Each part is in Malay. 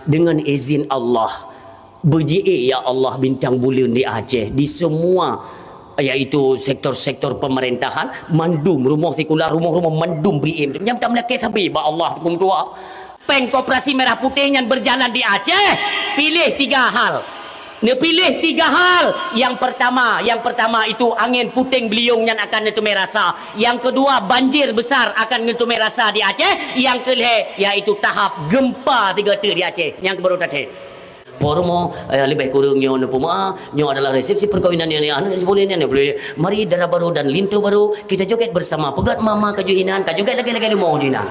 dengan izin Allah berji'ik ya Allah bintang bulan di Aceh, di semua iaitu sektor-sektor pemerintahan, mandum rumah sekular, rumah-rumah mandum BM yang tak melakit sabi ba Allah hukum tua. Peng Koperasi Merah Putih yang berjalan di Aceh pilih 3 hal. Dia pilih 3 hal. Yang pertama itu angin puting beliung yang akan netumai rasa. Yang kedua banjir besar akan netumai rasa di Aceh. Yang kelih iaitu tahap gempa 3 di Aceh. Yang baru tadi. Pormo lebih kurangnya nyo adalah resepsi perkawinan yang boleh mari darah baru dan lintu baru kita joget bersama pegat mama kejuhinan kajoget lagi mau juhinan.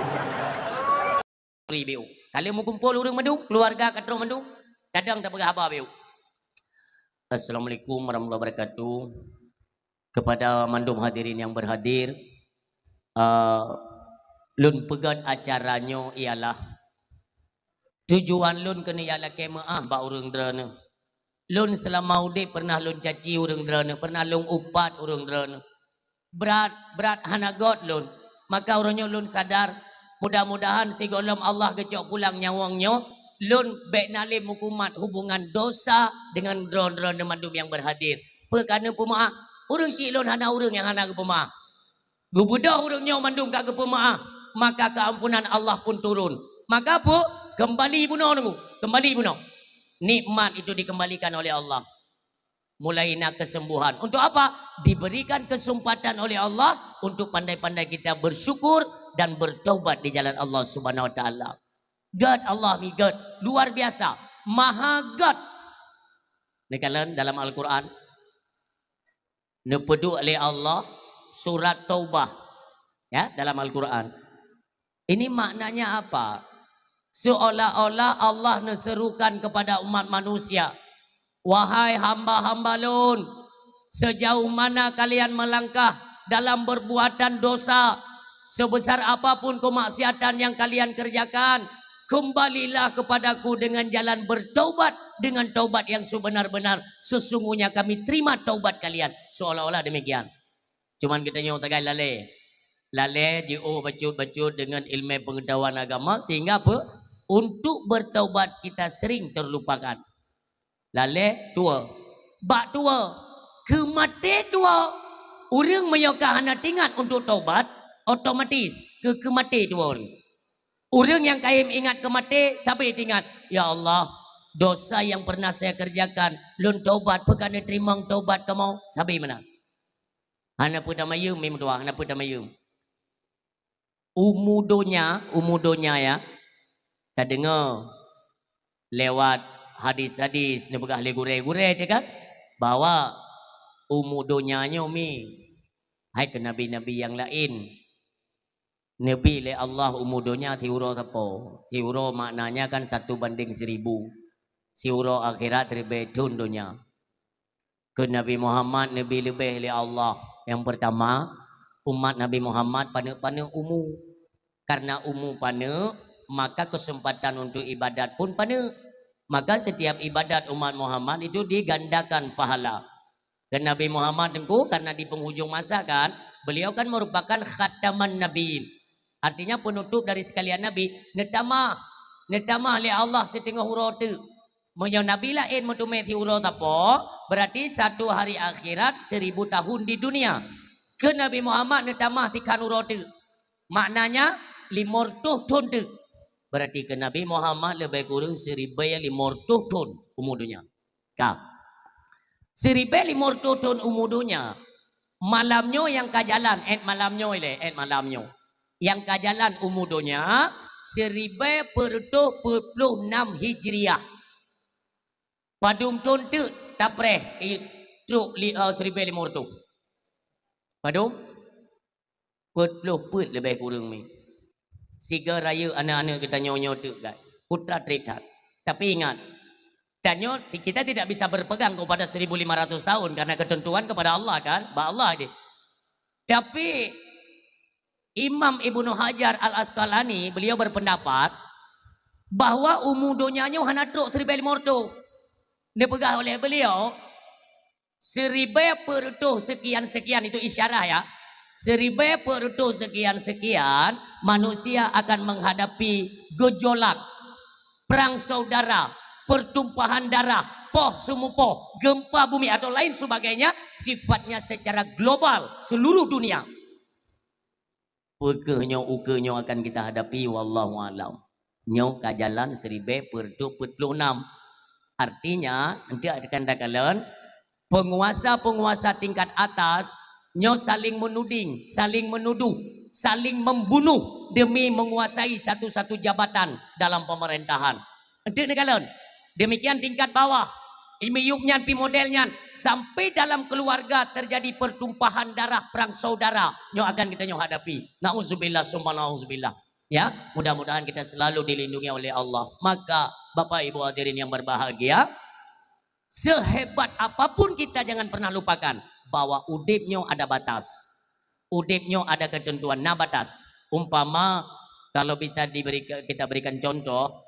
Kalau mau kumpul urang madu keluarga katro madu kadang tak pegah apa biu. Assalamualaikum warahmatullahi wabarakatuh. Kepada mandum hadirin yang berhadir, lun pegat acaranya ialah tujuan lun kena ialah kemaah ba urang derana. Lun selama udik pernah lun caci urang derana, pernah lun upat urang derana. Berat hanagot lun. Maka orangnya lun sadar mudah-mudahan si golom Allah kecok pulang nyawangnya lun bek nalim hukumat hubungan dosa dengan drone-drone mandum yang berhadir. Perkana pemaah urang si lun hana urang yang hana ke pemaah. Gubudah urangnya mandum ka ke pemaah, maka keampunan Allah pun turun. Maka apa? Kembali bunuh nunggu. Kembali bunuh. Nikmat itu dikembalikan oleh Allah. Mulai nak kesembuhan. Untuk apa? Diberikan kesempatan oleh Allah untuk pandai-pandai kita bersyukur dan bertaubat di jalan Allah Subhanahu wa taala. God Allah ni God luar biasa, Maha God. Nekalan dalam Al-Quran. Nepedu oleh Allah surat Taubah. Ya, dalam Al-Quran. Ini maknanya apa? Seolah-olah Allah neserukan kepada umat manusia. Wahai hamba-hamba lun, sejauh mana kalian melangkah dalam perbuatan dosa, sebesar apapun kemaksiatan yang kalian kerjakan, kembalilah kepadaku dengan jalan bertaubat, dengan taubat yang sebenar-benar. Sesungguhnya kami terima taubat kalian. Seolah-olah demikian. Cuman kita nyong tagai lale jiu bacut dengan ilmu pengetahuan agama, sehingga apa? Untuk bertaubat kita sering terlupakan. Lale tua, bak tua, kemati tua. Orang menyokah hana tingat untuk taubat, otomatis kemati tua orang. Orang yang kaim ingat kemati, sampai ingat, ya Allah, dosa yang pernah saya kerjakan, lun taubat, perkara terima taubat kamu, sampai mana? Hana pun damayum, mim doa, hana pun damayum. Umudonya ya, tak dengar lewat hadis-hadis ni begah le gure-gure cakap bahwa umudonya mi hai ke nabi-nabi yang lain. Nabi le Allah umudonya tiuro tapo. Tiuro maknanya kan 1:1000. Tiuro akhirat ribetun dunia. Ke Nabi Muhammad Nabi lebih le Allah. Yang pertama, umat Nabi Muhammad pana-pana umu. Karena umu pana, maka kesempatan untuk ibadat pun pana. Maka setiap ibadat umat Muhammad itu digandakan pahala. Dan Nabi Muhammad itu karena di penghujung masa kan, beliau kan merupakan khataman nabiin. Artinya penutup dari sekalian nabi. Netama li Allah setengah huruf tu. Menyo nabi lain metumeti huruf apa? Berarti satu hari akhirat 1000 tahun di dunia. Ke Nabi Muhammad netama tikan huruf tu. Maknanya 500 tahun tu. Berarti ke Nabi Muhammad lebih kurang 1500 tahun umur dunia. Kau 1500 tahun umur dunia. Malamnya yang kajalan, malamnya. Yang kajalan umur dunia 1426 Hijriah. Padum tahun tu tapreh truk 1500. Padum 40 lebih kurang ni. Siga raya anak-anak kita nyonyo tu kan. Putra Tritat. Tapi ingat, danyo kita tidak bisa berpegang kepada 1500 tahun karena ketentuan kepada Allah kan. Ba Allah dia. Tapi Imam Ibnu Hajar Al-Asqalani beliau berpendapat bahwa umur dunianya hana truk 1500. Dia pegang oleh beliau 1000 sekian itu isyarah ya. 1000 sekian manusia akan menghadapi gejolak perang saudara, pertumpahan darah, poh semupoh, gempa bumi atau lain sebagainya, sifatnya secara global seluruh dunia. Pekehnya ukenya akan kita hadapi, wallahu alam. Nyo kajalan 1046. Artinya nanti akan katakan penguasa-penguasa tingkat atas nyo saling menuding, saling menuduh, saling membunuh demi menguasai satu-satu jabatan dalam pemerintahan. Nanti kalian demikian tingkat bawah, imiyuknya pi modelnya sampai dalam keluarga terjadi pertumpahan darah, perang saudara. Nyo akan kita nyo hadapi. Nauzubillah summa nauzubillah. Ya, mudah-mudahan kita selalu dilindungi oleh Allah. Maka Bapak Ibu hadirin yang berbahagia, sehebat apapun kita jangan pernah lupakan bahwa udipnya ada batas. Udipnya ada ketentuan, nah batas. Umpama kalau bisa kita berikan contoh,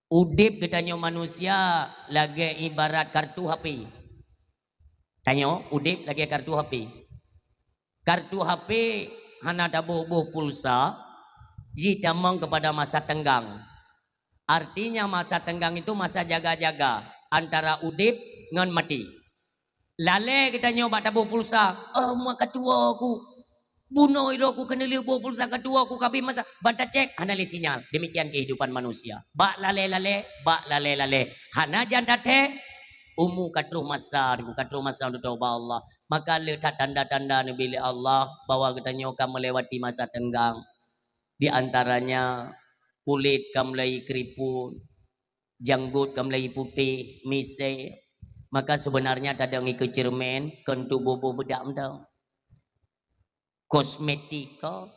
udip katanya manusia lagi ibarat kartu HP. Tanya, udip lagi kartu HP. Kartu HP hana ada buh pulsa, jitamong kepada masa tenggang. Artinya masa tenggang itu masa jaga-jaga antara udip ngan mati. Lale kita nyoba tabuh pulsa, mak ketua aku bunuh itu aku kena liu pulsa ketua aku kabi masa banta cek analis sinyal. Demikian kehidupan manusia. Bak lale bak lale. Hana jandate umu katruh masa untuk taubat Allah. Maka lihat tanda-tanda Nabi Allah bahwa kita nyoka melewati masa tenggang. Di antaranya kulit kamlai keriput, janggut kamlai putih, mise. Maka sebenarnya ada ngi kecermen, kentu bobo bedak mendau. Kosmetika.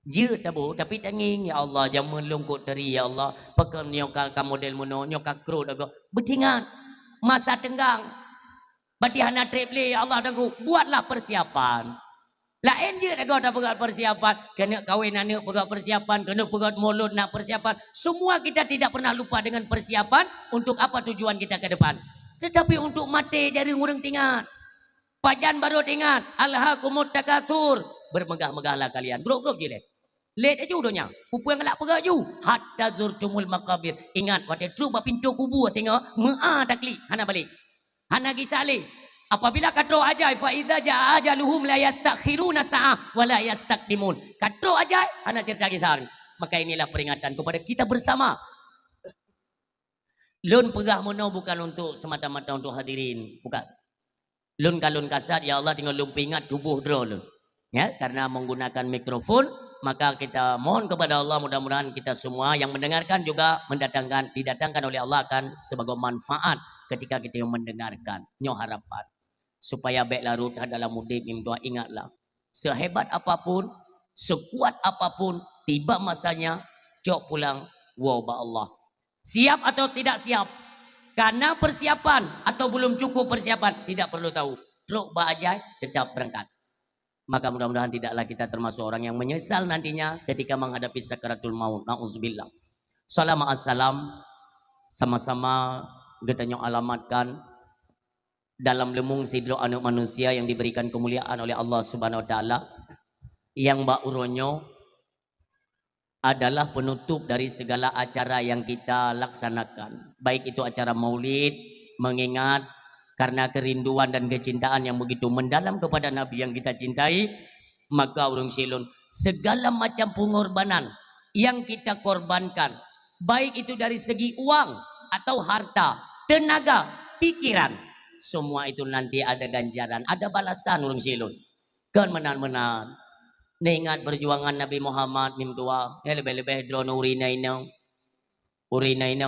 Je tabu tapi tanging ya Allah jamun lungkut dari ya Allah. Pakam nyoka ka model mono nyoka kro dago. Betingan masa tenggang. Bati hana treble ya Allah dagu buatlah persiapan. Lain je dagu dah pegat persiapan, kena kahwin anak pegat persiapan, kena pegat mulut nak persiapan. Semua kita tidak pernah lupa dengan persiapan untuk apa tujuan kita ke depan. Tetapi untuk mati jari ngurang tinggal. Pajan baru tinggal. Alhaqumut takatsur. Bermegah-megahlah kalian. Grok-grok je leh. Let aja udahnya. Pupu yang gelak pegat ju. Hatta zurtumul maqabir. Ingat waktu cuba pintu kubur tengok me'a takli hana balik. Hana gisali. Apabila katro ajai fa idza jaa ajaluhum la yastakhiruna sa'ah wa la yastaqdimun. Katro ajai hana cerita kisah. Maka inilah peringatan kepada kita bersama. Lun pegah mono bukan untuk semata-mata untuk hadirin, bukan. Lun kalun kasat ya Allah tinggal lun pingat tubuh dro lun. Ya, karena menggunakan mikrofon, maka kita mohon kepada Allah mudah-mudahan kita semua yang mendengarkan juga didatangkan oleh Allah akan sebagai manfaat ketika kita yang mendengarkan. Nyo harapan supaya baik larut dalam mudib doa. Ingatlah, sehebat apapun, sekuat apapun, tiba masanya cok pulang wabah Allah. Siap atau tidak siap? Karena persiapan atau belum cukup persiapan, tidak perlu tahu. Truk bajai tetap berangkat. Maka mudah-mudahan tidaklah kita termasuk orang yang menyesal nantinya ketika menghadapi sakaratul maut. Nauzubillah. Salam sama-sama kita alamatkan dalam lemung sidro anak manusia yang diberikan kemuliaan oleh Allah Subhanahu wa taala, yang Mbak Uronyo adalah penutup dari segala acara yang kita laksanakan. Baik itu acara maulid, mengingat karena kerinduan dan kecintaan yang begitu mendalam kepada Nabi yang kita cintai, maka urung silun segala macam pengorbanan yang kita korbankan, baik itu dari segi uang atau harta, tenaga, pikiran, semua itu nanti ada ganjaran, ada balasan urung silun. Kan menan-menan ingat perjuangan Nabi Muhammad mim tua, ya lebih-lebih drone urina inang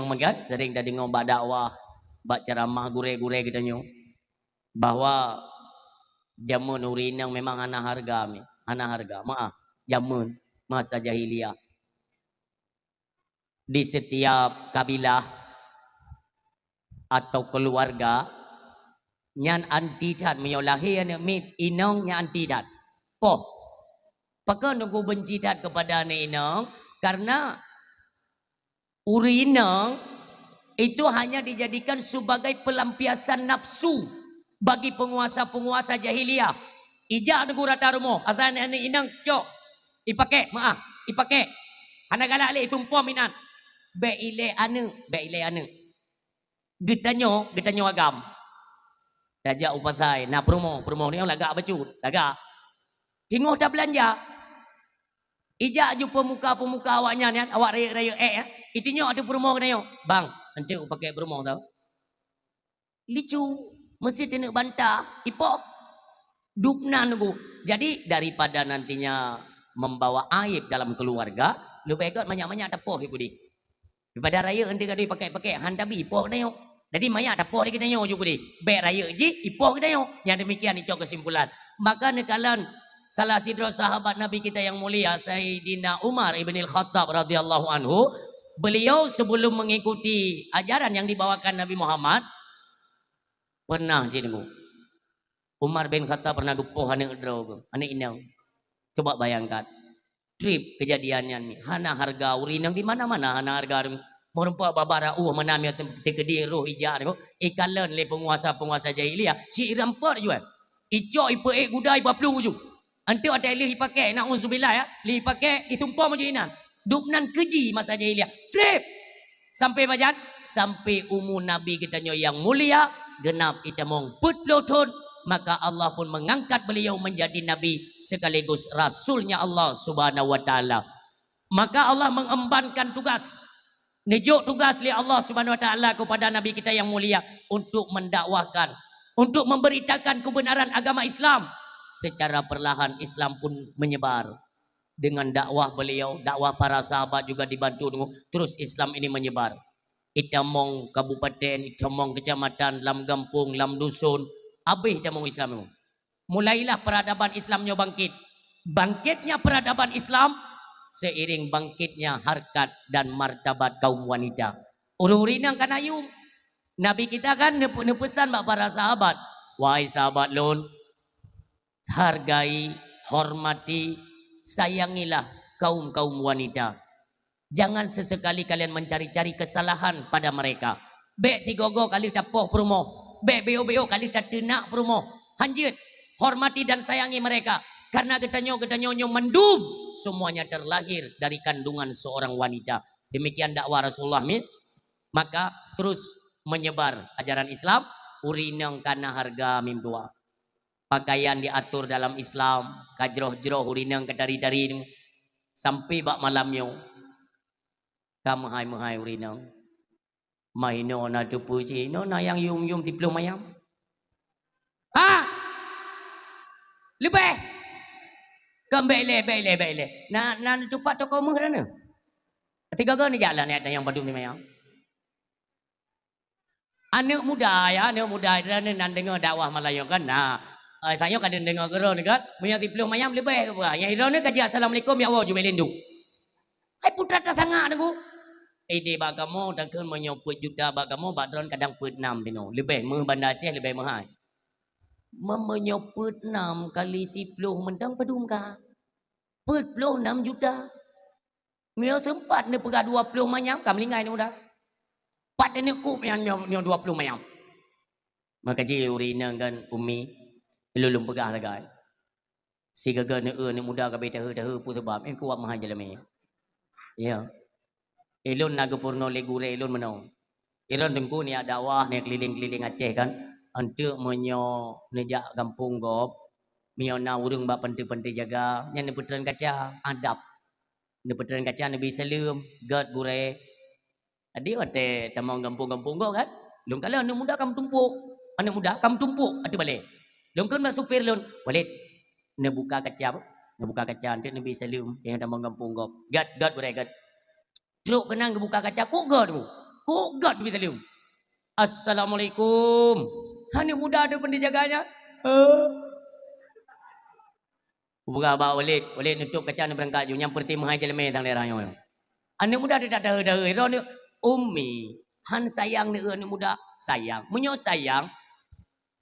magat sering tadi ngomong dakwah, bak ceramah gure-gure kita nyu bahwa jamun urinang memang ana harga maaf jamun masa jahiliyah di setiap kabilah atau keluarga nyan antidat menyolahi mit inong nyan antidat poh. Maka nunggu benci dat kepada anak inang karena urinang itu hanya dijadikan sebagai pelampiasan nafsu bagi penguasa-penguasa jahiliyah. Ijak negara tarumo azan anak inang cok ipake Hana galak le tumpah minat. Be ile ane. Getanyo agam. Dajak upasai. Nah promo ni yang lagak bacut. Lagak. Tengok dah belanja. Ijak jumpa pemuka awaknya ni. Awak raya ya. Itunya ada promo kena yo. Bang, nanti aku pakai promo tau. Licu. Mesti kena bantah. Ipok. Duknan aku. Jadi daripada nantinya membawa aib dalam keluarga, lebih baik banyak-banyak tepoh ibu di. Daripada raya nanti kali pakai handabi ipok kena yo. Jadi banyak tepoh dia kena yo juga di. Baik raya je ipok kena yo. Yang demikian itu kesimpulan. Maka nekalan salah sidra sahabat Nabi kita yang mulia Sayyidina Umar ibn al-Khattab radhiyallahu anhu, beliau sebelum mengikuti ajaran yang dibawakan Nabi Muhammad pernah sih dengar Umar bin Khattab pernah dupoh anak drog, anak inang. Coba bayangkan trip kejadiannya ni. Hana harga urinang di mana-mana hana harga merempak babara manamia tekedi roh ija ni. Ikalan le penguasa jahiliyah si rampar jual. Ijo ipe gudai baplu ju. Antu ada lih pakai nak uzubillah ya. Lih pakai ditumpah maju inan. Duknan keji masa jahiliyah. Trip sampai bajan sampai umur Nabi kita yang mulia genap itamong putloton. Maka Allah pun mengangkat beliau menjadi Nabi sekaligus Rasulnya Allah subhanahu wa ta'ala. Maka Allah mengembankan tugas. Nejuk tugas oleh Allah subhanahu wa ta'ala kepada Nabi kita yang mulia. Untuk mendakwahkan. Untuk memberitakan kebenaran agama Islam. Secara perlahan Islam pun menyebar. Dengan dakwah beliau. Dakwah para sahabat juga dibantu. Terus Islam ini menyebar. Itamong kabupaten, itamong kecamatan, lam kampung, lam dusun. Habis dah mau Islam itu. Mulailah peradaban Islamnya bangkit. Bangkitnya peradaban Islam seiring bangkitnya harkat dan martabat kaum wanita. Uru-urinang kan ayung. Nabi kita kan nepesan para sahabat. Wahai sahabat lon, hargai, hormati, sayangilah kaum-kaum wanita. Jangan sesekali kalian mencari-cari kesalahan pada mereka. Bek tigogo kali tapoh promo. Beo kali tak tenak promo. Hanjit, hormati dan sayangi mereka. Karena getanyo mendum. Semuanya terlahir dari kandungan seorang wanita. Demikian dakwah Rasulullah. Maka terus menyebar ajaran Islam. Urinang kana harga mimtua. Pakaian diatur dalam Islam. Kajroh-jroh urinang kedari-dari. Sampai bak malamnya. Kamahai-mahai urinang. Maino na tupusi no na yang yum tiplo mayam. Ha? Lebih. Kembele. Na tupat toko mengrana. Tiga ni jalan ni ada yang badum ni mayam. Anak muda dan dengar dakwah Melayu kan. Nah, tanya kan dengar geron kan. Punya tiplo mayam lebih ke apa? Yang hidau ni kaji assalamualaikum ya Allah jumelindu. Hai putra tak sangat aku. Ide bagamu takkan menyoput juta bagamu badron kadang put 6 tino. Lebih Bandar Aceh lebih mahal. Menyoput 6 kali 10 mentang pedum ka. Put 6 juta. Mio sempat ni pegah 20 mayam kam lingai ni udah. Pat ni kup yang 20 mayam. Maka ji urina kan umi lulum pegah lagai. Si gaga ni muda ka beta dah pu sebab kuat mahal jalami. Ya. Elon nagapurno legure elon menau. Elon dengku ni dakwah ni keliling-keliling Aceh kan. Untuk menyo nejak kampung gop. Menyo na urung bak penting-penting jaga. Yang ni putran kaca adab. Ni putran kaca Nabi Salam. God gure. Adi wate tamang kampung-kampung gop kan. Long kala anak muda kamu tumpuk. Anak muda kamu tumpuk. Atu balik. Long kan nak supir lon. Balik. Nak buka kaca. Nak buka kaca. Untuk Nabi Salam. Yang tamang kampung gop. God gure God. Truk kenang buka kaca kugad tu. Kugad begitu liu. Assalamualaikum. Anak muda ada pendijaganya. Buka bawa walid nutup kaca ni berangkat ju nyamper tim hai jeleme tang daerah yo. Anak muda ada dah ero ni ummi. Han sayang ni anak muda sayang. Menyo sayang.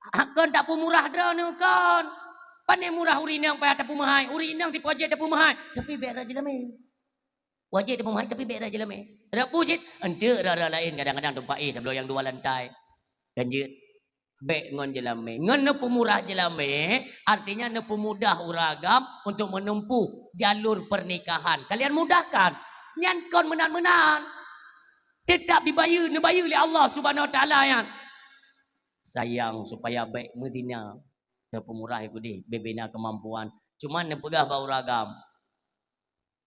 Hakon tak pu murah dah ni kan. Pandai murah urinang payah tak pu mahai. Urinang ti projek tak pu mahai. Tapi biar jeleme. Wajib dia pemain tapi baik raja lame. Ada pujit, ente rara lain kadang-kadang tempat sebelum yang 2 lantai. Ganjit. Baik ngon jelame. Ngon ne pemurah jelame, artinya ne pemudah uragam untuk menempuh jalur pernikahan. Kalian mudahkan. Nyan kon menan-menan. Tetap dibayar oleh Allah Subhanahu Wa Taala yang sayang supaya baik Medina ke pemurah aku di bebina kemampuan. Cuman ne pegah bau ragam.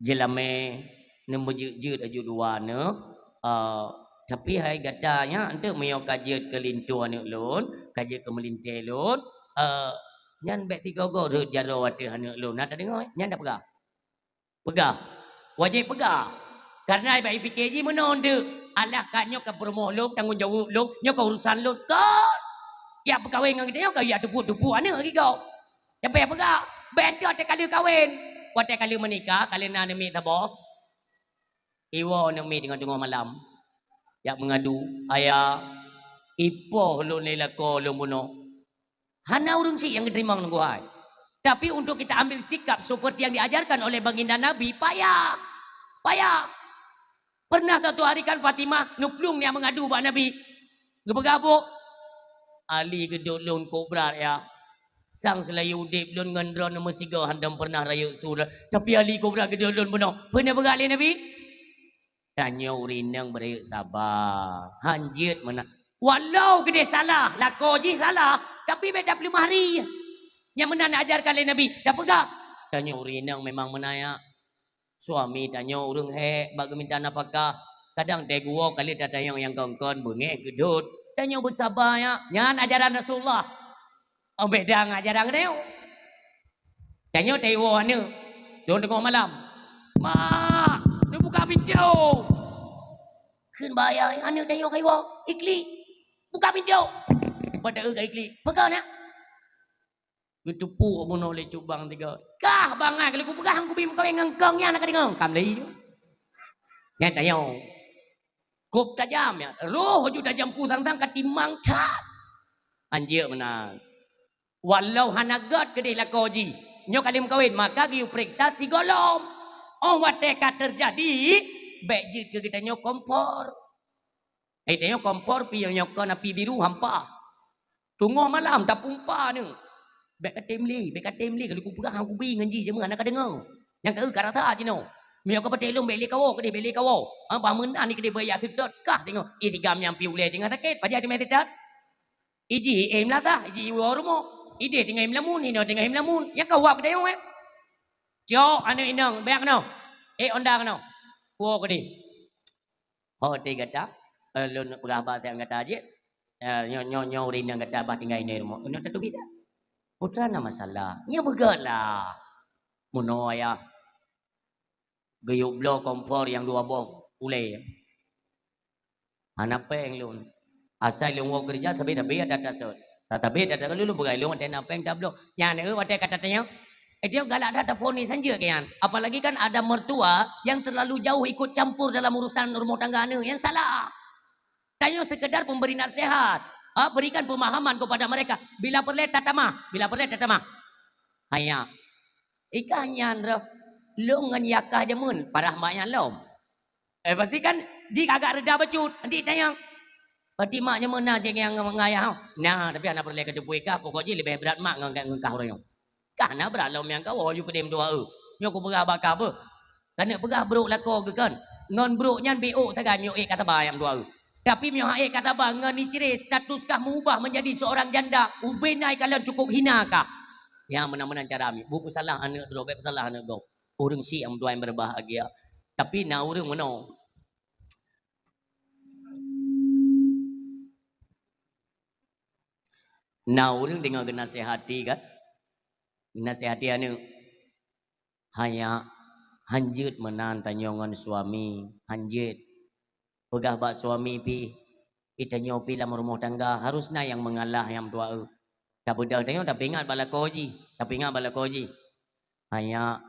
Jelame ne mejut aju dua ne tapi hai gadanya ante meo kajet ke lintu ane ulun, kajet ke melintai ulun. Nyan bek tiga go jaro ate ane ulun. Nak dengar nyan dah pegah. Pegah. Wajib pegah. Karena baik PKJ menon tu. Alah katnya ke promo lu, tanggungjawab lu, nya ke urusan lu. Kan. Ya berkahwin dengan kita, kau ya tupu-tupu ana lagi kau. Ya pegah. Betul te kali kahwin. Wate kali menikah, kali nak mi tabo. Iwo nak mi dengan tengah malam. Ya mengadu, ayah ipoh lu nila ko lu muno. Hana urung si yang diterima nunggu hai. Tapi untuk kita ambil sikap seperti yang diajarkan oleh baginda Nabi, payah. Pernah satu hari kan Fatimah nuplung yang mengadu Pak Nabi. Gebegabuk. Ali geduk lun kobrat ya. Sang selayu udip lun ngendron nombor 3 handam pernah raya surah. Tapi Ali kobrat geduk lun benar. Pernah bergali Nabi? Tanya urinang berayuk sabar. Hanjit mana. Walau gede salah. Lako je salah. Tapi beda 5 hari. Yang mana nak ajarkan oleh Nabi. Tak pegah. Tanya urinang memang menaya. Suami tanya urung bagi minta nafkah. Kadang teguo kali tak tanya yang kongkon bengek gedut. Tanya bersabar ya. Nyan ajaran Rasulullah. Oh beda ajaran dia. Tanya teguo ane. Jom tengok malam. Mak, dia buka pintu. Kun bayar ane tanya kaiwa. Ikli. Buka pintu. Pada ke ikli. Pegang nak. Getupu aku boleh cubang 3. Kah bangai kalau aku pegang aku bim kau yang ngengkangnya nak dengar. Kam lagi. Nyat tayo. Kop tajam ya. Roh ju tajam pu tang-tang katimang cat. Anjir menang. Walau hanagat kedai lakoji. Nyo kali kawin maka giu periksa si golom. Oh wateka terjadi. Bejit ke kita nyo kompor. Tanya kompor pi nyo ko na pi biru hampa. Tunggu malam tak pumpa ni. Bek katim li kalau ku pegang aku bingung ji jema nak dengar. Yang ke karata je no. Mio ko patelung beli kawo beli kawo. Apa menan ni kedai bayar sedot kah tengok. I tiga nyampi ule tengah sakit pajak di metetat. Iji em lah ta, iji warumo. Ide tengah em lamun ni no tengah em lamun. Yang kau wap kedai we. Jo anu inang bek no. Ondang no. Wo kedai. Ho te kata lun berabah tang kata je. Nyo rinang kata bah tinggal ini rumah. Nyo tu kita. Putra na masalah. Nya begala. Muno ya. Gayuk blo kompor yang 2 boh ule. Anak peng lun. Asal lun wo kerja tapi ada tasut. Tapi ada lu begai lun ada napeng tak blo. Nya ne wate kata tanya. Dia galak ada telefon ni saja kian. Apalagi kan ada mertua yang terlalu jauh ikut campur dalam urusan rumah tangga ane yang salah. Tanya sekedar pemberi nasihat. Berikan pemahaman kepada mereka. Bila perlu tatamah. Hanya. Ikannya andro. Lu ngan yakah jemun. Parah maknya lom. Pastikan. Jika agak reda becut. Nanti tanya. Pati maknya mana je yang mengayah. Nah tapi anak perlu kedepu ikah. Pokoknya lebih berat mak ngengkah orang. Karena berat lom yang kau. You kedem doa. Nyo ku berah bakar apa. Karena berah beruk lako ke kan. Ngon beruknya BO tagan. Nyo kata bayam doa. Tapi mihai kata bang ni ciri statuskah mengubah menjadi seorang janda ubenai kalian cukup hina kah? Ya mana-mana cara mi. Bu salah anak drobek salah anak go. Urang si am tuan berbahagia. Tapi na urang mano. Na urang dengar nasihati kan. Nasihati anu hanya hanjut menan tanyongan suami, hanjut pegah bak suami pi itanya pi dalam rumah tangga harusnya yang mengalah yang tua tak bedah tanya tapi ingat bala koji hanya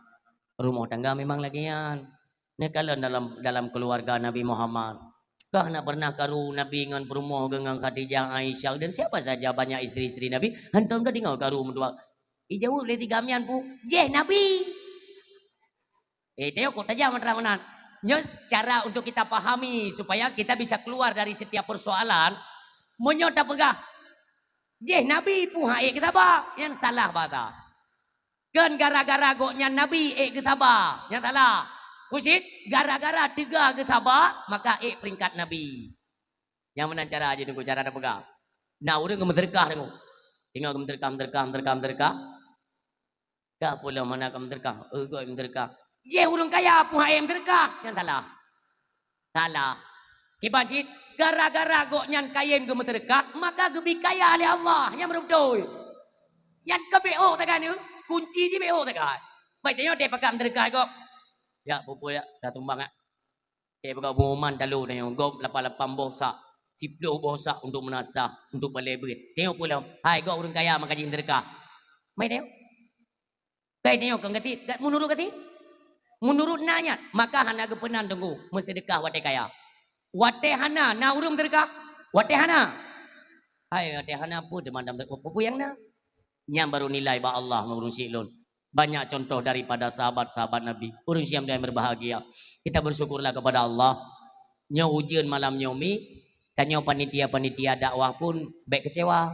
rumah tangga memang lagian ni kalau dalam keluarga Nabi Muhammad kah nak pernah karu Nabi dengan perumah dengan Khadijah Aisyah dan siapa saja banyak isteri-isteri Nabi hantam dah tinggal karu mendua jauh le 3 mian pu je Nabi tengok tajam terang-terang. Cara untuk kita pahami supaya kita bisa keluar dari setiap persoalan menyota pegah Nabi pu kita ba yang salah bata kan gara-gara goknya Nabi kita ba yang salah Pusit, gara-gara 3 getabak, maka peringkat Nabi. Yang mana cara aja tunggu cara ada pegang. Nah, orang gemeterkah tengok. Tengok gemeterkah. Kak pula mana gemeterkah? Kau gemeterkah. Je orang kaya pun hai gemeterkah. Yang salah. Kibancit, gara-gara gok nyan kaya gemeterkah, maka gebi kaya oleh Allah. Yang betul. Yang ke BO takkan ni, kunci di BO takkan. Baik tengok dia pakai gemeterkah kok. Ya, pupul ya, dah tumbang ah. Pakai pengumuman dalu tengok gop 88 bosak. 10 bosak untuk menasah, untuk balebrit. Tengok pula, hai gok orang kaya maka jadi gemeterkah. Mai tengok. Baik tengok kau kati, menurut kati? Menurut nanya, maka hana gepenan tunggu bersedekah wate kaya. Wate hana na urung gemeterkah? Wate hana. Hai wate hana pun demandam apa yang na? Yang baru nilai ba Allah mengurung silun. Banyak contoh daripada sahabat-sahabat Nabi. Urung siam yang berbahagia. Kita bersyukurlah kepada Allah. Nyo ujian malam nyomi. Kanyo panitia-panitia dakwah pun baik kecewa.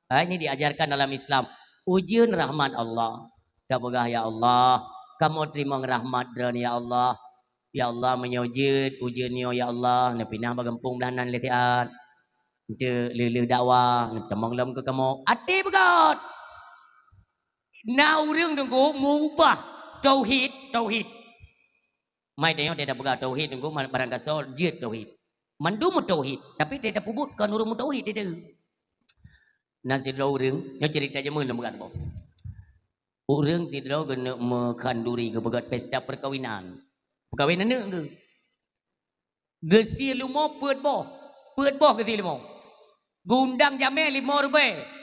Ini diajarkan dalam Islam. Ujian rahmat Allah. Kapagah ya Allah. Kamu terima rahmat dan ya Allah. Ya Allah menyujud ujian nyo ya Allah. Napinah bagempung belahanan letian. Untuk lele dakwah. Napinah lam ke kamu. Ati begot. Now รื่องtunggu mengubah tauhid. Mai tengok dia dah pegang tauhid tunggu barang kasar jid tauhid. Mandu mu tauhid tapi dia dah pubut kan urang mu tauhid dia. Nasi draw รื่องnya cerita je mun begat apa. Urang si draw kena mekanduri ke begat pesta perkawinan. Perkawinan ne ke. Gesi lumo peut boh gesi lumo. Gundang jameh 5 rupiah.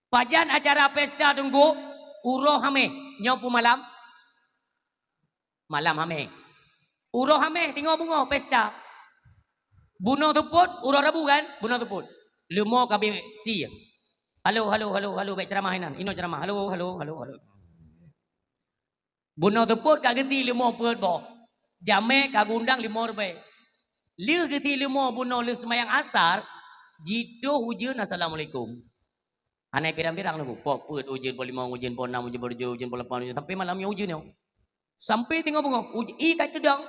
Pajan acara pesta tunggu uroh hame nyopu malam hame uroh hame tengok bunga pesta bunuh tuput uroh rabu kan bunuh tuput lumo kabi si halo baik ceramah inan ino ceramah halo bunuh tuput kak geti lumo peut boh jame kak gundang 5 rupiah liu geti lumo bunuh liu semayang asar jido hujan assalamualaikum. Anai pirang-pirang nunggu. Pok put ujian pol 5, ujian pol 6, ujian pol 7, ujian pol 8, sampai malamnya ujian yo. Sampai tengok bengok. Kat tudang.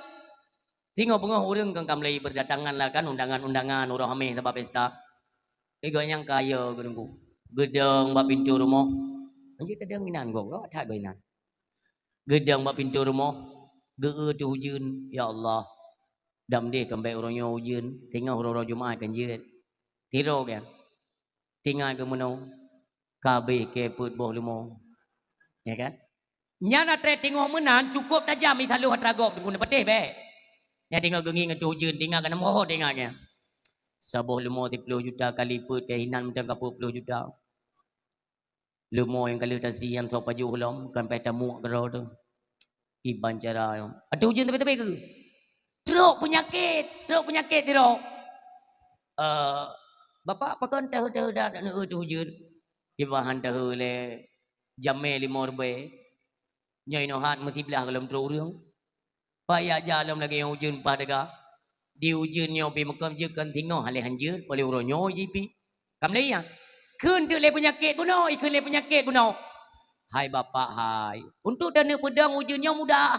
Tengok bengok orang kang kamlai berdatangan lah kan undangan-undangan urang hameh tempat pesta. Ego yang kaya nunggu. Gedang bak pintu rumah. Anjir tadang minan gong. Gak tak doinan. Gedang bak pintu rumah. Geu tu ujian. Ya Allah. Dam deh kembali orangnya ujian. Tengok orang-orang Jumaat kan jid. Tiro kan. Tinggal ke menau. Kabeh ke put boh lumo. Ya kan? Nyana tre tengok menan cukup tajam italu hatragop guna petih be. Ya tengok gengi ngatu hujan tinggal kana moho tengoknya. Saboh lumo 30 juta kali put ke hinan macam 40 juta. Lumo yang kali tasi yang tok paju ulom kan pai tamu gero tu. Iban cara. Ada hujan tepi-tepi ke? Teruk penyakit teruk. Bapak pakon tahu dah nak hujan. Ibahan tahu le jamel 5 rupiah. Nyai nohat mesti belah dalam terurang. Payah jalan lagi yang ujian pada di ujian nyo pi makam je kan tengok hale hanjir boleh uronyo je pi. Kam lai ya. Keun tu le penyakit buno, ikun le penyakit buno. Hai bapak hai. Untuk dana pedang ujian nyo mudah.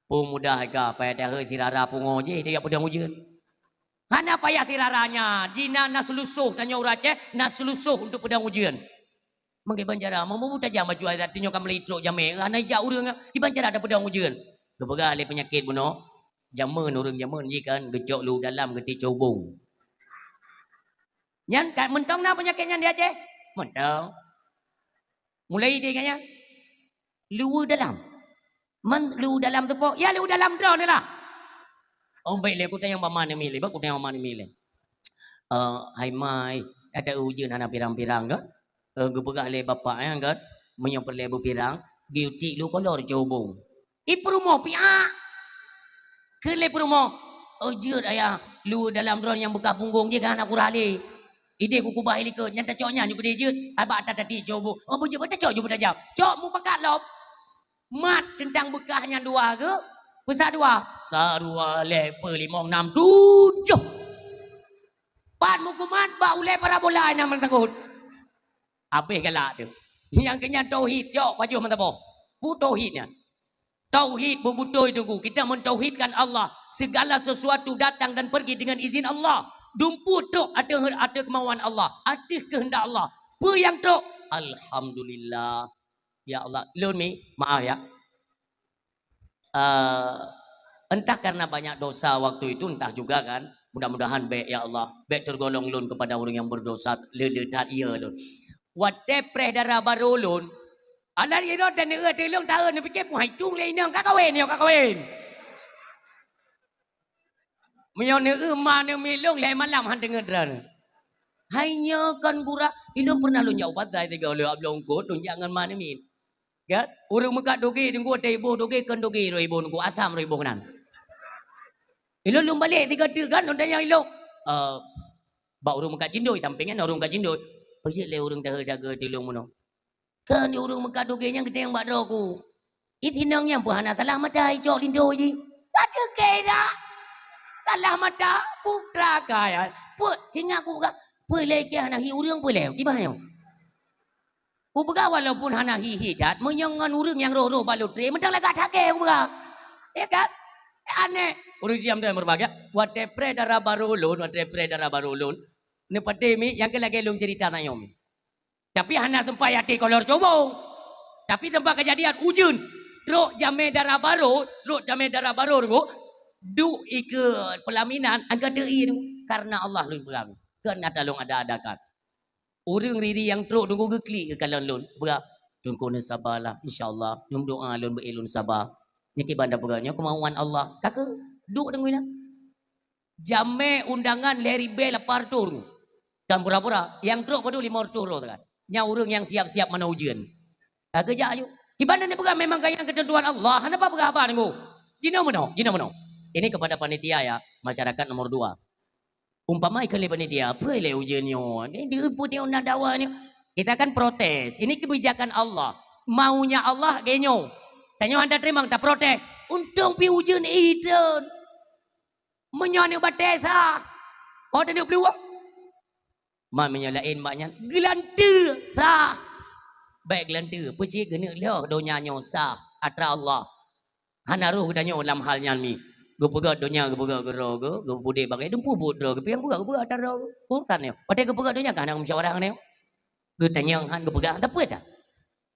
Pun mudah ka payah dah tirara pungo je dia pedang ujian. Hana payah tiraranya. Jina nak selusuh tanya urace, nak selusuh untuk pedang ujian. Mangke banjara mau tajam baju ayat tinyo kam litruk jame. Hana ja urang di banjara ada pedang ujian. Kepegang le penyakit buno. Jaman urang jaman je kan gecok lu dalam geti cobong. Nyan kat mentong na penyakitnya dia Aceh? Mentong. Mulai dia kanya. Lu dalam. Lu dalam tu po. Ya lu dalam tu ni lah. Oh baik aku tanya mama ni milih, aku tanya mama ni milih. Hai mai, ada ujian anak pirang-pirang kan? Gepegak le bapak yang kan, menyamper le pirang, giuti lu kolor cobong. Ipromo pia. Ke le promo. Ujian ayah, lu dalam drone yang bekas punggung je kan aku rale. Ide ku kubah ilikut, nyata coknya ni gede je. Abak tadi cobong. Oh bujur betul cok jumpa tajam. Cok mu pakat lop. Mat tentang bekahnya 2 ke? Besar 2. Sarua lepa 5 6 7. Pat mukumat ba ule para bola yang mentakut. Habis galak tu. Yang kenya tauhid jok baju mentaboh. Pu tauhidnya. Tauhid berbutoi tunggu. Kita mentauhidkan Allah. Segala sesuatu datang dan pergi dengan izin Allah. Dumpu tok ada kemauan Allah. Ada kehendak Allah. Apa yang tok? Alhamdulillah. Ya Allah. Lun mi, maaf ya. Entah karena banyak dosa waktu itu, entah juga kan. Mudah-mudahan baik ya Allah. Baik tergolong lun kepada orang yang berdosa. Ledat ia lun. Wate preh darah baru lun. Alah dia dan dia telung tahu nak fikir pun haitung le inang kakawin yo kakawin. Menyo ne mana milung le malam han dengar dran. Hanya kan gura ilung pernah lu jauh patai tiga le ablong ko dun jangan mana min. Ya, urang mekat doge tunggu te ibu doge kan doge ro ibu tunggu asam ro ibu kanan. Ilung lung balik tiga tu kan dun tanya ilung. Ba urang mekat cindoi tampingan urang mekat cindoi. Pasal le urang dah jaga tilung mono. Kan urang mekat doge yang gede yang badro ku. Itinang yang buhana salah mata ijok lindo ji. Ada kira. Salah mata putra kaya. Put tinggal aku buka. Boleh ke hana hi urang boleh. Gimana yo? Ku buka walaupun hana hi cat menyangan urang yang roh-roh balut tre mentang laga thake ku buka. Ya kan? Aneh. Urang siam dah berbagai. Wate pre darah baru ulun, wate pre darah baru ulun. Ni pate mi yang ke lagi lung cerita tanyom. Tapi hana tempat yati kolor cobong. Tapi tempat kejadian ujun. Truk jame darah baru tu. Du ikut pelaminan agak dei tu. Karena Allah lu pegang. Kena talung ada-adakan. Orang riri yang truk tunggu geklik ke kalan lun. Berak. Tunggu ni sabarlah. InsyaAllah. Nyum doa lun berilun sabar. Nyaki bandar pegangnya kemauan Allah. Kakak. Duk tunggu ni. Jame undangan leri bel lapar tu. Dan pura-pura. Yang truk padu 500 roh kan. Nya urang yang siap-siap mana ujian. Kerja ayo. Ibadah ni bukan memang gaya ketentuan Allah. Kenapa bukan apa nunggu? Jina meno. Ini kepada panitia ya, masyarakat nomor 2. Umpama ikali panitia, apa le ujiannya? Dia pun dia nak dakwahnya. Kita kan protes. Ini kebijakan Allah. Maunya Allah genyo. Tanya anda terima tak protes. Untung pi ujian itu. Menyani batesa. Oh tadi beli uang. Mak menyalain maknya gelanta sah. Baik gelanta. Puji kena lah donya sah. Atra Allah. Hanaruh kedanya dalam halnya mi. Gepegat donya gepegat gero ge. Gepude bagai dempu budro. Gepiang gepegat atara urusan yo. Pada gepegat donya kan ang musyawarah ne. Getanya han gepegat tak apa dah.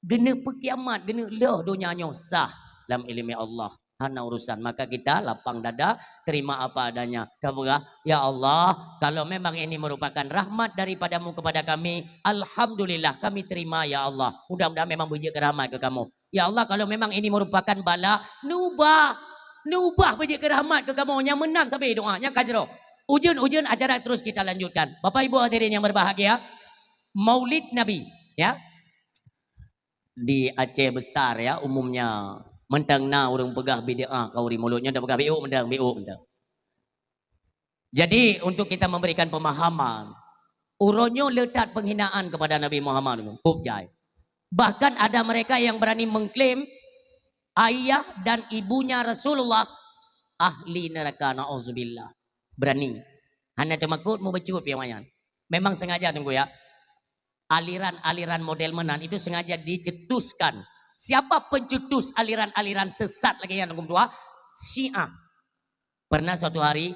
Gena kiamat gena lah donya sah dalam ilmu Allah. Hana urusan, maka kita lapang dada terima apa adanya. Kamu ya Allah, kalau memang ini merupakan rahmat daripadamu kepada kami, alhamdulillah kami terima ya Allah. Mudah-mudahan memang biji rahmat ke kamu. Ya Allah, kalau memang ini merupakan bala, nubah biji rahmat ke kamu. Yang menang tapi doa, yang kajro. Ujian acara terus kita lanjutkan. Bapak Ibu hadirin yang berbahagia, Maulid Nabi ya. Di Aceh besar ya umumnya. Mentang na orang pegah bid'ah kauri mulutnya dah pegah bi'uk mentang. Jadi untuk kita memberikan pemahaman, uronyo letak penghinaan kepada Nabi Muhammad Ubjai. Bahkan ada mereka yang berani mengklaim ayah dan ibunya Rasulullah ahli neraka, na'udzubillah. Berani. Hanya temakut mau becut piamanyan. Memang sengaja tunggu ya. Aliran-aliran model menan itu sengaja dicetuskan. Siapa pencetus aliran-aliran sesat lagi yang nomor 2? Syiah. Pernah suatu hari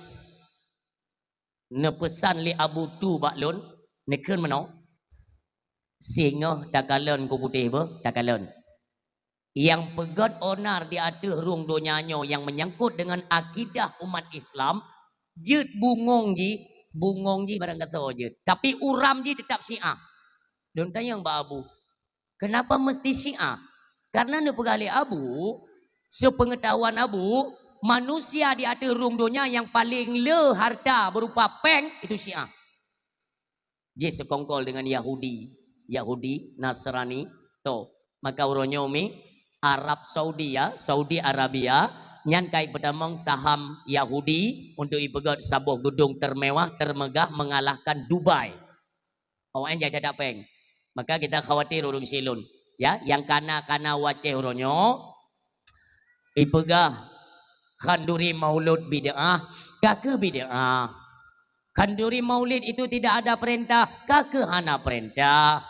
nepesan li Abu Tu baklun neken meno singoh takalon ku putih be takalon. Yang pegat onar di ada rung donyanya yang menyangkut dengan akidah umat Islam, jet bungong ji barang kata jet. Tapi uram ji tetap Syiah. Don tanya Mbak Abu, kenapa mesti Syiah? Karena ni pegali Abu, sepengetahuan Abu, manusia di atas rung dunia yang paling le harta berupa peng itu Syiah. Dia sekongkol dengan Yahudi, Nasrani, to. Maka uronyo mi Arab Saudi ya, Saudi Arabia nyankai pertama saham Yahudi untuk ipegat sebuah gedung termewah, termegah mengalahkan Dubai. Awaknya jaga peng. Maka kita khawatir urung silun. Ya, yang kana waceh uronyo ipegah khanduri maulud bid'ah, kake bid'ah. Khanduri maulid itu tidak ada perintah, kake hana perintah.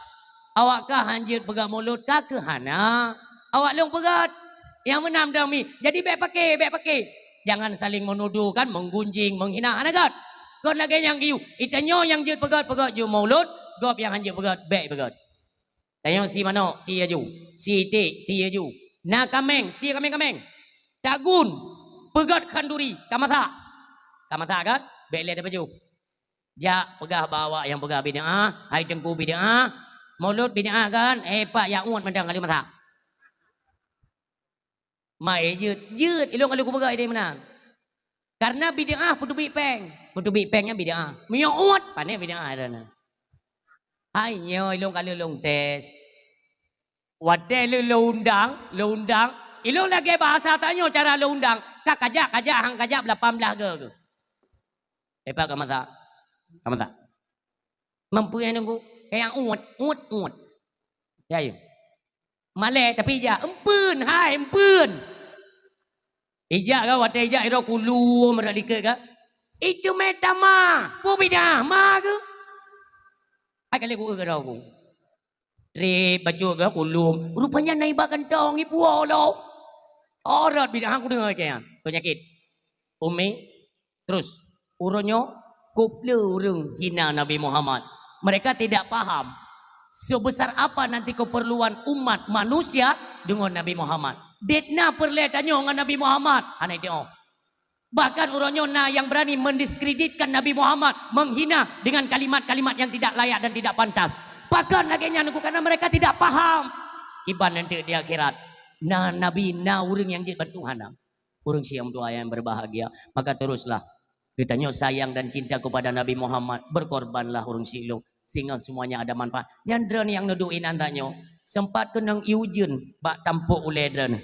Awakkah hanjir pegah maulud, kake hana. Awak long pegat. Yang menang dah mi. Jadi baik pakai. Jangan saling menuduhkan, menggunjing, menghina anak. God lagi yang giu. Itanyo yang jut pegat ju mulut, gop yang hanjut pegat, baik pegat. Tanya si mano, si aju. Si ti aju. Na kameng, si kameng. Dagun, pegat kanduri, kamata kan? Baik lihat baju. Ja pegah bawa yang pegah bid'ah, hai tengku bid'ah, mulut bid'ah kan? Pak yang uat mendang kali mata. Mai jut ilung kali ku pegai dia menang. Karena bid'ah putu pengnya bid'ah. Mio uat pane bid'ah ada. Hai nyo ilung kali ilung tes. Wate lu undang, ilung lagi bahasa tanyo cara lu undang. Kak kajak hang kajak 18 ke. Pak kamata. Mampu yang nunggu kayak uat. Ya yuk. Malay tapi ija empun. Ija kau wate ija iro kulu meradike ka. Itu metama, pubida ma ke. Ai kali ku ke aku. Tri baju ke kulum. Rupanya naiba kentong ibu lo. Orat bidah aku dengar kayak penyakit. Umi terus uronyo kuplu urung hina Nabi Muhammad. Mereka tidak paham sebesar apa nanti keperluan umat manusia dengan Nabi Muhammad. Detna perlihatannya dengan Nabi Muhammad. Aneh dia. Bahkan uronyo na yang berani mendiskreditkan Nabi Muhammad, menghina dengan kalimat-kalimat yang tidak layak dan tidak pantas. Bahkan lagi nyanyiku karena mereka tidak paham. Kiban nanti di akhirat. Na Nabi na urang yang jadi Tuhan. Urang siang doa yang berbahagia. Maka teruslah kita sayang dan cinta kepada Nabi Muhammad. Berkorbanlah urang silung. Sehingga semuanya ada manfaat. Nyandra yang neduin antanyo. Sempat kenang iujun. Bak tampuk uledran.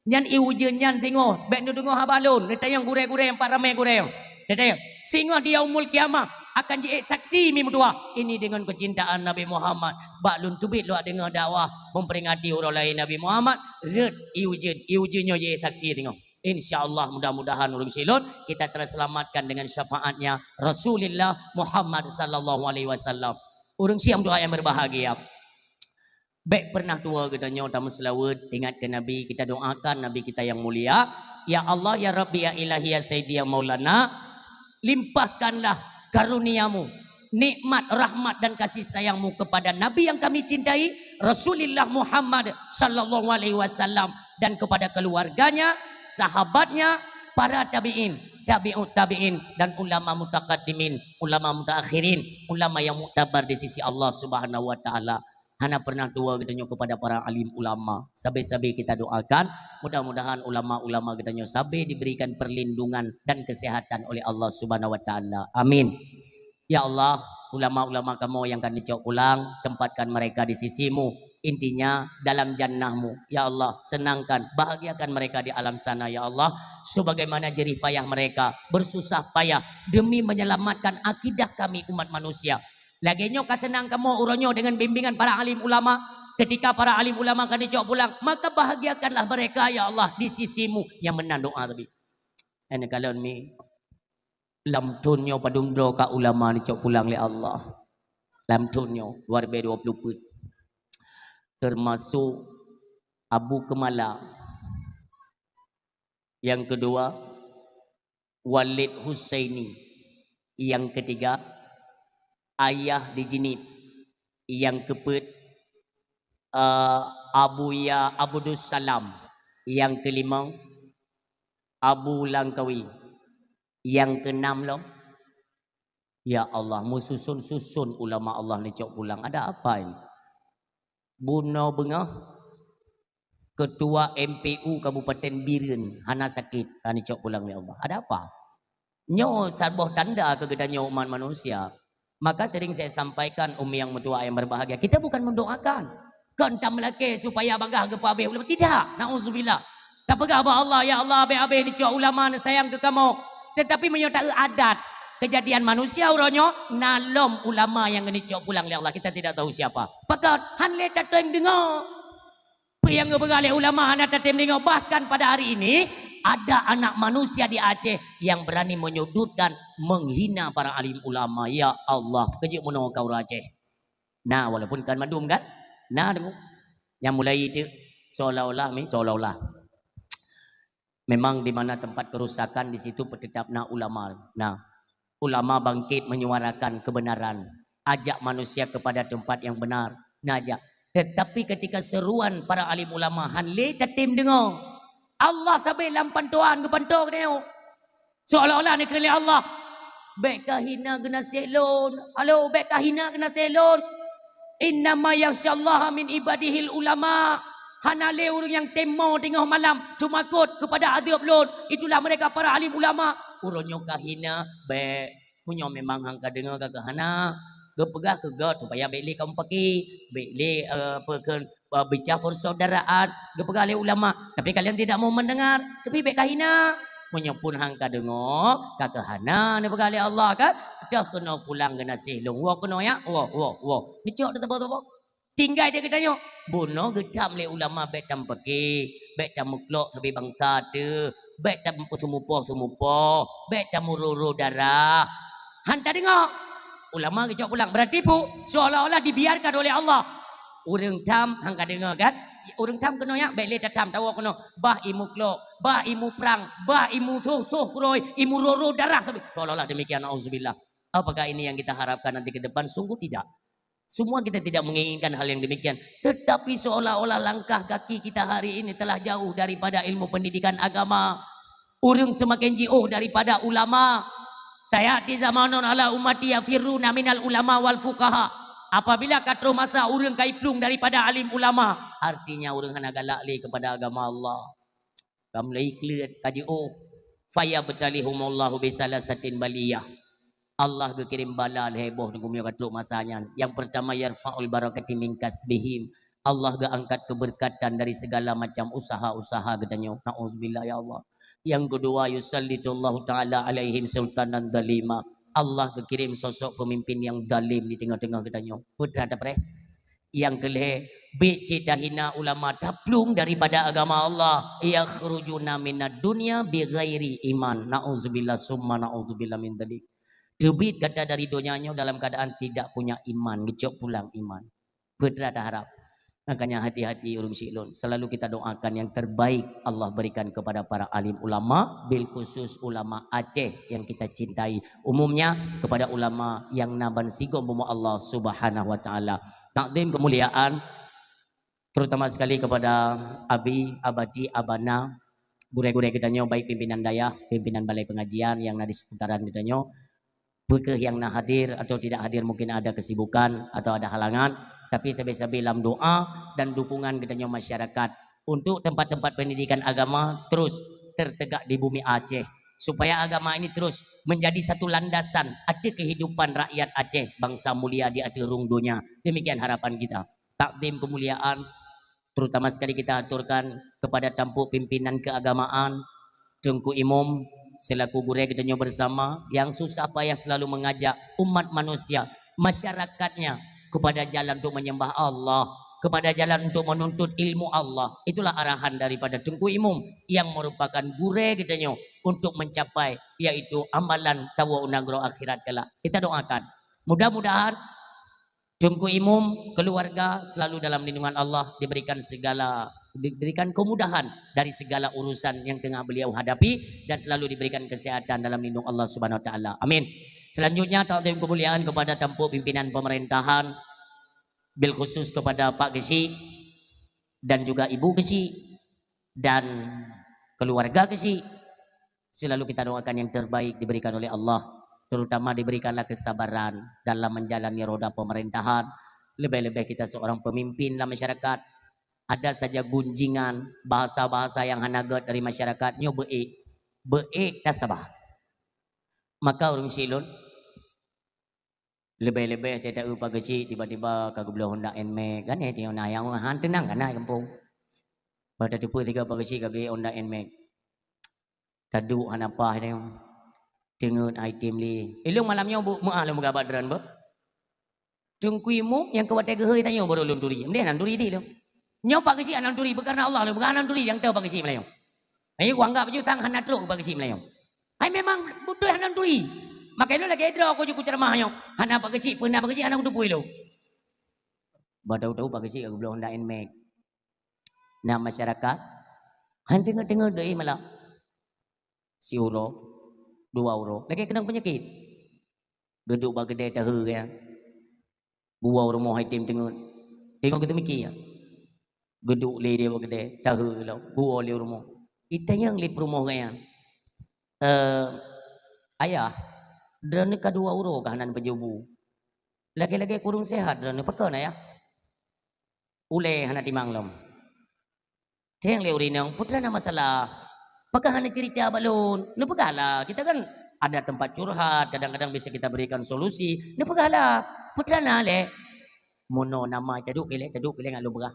Nyan iujun nyan tengok. Bek nudungo habalun. Neta yang gure-gure yang pak ramai gure. Neta yang. Sehingga di yaumul kiamah. Akan jadi saksi mi mudua. Ini dengan kecintaan Nabi Muhammad. Bak lun tubit lu dengar dakwah. Memperingati orang lain Nabi Muhammad. Red iujun. Iujunnya jadi saksi tengok. InsyaAllah mudah-mudahan urang silun kita terselamatkan dengan syafaatnya Rasulullah Muhammad sallallahu alaihi wasallam. Urang siam doa yang berbahagia. Baik pernah tua kita nyota selawat ingat ke Nabi, kita doakan Nabi kita yang mulia. Ya Allah ya Rabbi ya Ilahi ya Sayyidi ya Maulana, limpahkanlah karuniamu, nikmat, rahmat dan kasih sayangmu kepada Nabi yang kami cintai Rasulullah Muhammad sallallahu alaihi wasallam dan kepada keluarganya, sahabatnya, para tabi'in, tabi'ut tabi'in dan ulama mutaqaddimin, ulama mutaakhirin, ulama yang muktabar di sisi Allah Subhanahu wa taala. Hana pernah tua kita kepada para alim ulama. Sabi-sabi kita doakan mudah-mudahan ulama-ulama kita sabi diberikan perlindungan dan kesehatan oleh Allah Subhanahu wa taala. Amin. Ya Allah, ulama-ulama kamu yang akan dicok pulang, tempatkan mereka di sisimu. Intinya dalam jannahmu. Ya Allah, senangkan, bahagiakan mereka di alam sana. Ya Allah, sebagaimana jerih payah mereka, bersusah payah demi menyelamatkan akidah kami umat manusia. Laginya kasenang kamu uronyo dengan bimbingan para alim ulama. Ketika para alim ulama akan dicok pulang, maka bahagiakanlah mereka ya Allah di sisimu yang menang doa tadi. Dan kalau ni lamtunyo padumdro ka ulama dicok pulang oleh Allah. Lamtunyo 2020 termasuk Abu Kemala. Yang kedua Walid Husaini. Yang ketiga Ayah Dijinit. Yang keempat Abuya Abdus Salam. Yang kelima Abu Langkawi. Yang keenam loh. Ya Allah, mususun-susun ulama Allah ni cok pulang. Ada apa ini? Buno Bengah, Ketua MPU Kabupaten Biren, hana sakit, hani cok pulang ni Allah. Ada apa? Nyo sarboh tanda kegedannya umat manusia. Maka sering saya sampaikan umi yang mentua yang berbahagia. Kita bukan mendoakan. Kentam laki supaya bagah ke pabe ulama. Tidak. Na'udzubillah. Tak pegah Allah. Ya Allah abe-abe dicok ulama sayang ke kamu. Tetapi menyertai adat. Kejadian manusia uronyo. Nalom ulama yang dicok pulang oleh Allah. Kita tidak tahu siapa. Pakat. Han letak yang dengar. Yang bergalih ulama han letak yang dengar. Bahkan pada hari ini. Ada anak manusia di Aceh yang berani menyudutkan, menghina para alim ulama. Ya Allah, kejut menolak kau Aceh. Nah, walaupun kan madum kan? Nah, dengar. Yang mulai itu seolah-olah. Memang di mana tempat kerusakan di situ tetaplah ulama. Nah, ulama bangkit menyuarakan kebenaran, ajak manusia kepada tempat yang benar, najak. Tetapi ketika seruan para alim ulama hanle tatim dengar, Allah sampai lampan Tuhan ke pantok dia. Seolah-olah ni kali Allah. Baik kahina kena selon. Halo, baik kahina kena selon. Innama yakhsyallaha min ibadihil ulama. Hanale orang yang temo tengah malam cuma kot kepada adab lon. Itulah mereka para alim ulama. Urunyo kahina baik punya memang hang dengar ke hana. Gepegah ke god supaya beli kaum pakai, beli apa ke bicara persaudaraan, gepegah le ulama. Tapi kalian tidak mau mendengar. Tapi baik kahina punya pun hang dengar kakak hana ni begali Allah kan. Dah kena pulang kena silung. Wah kena ya. Wah. Ni cok tu apa? Tinggal dia katanya. Bono gedam le ulama baik tam pakai, baik tam muklok tapi bangsa tu, baik tam sumupo, baik tam mururu darah. Hantar dengar. Ulama kecok pulang. Berarti bu, seolah-olah dibiarkan oleh Allah. Orang tam, hangka dengar kan? Orang tam kena ya, baik le tam tahu kena. Bah imu klok, bah imu perang, bah imu suh kuroi, imu roro darah. Tapi seolah-olah demikian. Auzubillah. Apakah ini yang kita harapkan nanti ke depan? Sungguh tidak. Semua kita tidak menginginkan hal yang demikian. Tetapi seolah-olah langkah kaki kita hari ini telah jauh daripada ilmu pendidikan agama. Orang semakin jauh daripada ulama. Saya di zamanon ala umati yafiruna minal ulama wal fuqaha. Apabila katro masa orang kaiplung daripada alim ulama, artinya orang hana galak li kepada agama Allah. Kamlai clear kaji faya betalihumullahu bisalasatin baliyah. Allah berkirim bala heboh dengan kumia katro masanya. Yang pertama yarfa'ul barakati min kasbihim. Allah angkat keberkatan dari segala macam usaha-usaha katanya. Nauzubillah ya Allah. Yang kedua yusallitullahu taala alaihim sultanan dalima. Allah berkirim sosok pemimpin yang dalim di tengah-tengah katanya. Putra dapre. Yang kelih becitahina ulama taplung daripada agama Allah. Yakhrujuna minad dunya bighairi iman. Nauzubillah summa nauzubillah min dzalik. Terbit kata dari dunianya dalam keadaan tidak punya iman, ngecok pulang iman. Putra dah harap. Makanya hati-hati orang silon. Selalu kita doakan yang terbaik Allah berikan kepada para alim ulama, bil khusus ulama Aceh yang kita cintai. Umumnya kepada ulama yang naban sigom bumu Allah Subhanahu wa taala. Takdim kemuliaan terutama sekali kepada abi, abadi, abana, gure-gure kitanya baik pimpinan daya, pimpinan balai pengajian yang ada di seputaran kitanya. Bukeh yang nak hadir atau tidak hadir mungkin ada kesibukan atau ada halangan. Tapi sebaik-sebaik dalam doa dan dukungan katanya masyarakat untuk tempat-tempat pendidikan agama terus tertegak di bumi Aceh. Supaya agama ini terus menjadi satu landasan ada kehidupan rakyat Aceh. Bangsa mulia di akhirung dunia. Demikian harapan kita. Takdim kemuliaan terutama sekali kita aturkan kepada tampuk pimpinan keagamaan. Tengku Imam selaku guru katanya bersama yang susah payah selalu mengajak umat manusia, masyarakatnya kepada jalan untuk menyembah Allah, kepada jalan untuk menuntut ilmu Allah. Itulah arahan daripada Tengku Imam yang merupakan guru katanya untuk mencapai yaitu amalan tawau nagro akhirat kelak. Kita doakan. Mudah-mudahan Tengku Imam keluarga selalu dalam lindungan Allah, diberikan kemudahan dari segala urusan yang tengah beliau hadapi dan selalu diberikan kesehatan dalam lindung Allah Subhanahu wa taala. Amin. Selanjutnya takdim kemuliaan kepada tampuk pimpinan pemerintahan bil khusus kepada Pak Gesi dan juga Ibu Gesi dan keluarga Gesi. Selalu kita doakan yang terbaik diberikan oleh Allah, terutama diberikanlah kesabaran dalam menjalani roda pemerintahan. Lebih-lebih kita seorang pemimpin dalam masyarakat. Ada saja gunjingan bahasa-bahasa yang hanagat dari masyarakat nyo beik tasabah. Maka orang silun lebih-lebih tidak upah gesi tiba-tiba kagak belah Honda Nmax kan ya tengok nah yang han tenang kan nah kampung. Pada tipu tiga pagi kagak Honda Nmax. Tadu hanapa ni tengok item li. Ilung malamnya bu muah lu magabat dran ba. Tengku Imam yang kawat tegeh tanya baru lun turi. Ndeh nan turi ti lu. Nyo pak kesi anan turi berkarna Allah lu bukan anan turi yang tahu pak kesi Melayu. Ayo gua anggap je tang hanat lu pak kesi Melayu. Ai memang betul anan turi. Makanya lagi edro aku cukup ceramah nyo. Hana pak kesi pernah pak kesi anak tu pui lu. Ba tahu pak kesi aku belum Honda Nmax. Nah masyarakat han tengok-tengok deui malah. si euro 2 euro lagi kena penyakit geduk ba gede dah ya buau rumah hai tim tengok kita mikir ya geduk le dia ba gede dah lo buau le rumah itu yang lip rumah kan ayah drone ka 2 euro kahanan pejubu lagi-lagi kurung sehat drone peka na ya ule hana timang lom teng le urinang putra na masalah maka hanya cerita balon nu pegala kita kan ada tempat curhat kadang-kadang bisa kita berikan solusi nu pegala putra na le mono nama caduk kele ngalu berah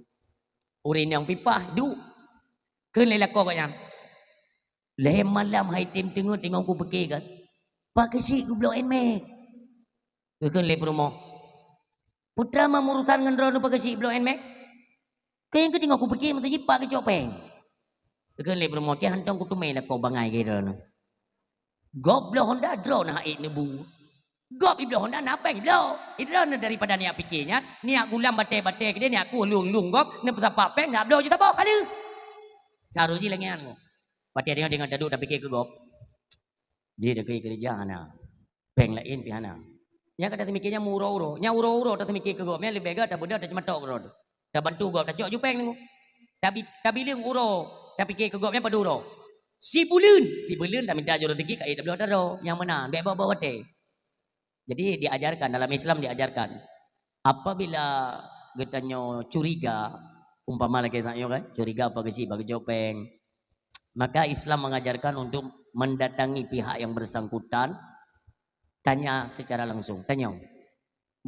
urinang pipah du keun le lako kanya le malam hai tim tengok ku pergi kan pak kesi ku blok en me keun le promo putra mamurutan ngendro nu pak kesi blok en me kaya ke tengok ku pergi mata jipak ke copeng keun le promo ke hantong ku tumai lako bangai ke rono goblok Honda drone hai nebu gop iblo Honda napeng iblo idron daripada niat pikirnya niat gulam bate-bate ke dia niat ku lung gop ne pasapa peng nak blo juta bok kali caru ji lengan mo bate dia dengan daduk dah pikir ke gop dia dah kerja hana peng lain pi hana nya kada mikirnya muro-uro nya uro-uro tak mikir ke gop nya lebih ga dah budak dah cuma tok rod dah bantu gop dah cok ju peng nengu tapi leung uro dah pikir ke gopnya paduro si bulun dah minta juru rezeki kai dah blo dah yang mana be bawa bate. Jadi diajarkan dalam Islam diajarkan apabila getanyo curiga umpama lagi tanya kan curiga apa kesi bagi jopeng maka Islam mengajarkan untuk mendatangi pihak yang bersangkutan tanya secara langsung tanya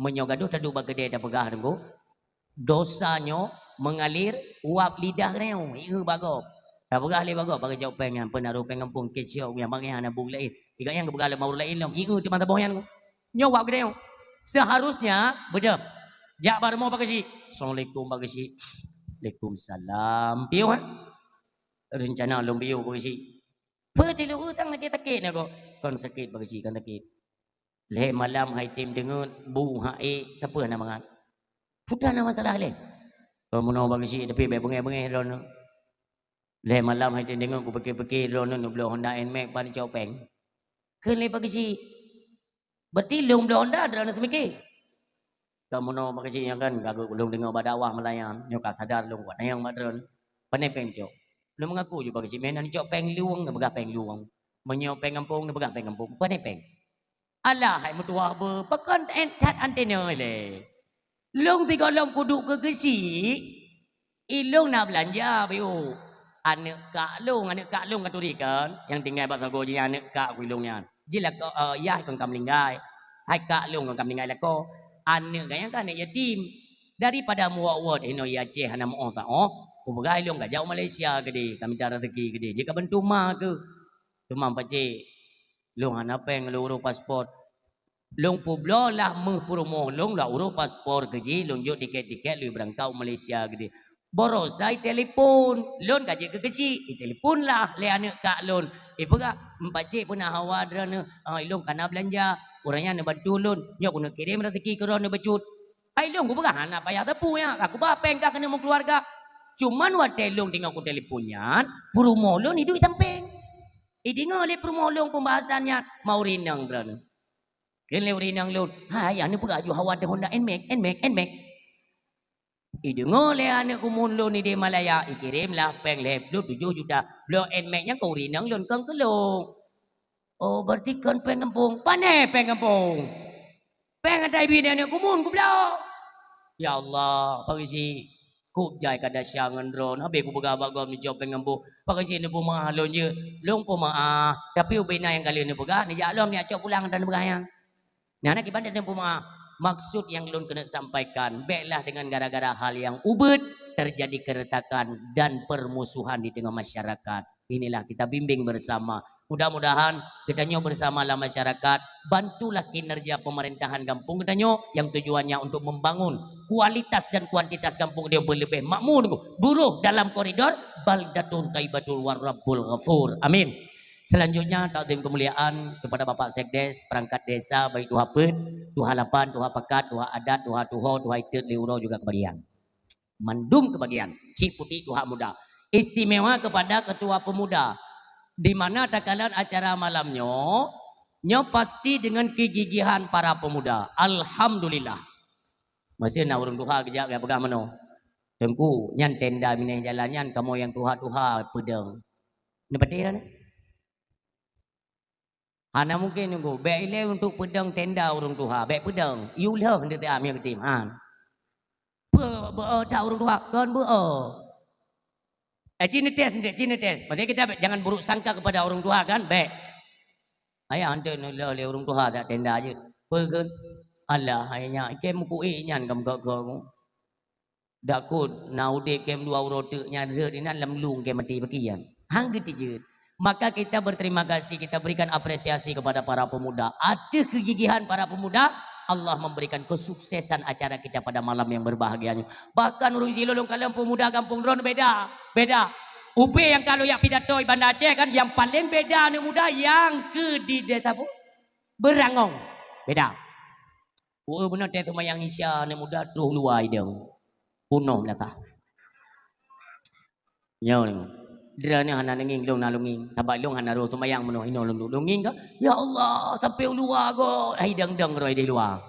menyogaduh tadu bagede da pegah dengku dosanya mengalir uap lidah neu ieu bagop da pegah le bagop bagi jopeng yang penaruh pengampung kecil yang bagi ana bung lain iga yang begala mau lain lom ieu teman taboyan nyawak gede seharusnya betul jak baru mau pakai si assalamualaikum pakai si waalaikumsalam piu kan rencana lom piu pakai si pertilu utang lagi takit nak kon sakit pakai si kan takit le malam hai tim dengan bu hai siapa nama ngan putra nama masalah le kamu mau pakai si tapi be bengai ron le malam hai tim dengan ku pakai ron nu blo Honda Nmax pan copeng keun le pakai si berarti lung belum dah ada nak mikir. Kamu no makasih yang kan gagu belum dengar badawah melayan. Nyo ka sadar lung buat yang madron. Panai peng cok. Lu mengaku juga kasi menan cok peng luang na baga peng luang. Menyo peng kampung na baga peng kampung. Panai peng. Alah hai mutua be pekan entat antena le. Lung tiga lung kuduk ke kesi. Ilung nak belanja biu. Anak kak lung katurikan yang tinggal bahasa goji anak kak kulungnya. Jila yah kong kamlinggai hai kak lung kong kamlinggai lako ane gayang kan yatim daripada muawad ino ya Aceh hana mo ta ubagai lung ka jauh Malaysia gede kami cara rezeki gede jika bantu ma ke cuma pace lung hana peng luru pasport lung publo lah mengpurumo lung lah uru pasport keji lung jo tiket lu berangkau Malaysia gede borosai telefon lon kaje ke kecil telefon lah le anak kak lon pega empace pun hawa drana ilong kana belanja orangnya ne bantu lon nyok guna kirim rezeki ke ron ne becut ai long ku pega hana payah tepu ya aku bapeng ka kena mau keluarga cuman wa telong tinggal ku teleponnya purumo lon hidup samping dengar le purumo lon pembahasannya mau rinang drana kele rinang lon hai ane pega ju hawa de Honda Nmax dengar le anak kumun lo ni di Malaya ikirim lah peng lep lo 7 juta lo Nmax nya kau rinang lon kang kelong oh berarti kan peng kampung pane peng kampung peng ada bini anak kumun ku blau ya Allah pagisi ku jai kada siangan ron habe ku begabak gom ni job peng kampung pagisi ni puma lo nye long puma tapi ubena yang kali ni begah ni jalom ni acok pulang dan begah yang nah nak ibadah dan puma maksud yang lun kena sampaikan baiklah dengan gara-gara hal yang ubud terjadi keretakan dan permusuhan di tengah masyarakat inilah kita bimbing bersama mudah-mudahan kita nyo bersama lah masyarakat bantulah kinerja pemerintahan kampung kita nyo yang tujuannya untuk membangun kualitas dan kuantitas kampung dia lebih makmur buruh dalam koridor baldatun taibatul warabbul ghafur amin. Selanjutnya takdim kemuliaan kepada Bapak Sekdes perangkat desa baik Tuha Pet, Tuha Lapan, Tuha Pekat, Tuha Adat, Tuha Tuho, Tuha Itet, Liuro juga kebagian. Mandum kebagian, Cik Putih Tuha Muda. Istimewa kepada Ketua Pemuda Di mana takalan acara malamnya, nyo pasti dengan kegigihan para pemuda. Alhamdulillah. Masih nak urung tuha kejap ya pegang mano. Tengku nyan tenda minai jalan nyan kamu yang tuha-tuha pedang. Ni betul ni. Hana mungkin nunggu. Baik ile untuk pedang tenda urung tuha. Baik pedang. Yulah hendak tak ambil ketim. Tak urung tuha. Kan Cina test. Maksudnya kita jangan buruk sangka kepada orang tua kan. Baik. Ayah hantar nula oleh orang tua tak tenda aje. Pergen. Alah ayahnya. Kem kuih nyan kamu kamu. Dak kut naude kem dua urote nya zet ini dalam lung kem mati bagian. Hang gitu je. Maka kita berterima kasih, kita berikan apresiasi kepada para pemuda. Ada kegigihan para pemuda, Allah memberikan kesuksesan acara kita pada malam yang berbahagianya. Bahkan urung silolong kalian pemuda kampung Dron beda. UB yang kalau yang pidato Banda Aceh kan yang paling beda anak muda yang ke di desa pun Berangong. Beda. Benar teh yang Isya anak muda terus luar idang. Punoh lah. Nyaw ni. Dia ni hana nanging long nalunging. Tabak long hana ro tumayang meno ino long lunging ka. Ya Allah, sampai luar go. Ai dang roi di luar.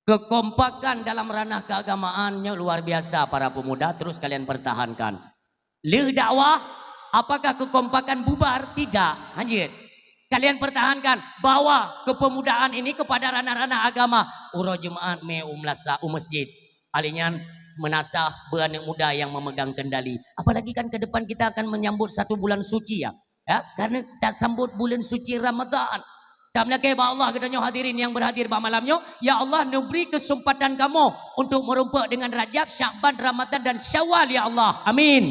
Kekompakan dalam ranah keagamaannya luar biasa para pemuda, terus kalian pertahankan. Le dakwah, apakah kekompakan bubar? Tidak, anjir. Kalian pertahankan, bawa kepemudaan ini kepada ranah-ranah agama. Uro Jumaat me umlasa masjid. Alinyan menasah beranak muda yang memegang kendali. Apalagi kan ke depan kita akan menyambut 1 bulan suci ya. Karena tak sambut bulan suci Ramadan. Tak melaki Allah katanya hadirin yang berhadir pada malamnya. Ya Allah, beri kesempatan kamu untuk merumpa dengan Rajab, Syakban, Ramadan dan Syawal ya Allah. Amin.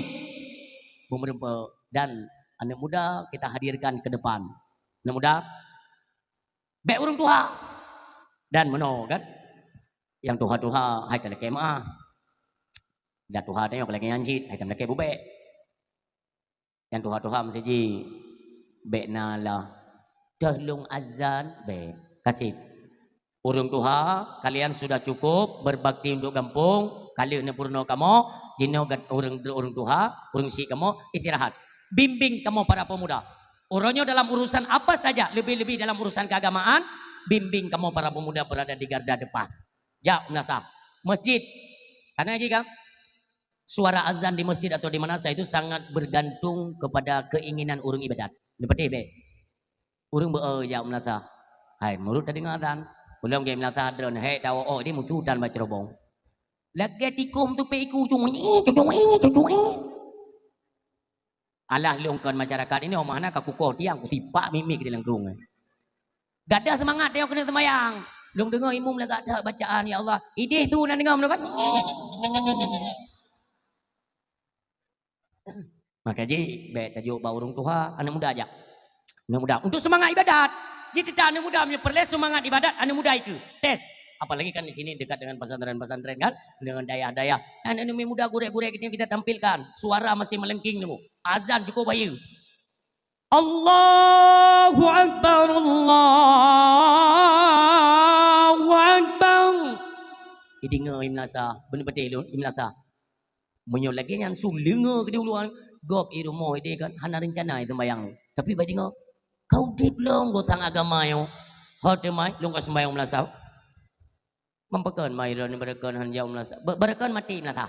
Merumpa dan anak muda kita hadirkan ke depan. Anak muda, baik orang tua dan meno kan. Yang tuha-tuha hai tak laki maah. Dan tuha tanya lagi anjit, hai tak laki bubek. Yang tuha-tuha mesti ji bekna lah. Dahlung azan baik kasih urung tuha kalian sudah cukup berbakti untuk kampung kalian purno kamu jino urung tuha urung si kamu istirahat bimbing kamu para pemuda uronyo dalam urusan apa saja lebih-lebih dalam urusan keagamaan bimbing kamu para pemuda berada di garda depan jauh nasab masjid karena jika suara azan di masjid atau di mana itu sangat bergantung kepada keinginan urung ibadat seperti baik. Urung jauh melata. Hai, mulut tadi ngatan. Belum game melata drone. Hai, tahu oh dia mutu dan baca robong. Lagi tikum tu peiku cung. Alah longkan masyarakat ini omahna ka kukoh tiang ku tipak mimik di langkrung. Gak ada semangat dia kena semayang. Long dengar imam lah gak ada bacaan ya Allah. Idih tu nak dengar mendapat. Maka ji baik tajuk bau urung tuha anak muda aja. Anak muda untuk semangat ibadat. Jadi kita anak muda punya perlu semangat ibadat anak muda itu. Tes. Apalagi kan di sini dekat dengan pesantren-pesantren kan, dengan daya-daya. Anak muda gurek-gurek ini kita tampilkan. Suara masih melengking dulu. Azan cukup bayu. Allahu Akbar, Allahu Akbar. Idinga imlasa, benar-benar lu imlasa. Menyo lagi yang sulenga ke duluan. Gop i rumah dia kan, hana rencana itu bayang. Tapi badinga kau dip long gotang agama yo. Hote mai long ka sembayang melasau. Mempekan mai ron berekan han jauh melasau. Berekan mati melasa.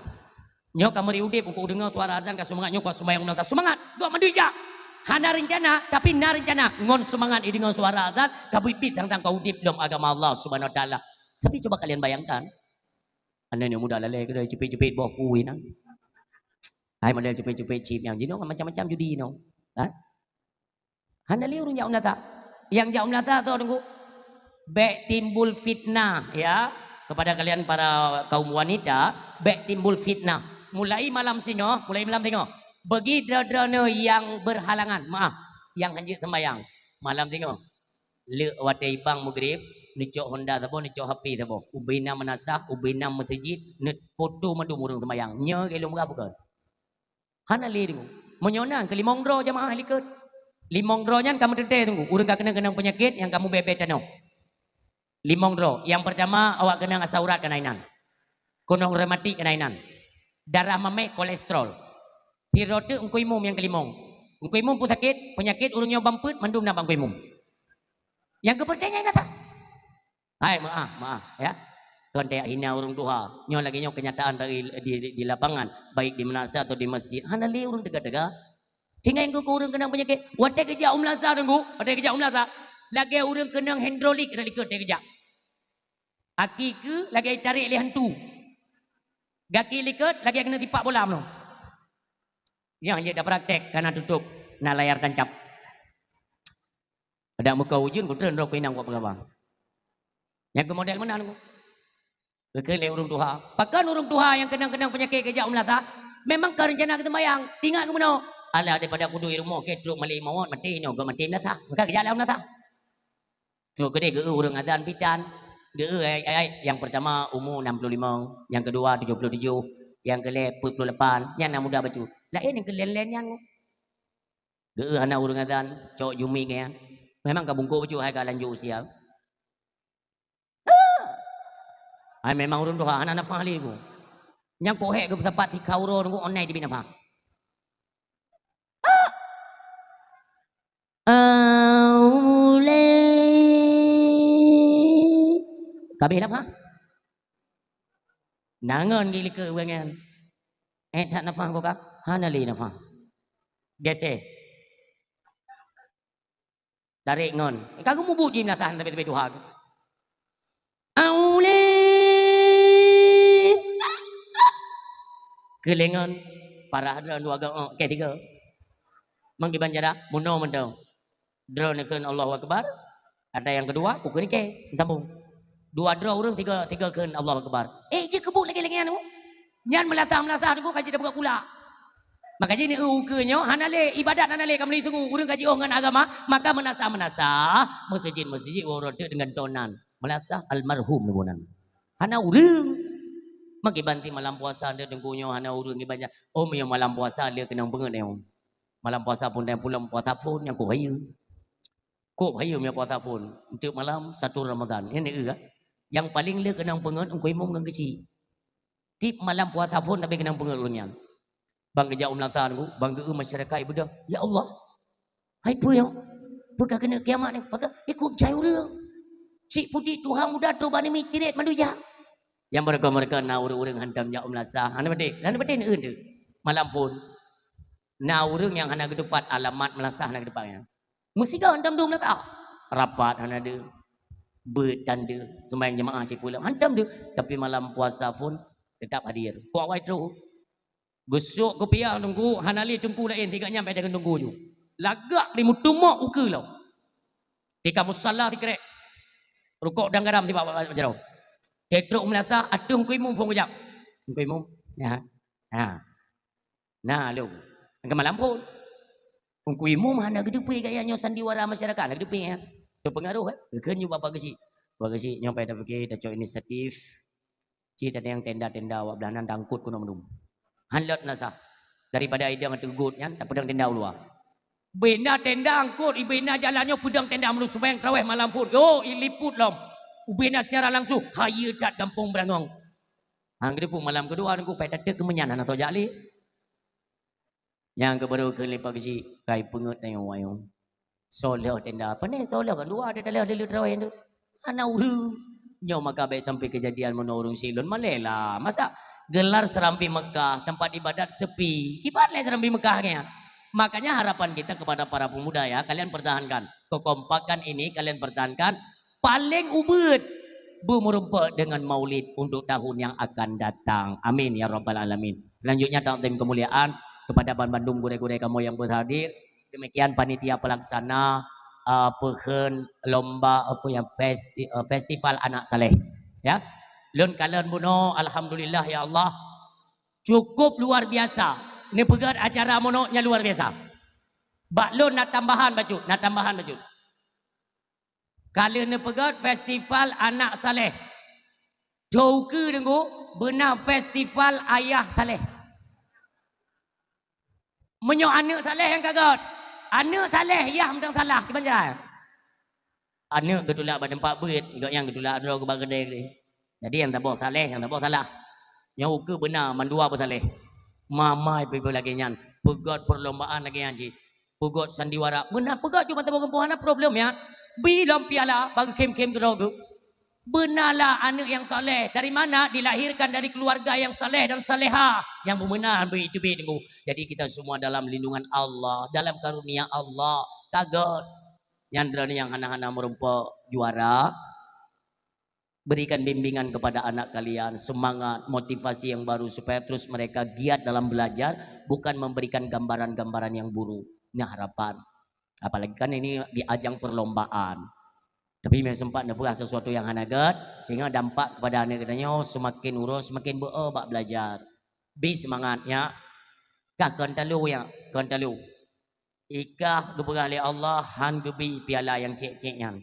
Nyo kamu riudip ku dengar tuara azan ka semangat nyo ka sembayang melasau. Semangat, gua mandija. Hana rencana tapi na rencana ngon semangat i dengar suara azan ka bipit tentang kau dip long agama Allah Subhanahu wa taala. Tapi coba kalian bayangkan. Anda ni muda lalai kedai cepet-cepet bawa kuih nang. Hai model cepet-cepet chip yang jino macam-macam judi no. Ha? Handa li urung jauh nata. Yang jauh nata tu tunggu. Baik timbul fitnah ya kepada kalian para kaum wanita, baik timbul fitnah. Mulai malam singo, mulai malam tengok. Bagi dra-drana yang berhalangan, maaf, yang hanjit sembayang. Malam tengok. Le watai bang maghrib, nicok Honda sabo, nicok HP sabo. Ubina menasah, ubina masjid, net foto madu murung sembayang. Nya kelong berapa kan? Hana li tunggu. Menyonang ke limong dro jamaah likut. Limong dronya kamu tete tunggu. Urang kena penyakit yang kamu bebet tano. Limong dro. Yang pertama awak kena asaurat kenainan. Konong rematik kenainan. Darah mame kolesterol. Tirote ungkui mum yang kelimong. Ungkui mum pun sakit, penyakit urungnya bamput, mandum nak ungkui mum. Yang kepercayaan dah. Hai, maaf ya. Tuan tak hina urung tuha. Nyo lagi nyo kenyataan di lapangan, baik di menasa atau di masjid. Hanali urung dega-dega. Tinggal yang urung kenang penyakit. Watai kerja umlasa tunggu. Watai kerja umlasa. Lagi urung kenang hidrolik dari kerja. Aki ke lagi tarik oleh hantu. Gaki liket lagi kena tipak bola mno. Yang je dah praktek karena tutup na layar tancap. Ada muka ujun putren rok pinang buat pegawang. Yang ke model mana nunggu? Kekele urung tuha. Pakan urung tuha yang kenang-kenang penyakit kerja umlata. Memang kau rencana kita bayang. Tinggal ke mana? Alah daripada aku duit rumah ketruk mali mawat mati nyo go mati umlata. Maka kerja lah umlata. Tu gede ge urung azan pitan. Ge yang pertama umur 65, yang kedua 77, yang kele 48, yang nak muda baju. Lain yang kelen-len yang ge anak urung azan, cok jumi ke. Memang ka bungkuk baju hai ka lanjut usia. Ai memang urung doa anak nafah li ku. Yang ko hek ke sepat ti kauro ku online di binapa. Aule. Kabeh nafah. Nangon gili ke wengen. Tak nafah ko ka? Hanali nafah. Gese. Tarik ngon. Kagu mu buji nafah tapi Tuhan. Aule. Kelengan para hadran dua gang ketiga mangki banjara muno mendong drone keun Allahu akbar ada yang kedua ukur ke sambung dua draw urang tiga keun Allahu akbar je kebuk lagi anu nyan melata aku kaji dah buka pula maka jadi ukurnya hanale ibadat hanale kamli sungu urang kaji ngan agama maka menasa masjid warode dengan tonan melasa almarhum nubunan hana urang maki banti malam puasa dia dengkunyo hana urang ni banyak yang malam puasa dia kena benget dia malam puasa pun dia pulang puasa pun yang ko hayu punya puasa pun untuk malam 1 Ramadan ini yang paling dia kena benget ungkoi mung nang kecil tip malam puasa pun tapi kena benget urangnya bang kerja umlatan ku bang ge masyarakat ibu dah ya Allah hai pu yang buka kena kiamat ni maka ikut jai urang cik putih Tuhan muda tu bani mi ciret manusia yang mereka na urang hantam ja umlasa hana bade ne eun malam pun na urang yang hana gedepat alamat melasa hana gedepatnya musika hantam dum lata rapat hana de beut tanda sembahyang jemaah si pula hantam de tapi malam puasa pun tetap hadir kuat wai tru besok ke piang tunggu hanali tunggu lain tiga nyampe dengan tunggu ju lagak di mutumak uke lau tika musalla tikrek rukuk dan garam tiba jarau tetruk melasa atung kuimu pun kejap. Kuimu. Ya. Nah, lu. Ke malam pun. Kuimu mana gedepi gayanya sandiwara masyarakat gedepi ya. Tu pengaruh Kenyu bapa gesi. Bapa gesi nyampai dah pergi dah cok inisiatif. Cita ada yang tenda-tenda awak belanan dangkut kuno menum. Hanlot nasa. Daripada ida matu gut kan tak pedang tenda luar. Bina tenda angkut, ibina jalannya pedang tenda menum sembahyang tarawih malam pun. Yo, iliput lom. Ubina secara langsung haya tak kampung berangong. Hang gedepuk malam kedua aku pai tak kemenyan atau jali. Yang kebaru ke lepak kecil kai pengut tayong wayong. Solah tenda apa ni solah kan dua ada dalam dulu terawih tu. Ana uru. Nyo maka baik sampai kejadian menorong silon malela. Masa gelar serambi Mekah tempat ibadat sepi. Kibat le serambi Mekahnya. Makanya harapan kita kepada para pemuda ya, kalian pertahankan kekompakan ini, kalian pertahankan. Paling ubud bermerempat dengan maulid untuk tahun yang akan datang. Amin ya rabbal alamin. Selanjutnya takdim kemuliaan kepada Bandung gure-gure kamu yang berhadir. Demikian panitia pelaksana pehen lomba festival anak saleh. Ya. Lun kalian buno alhamdulillah ya Allah cukup luar biasa. Ini pegat acara mononya luar biasa. Bak lun nak tambahan baju. Kalian pegat festival anak saleh. Jauh ke dengu benar festival ayah saleh. Menyo anak saleh yang kagat. Anak saleh ya mentang salah ke banjar. Anak getulak pada empat berit, enggak yang getulak draw ke bagedai ni. Jadi yang tak boleh saleh, yang tak boleh salah. Yang ke benar mandua bersaleh. Mamai pergi lagi nyan. Pegot perlombaan lagi haji. Pegot sandiwara. Benar pegot cuma tabung kempuhan problem ya. Bilam piala bagi kem-kem gerogu. Benarlah anak yang soleh. Dari mana? Dilahirkan dari keluarga yang soleh dan soleha. Yang benar itu tunggu. Jadi kita semua dalam lindungan Allah, dalam karunia Allah. Kagot. Nyandra yang anak-anak merumpok juara. Berikan bimbingan kepada anak kalian, semangat, motivasi yang baru supaya terus mereka giat dalam belajar, bukan memberikan gambaran-gambaran yang buruk. Ini harapan. Apalagi kan ini di ajang perlombaan. Tapi memang sempat nak sesuatu yang hanagat, sehingga dampak kepada anak katanya semakin urus, semakin bak belajar. Bi semangatnya, kah kontalu ya, kontalu. Ikah keberah oleh Allah, han gebi piala yang cek-ceknya.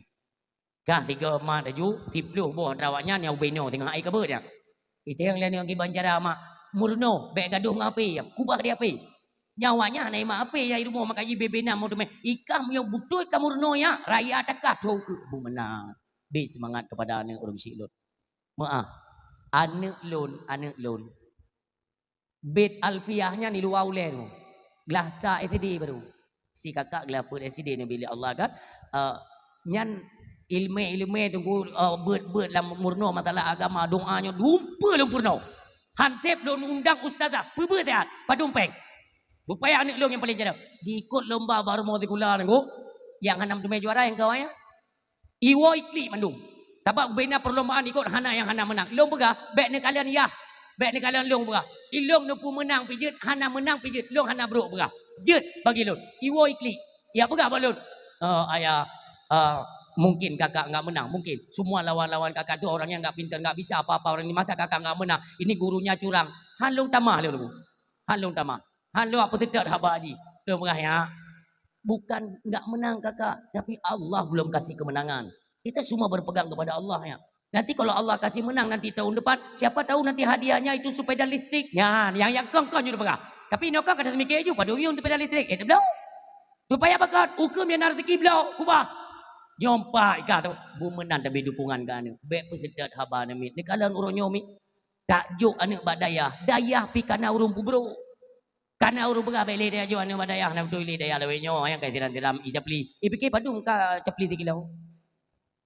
Kah tiga mak daju, tipluh boh rawaknya yang ubeno tengah air kabut ya. Itu yang lain yang kiban cara mak murno, bek gaduh ngapi, kubah dia api. Nyawanya naik mak api ya rumah makai bebena mau tu ikah yang butuh ikah murno ya, raya takah tu ke bu menang. Bi semangat kepada anak orang silot. Maaf, anak lon. Bet alfiahnya ni luar ulen tu. Gelasa itu dia baru. Si kakak gelaput SD ni bila Allah kan, nyan ilmu tunggu ber dalam murno masalah agama doanya dumpa lu purno hantep lu undang ustazah beber tak padumpeng upaya anak lu yang paling jarang diikut lomba baru mau dikula nunggu yang hanam tu juara yang kau ya iwo ikli mandung tabak bina perlombaan ikut hana yang hana menang lu begah bek ni kalian ya bek ni kalian lu begah ilong nu pu menang pijit hana menang pijit lu hana bro begah jet bagi lu iwo ikli ya begah balun ayah mungkin kakak enggak menang, mungkin semua lawan-lawan kakak tu orang yang enggak pintar, enggak bisa apa-apa orang ini masa kakak enggak menang. Ini gurunya curang. Hanlung tamah lu. Hanlung tamah. Hanlung apa tidak haba haji. Lu merah ya. Bukan enggak menang kakak, tapi Allah belum kasih kemenangan. Kita semua berpegang kepada Allah ya. Nanti kalau Allah kasih menang nanti tahun depan, siapa tahu nanti hadiahnya itu sepeda listrik. Ya, yang kong juga pegang. Tapi no kong kata semikir ju pada umum sepeda listrik. Belum. Supaya bakat hukum yang rezeki belau kubah. Jompa ika tu bumenan tapi dukungan kan be pesedat haba nami ni kalan urang nyomi takjuk anak badayah dayah pi kana urung bro kana urung bega bele dia jo anak badayah nam tu ile dayah lewe nyo yang kai tiram ijapli ipike padung ka capli 3 kilo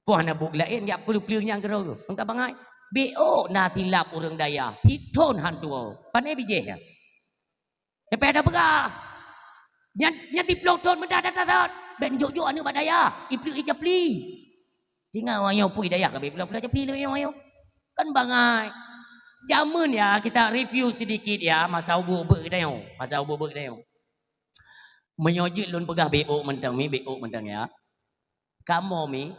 pu ana buk lain ya pelu-pelu yang gero engka bangai bo na tilap urang dayah titon hantu pane bije ya pe ada bega nyanti plokton mendadak ben jojo anu badaya ipli ijapli tinggal wayo pui daya kabe pula japli le wayo kan bangai jamun ya kita review sedikit ya masa ubu dayo menyojit lun pegah BO mentang ya kamu mi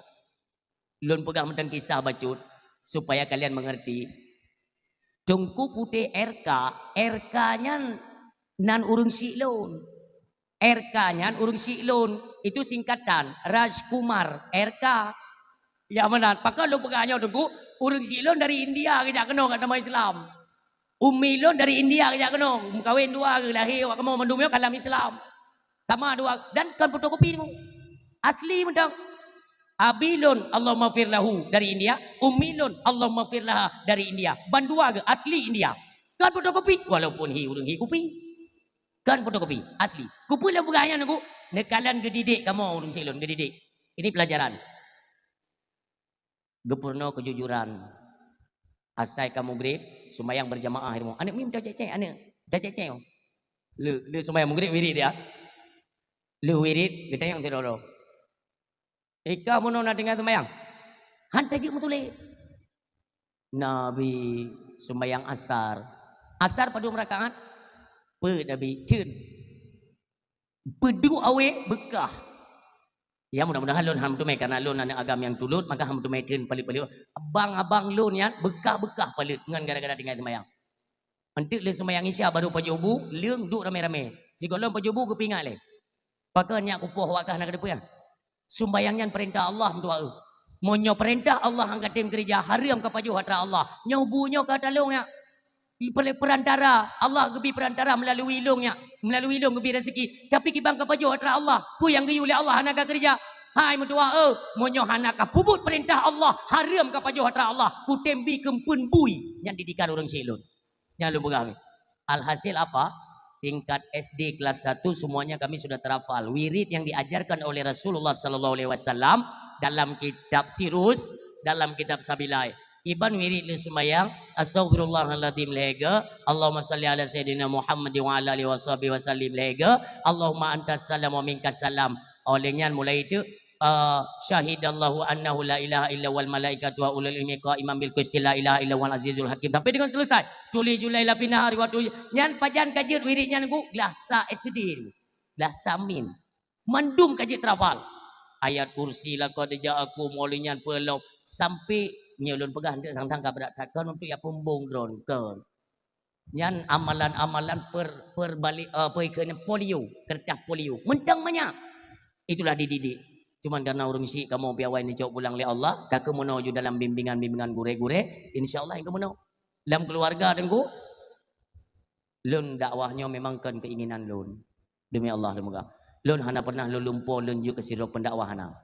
lun pegah mentang kisah bacut supaya kalian mengerti Tungku putih RK nya nan urung silon RK-nya urung silon itu singkatan Rajkumar RK ya mana pakal lu pegahnya tunggu urung silon dari India kejak kena kat nama Islam umilon dari India kejak kena kawin dua ke lahir wak kamu mendumnya kalam Islam sama dua dan kan fotokopi ni asli mentang abilon Allah maghfir lahu dari India umilon Allah maghfir laha dari India bandua ke asli India kan fotokopi walaupun urung kopi kan fotokopi asli kupul yang bergaya nunggu nekalan gedidik kamu urung silon gedidik ini pelajaran gepurno kejujuran asai kamu grip sembahyang berjamaah ilmu anak minta cecek anak cecek lu sembahyang grip wirid ya lu wirid kita yang tiroro ika mono na dengan sembahyang hantar je mutule nabi sembahyang asar pada rakaat Nabi cun bedu awe bekah ya mudah-mudahan lun ham tu mai karena lun anak agam yang tulut maka ham tu mai cun palit-palit abang lun ya bekah palit dengan gara-gara dengan sembahyang antik le sembahyang isya baru pajubu leung duk rame-rame jika lun pajubu kepingat le pakanya kupuh wakah nak depu ya sembahyangnya perintah Allah tu monyo perintah Allah angkat tim gereja haram ka paju hatra Allah nyobunyo ka talung ya perantara Allah gebi perantara melalui ilungnya melalui ilung gebi rezeki tapi kibang kepajo hatra Allah pu yang geyu oleh Allah hanaga kerja hai mutua monyo hanaka pubut perintah Allah haram kepajo hatra Allah pu tembi kempun bui yang didikan orang silun yang lu pegang alhasil apa tingkat SD kelas 1 semuanya kami sudah terhafal. Wirid yang diajarkan oleh Rasulullah sallallahu alaihi wasallam dalam kitab Sirus, dalam kitab Sabilai. Iban wirid le sembahyang, astagfirullahaladzim lega, Allahumma salli ala sayyidina Muhammad wa ala alihi wasallim lega, Allahumma antas salam wa minkas salam. Olehnya mulai itu syahidallahu annahu la ilaha illa wal malaikatu wa ulul ilmi qa'iman bil qisti la ilaha illa wal azizul hakim. Sampai dengan selesai. Tuli julai la fina hari waktu nyan pajan kajit wiridnya nunggu glasa SD. Glasa min. Mandum kajit terhafal. Ayat kursi laqad ja'akum walinyan pelau sampai nyelun pegah ndak sang-sang berat takkan untuk ya pembung drone ke. Nyan amalan-amalan perbalik perikene polio, kertas polio. Mentang banyak. Itulah dididik. Cuman karena urung si kamu piawai ni jauh pulang oleh Allah, kakak menuju dalam bimbingan-bimbingan gure-gure, insyaallah yang kamu dalam keluarga tengku. Lun dakwahnya memang kan keinginan lun. Demi Allah semoga. Lun hana pernah lun lumpur lun juga kesirok pendakwah hana.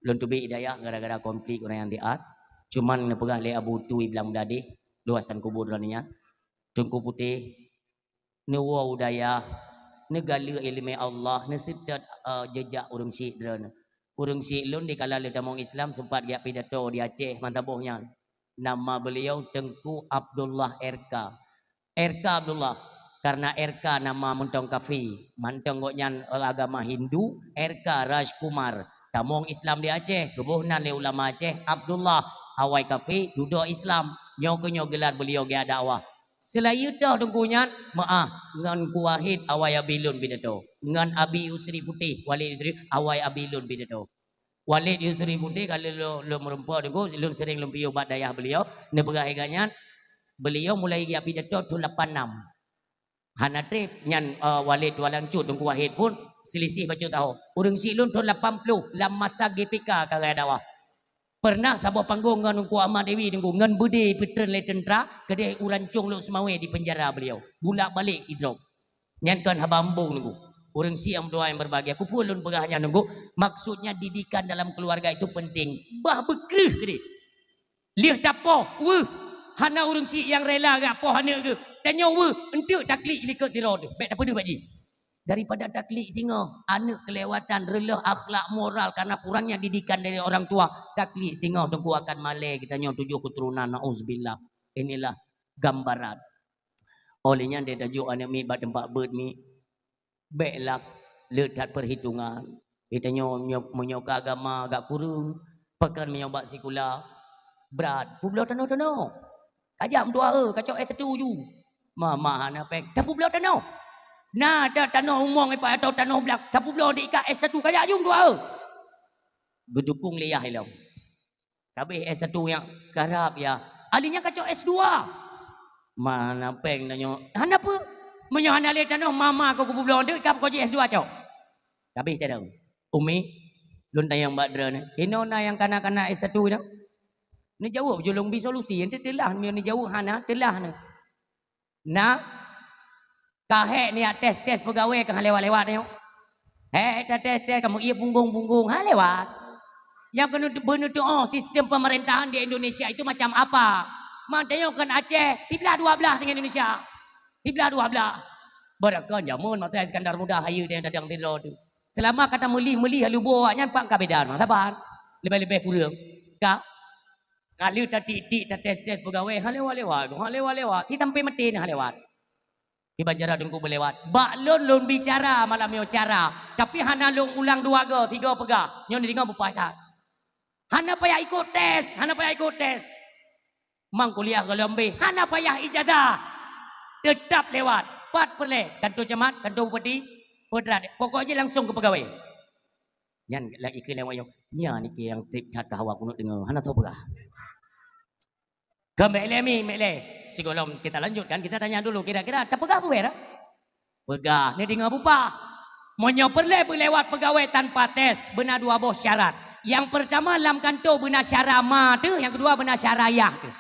Lun tu bi hidayah gara-gara konflik orang yang tiat. Cuman nepegah le Abu Tui bilang dadih, luasan kubur daninya. Tungku putih. Nuwa udaya, negala ilmu Allah, nesedat jejak urung si drone. Urung si lun di kala ledamong Islam sempat dia pidato di Aceh mantabuhnya. Nama beliau Tengku Abdullah RK. RK Abdullah karena RK nama mentong kafi. Mantong goknyan agama Hindu, RK Rajkumar. Tamong Islam di Aceh, gebuhnan le ulama Aceh Abdullah awai kafi duduk Islam. Nyo gelar beliau ge dakwah. Selayu dah tengkunya maah ngan kuahid awai abilun pidato. Ngan abi Yusri Putih, Walid Yusri awai abilun pidato. Walid Yusri Putih kalau lo merempuan tengku lun sering lumpio bat dayah beliau, ne pegahiganya beliau mulai dia pidato tu 86. Hanatrip nyan Walid walang cut tengku wahid pun selisih baca tahu. Urang si lun tu 80 dalam masa GPK kagak dakwah. Pernah sabuah panggung ngan Ungku Ahmad Dewi tengku ngan budi Petren le tentera kedai urancung lu semawe di penjara beliau. Bulak balik hidrop. Nyankan habambung tengku. Orang siam doa yang berbahagia. Aku pun lun pegahnya tengku. Maksudnya didikan dalam keluarga itu penting. Bah bekrih ke dia. Lihat dapoh. Weh. Hana orang si yang rela ke apa hana ke. Tanya weh. Entuk taklik likat tirau tu. Baik apa dia Pak Ji? Daripada taklik singa, anak kelewatan relah akhlak moral karena kurangnya didikan dari orang tua. Taklik singa tengku akan malai kita nyo 7 keturunan nauzubillah. Inilah gambaran. Olehnya dia tajuk anak mi bad tempat bird mi. Baiklah letak perhitungan. Kita nyo menyoka agama agak kurung. Pekan menyobak sikula berat. Pulau tanah-tanah. Kajam doa kacau setuju. Mama hana pek. Tapi pulau tanah. Nah, ada tanah umong atau tanah belak. Tapi belum diikat S1 kaya jom doa. Gedukung liyah hilang. Tapi S1 yang garap ya. Alinya kacau S2. Mana peng nanyo. Hana apa? Menyohana lihat tanah mama aku belum ada. Kau kau S2 cok. Tapi saya tahu. Umi. Lun tayang badra ni. Ino na yang kanak-kanak S1 ni. Ni jauh. Julung bi solusi. Yang telah. Ni jauh hana. Telah ni. Nah. Kahek ni tes pegawai kan lewat-lewat ni. Tes kamu ia punggung-punggung lewat. Yang kena benutu sistem pemerintahan di Indonesia itu macam apa? Maknanya kan Aceh tiblah 12 dengan Indonesia. Tiblah 12. Berakan jamun mata Iskandar Muda hayu yang dadang tidur tu. Selama kata meli halu buahnya pak kabedan saban. Lebih-lebih kurang. Kalau tadi tes pegawai lewat. Kita sampai mati lewat. Iba jara dengku berlewat. Bak lun bicara malam yo cara. Tapi hana lun ulang 2 ke 3 pegah. Nyo ni dengar berpakat. Hana payah ikut tes. Mang kuliah ke lembe. Hana payah ijazah. Tetap lewat. 4 perle. Kantor camat, kantor bupati, pedrat. Pokoknya langsung ke pegawai. Yan lagi ke lewat yo. Nya ni ke yang trip cat hawa ku nak dengar. Hana tahu pegah. Ke Mele. Sebelum kita lanjutkan, kita tanya dulu kira-kira tak pegah apa pegah, ni dengar bupa. Monyo perle lewat pegawai tanpa tes, benar 2 buah syarat. Yang pertama dalam kantor benar syarama tu, yang kedua benar syarayah tu.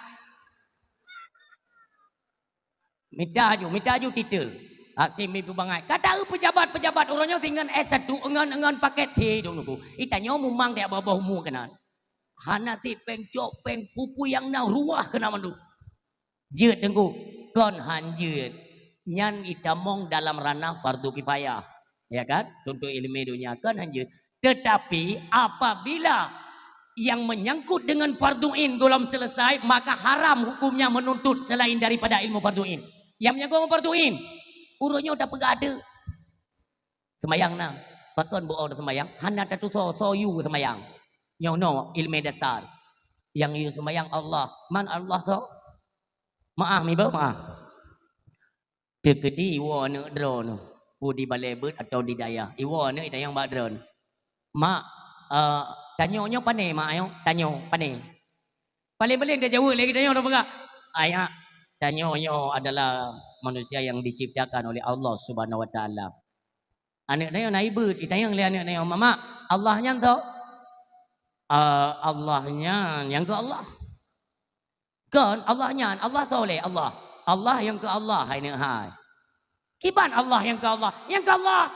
Minta aju titel. Asim ibu bangai. Kata pejabat orangnya tinggal S1 engan paket T dong. Itanya memang dia bawah umur kenan. Hana ti peng pupu yang nau ruah kena mandu. Jeut tengku kon han jeut. nyan itamong dalam ranah fardu kifayah, ya kan, untuk ilmu dunia kan anjir. Tetapi apabila yang menyangkut dengan fardu ain belum selesai, maka haram hukumnya menuntut selain daripada ilmu fardu ain. Yang menyangkut dengan fardu ain urutnya udah pegada semayang na bahkan buat orang semayang hana tatu so you semayang nyono ilmu dasar yang you semayang Allah man Allah so maaf mi maaf tekedi iwa ne drone di balebet atau di daya iwa ne ita yang bak drone mak tanyonyo pane mak ayo tanyo pane paling-paling dia jawab lagi tanyo apa enggak ayah tanyonyo adalah manusia yang diciptakan oleh Allah Subhanahu wa taala. Anak dia naik ber, ditanya oleh anak dia, "Mama, Allahnya tu?" Allahnya yang ke Allah. Kan Allahnya, Allah tu oleh Allah. Allah yang ke Allah hai nak hai. Kiban Allah yang ke Allah? Yang ke Allah.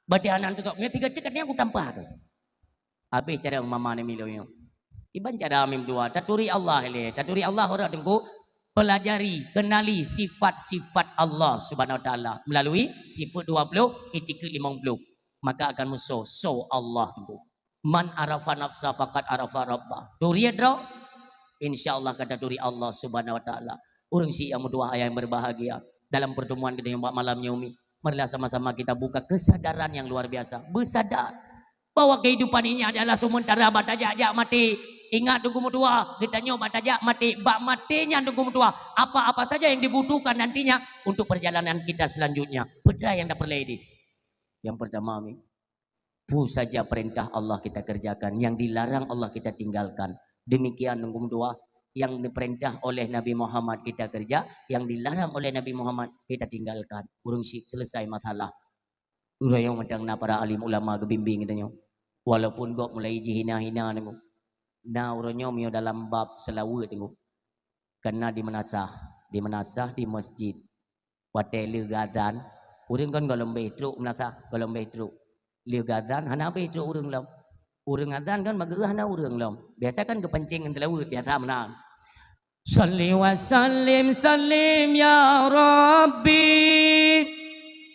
Berarti anak tu tak, tiga cakap ni aku tampah tu. Habis cara mama ni miloyo. Kiban cara mim dua, taturi Allah le, taturi Allah orang tengku. Pelajari, kenali sifat-sifat Allah Subhanahu wa taala melalui sifat 20, etika 50. Maka akan musuh so Allah itu. Man arafa nafsa faqad arafa rabbah. Turi adro insyaallah kata turi Allah Subhanahu wa taala. Urang si yang dua yang berbahagia dalam pertemuan kita yang malamnya umi. Marilah sama-sama kita buka kesadaran yang luar biasa. Bersadar bahwa kehidupan ini adalah sementara batajak mati. Ingat tunggu mutua, kita nyoba tajak mati, bak matinya tunggu mutua. Apa-apa saja yang dibutuhkan nantinya untuk perjalanan kita selanjutnya. Benda yang tak perlu ini. Yang pertama, pu saja perintah Allah kita kerjakan, yang dilarang Allah kita tinggalkan. Demikian tunggu mutua, yang diperintah oleh Nabi Muhammad kita kerja, yang dilarang oleh Nabi Muhammad kita tinggalkan. Urung selesai masalah. Urang yang macam para alim ulama kebimbing katanya. Walaupun gok mulai hina-hina tengok. Nah urangnya mio dalam bab selawat tengok. Karena di menasah di masjid. Wate liu gadan. Urang kan kalau betruk menasah, kalau betruk. Liu gadan hana betruk urang lam. Urang gadan kan bagi hana urang lam. Biasa kan kepencing selawat biasa menang. Salli wa sallim ya Rabbi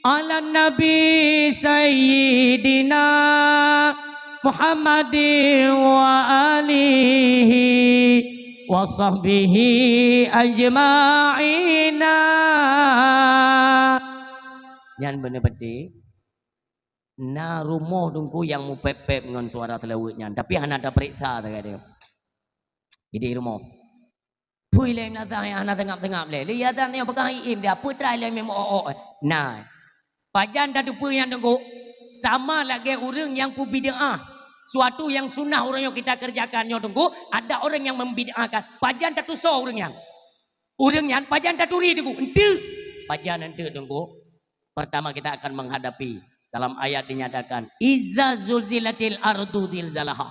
ala Nabi Sayyidina Muhammadin wa alihi wa sahbihi ajma'ina. Yang benar betul na rumah tungku yang mu pep-pep dengan suara telawutnya. Tapi hana ada periksa tak dia. Jadi rumah. Pui lem na tang hana tengap-tengap le. Lihat tang yang pegang im dia putra lem memo. Nah. Pajan tadi pui yang tunggu sama lagi orang yang pu bid'ah. Suatu yang sunnah orang yang kita kerjakan yang tunggu ada orang yang membid'ahkan. Pajan tak tuso orang yang pajan tak turi tunggu. Ente pajan ente tunggu. Pertama kita akan menghadapi dalam ayat dinyatakan izza zulzilatil ardu zilzalaha.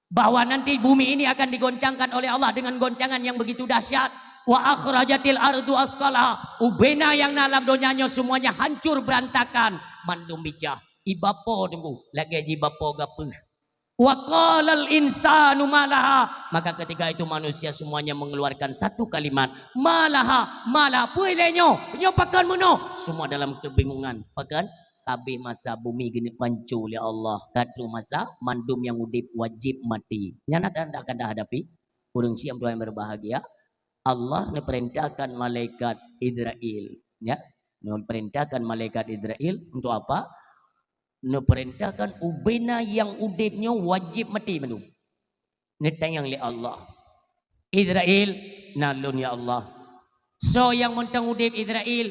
Bahwa nanti bumi ini akan digoncangkan oleh Allah dengan goncangan yang begitu dahsyat. Wa akhrajatil ardu asqalaha. Ubena yang dalam dunianya semuanya hancur berantakan. Mandum bijah. Ibapo tunggu. Lagi jibapo gapuh. Wa qalal insanu malaha. Maka ketika itu manusia semuanya mengeluarkan satu kalimat. Malaha. Malaha. Puilenyo. Nyopakan mono. Semua dalam kebingungan. Pakan. Kabeh masa bumi gini pancu oleh Allah. Katu masa mandum yang udip wajib mati. Yang anda akan hadapi. Urung siam doa yang berbahagia. Allah memerintahkan malaikat Israel, ya, memerintahkan malaikat Israel untuk apa? Memerintahkan ubena yang udipnya wajib mati menu. Netayang li Allah. Israel nalun ya Allah. So yang mentang udip Israel,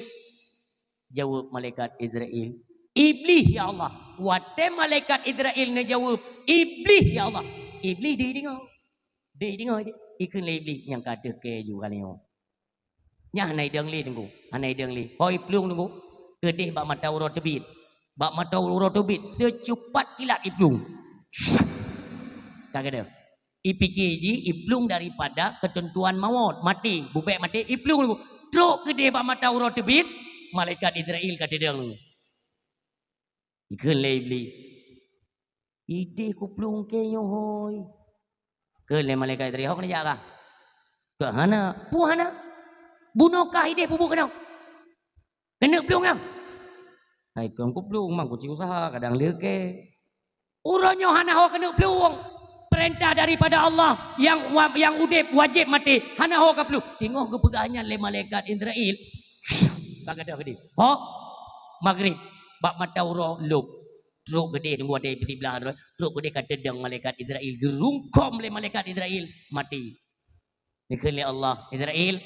jawab malaikat Israel, iblis ya Allah. Wate malaikat Israel ne jawab, iblis ya Allah. Iblis dia dengar. Dia dengar dia. Ikan lebih yang kata ke juga ni. Nya hanai deng li tunggu. Hanai deng li. Hoi plung tunggu. Kedih bak mata urut tebit. Bak mata urut tebit secepat kilat iplung. Tak ada. Ipikir ji iplung daripada ketentuan maut. Mati. Bubek mati. Iplung tunggu. Truk kedih bak mata urut tebit. Malaikat Israel kata deng. Ikan lebih. Ide ku plung ke nyo hoi. Ke le malaikat Israel kena jaga. Ke hana? Pu hana? Bunokah ide pubu kena? Kena pelung kan? Hai kau pelung mang kuci usaha kadang leke. Uronyo hana ho kena pelung. Perintah daripada Allah yang udip wajib mati. Hana ho ka pelung. Tengok ke pegahnya le malaikat Israel. Kagak ada gede. Ho maghrib bak mata uro lub. Truk gede tunggu ada peti belah. Truk gede kata deng malaikat Israel gerungkom le malaikat Israel mati. Dikeli Allah Israel.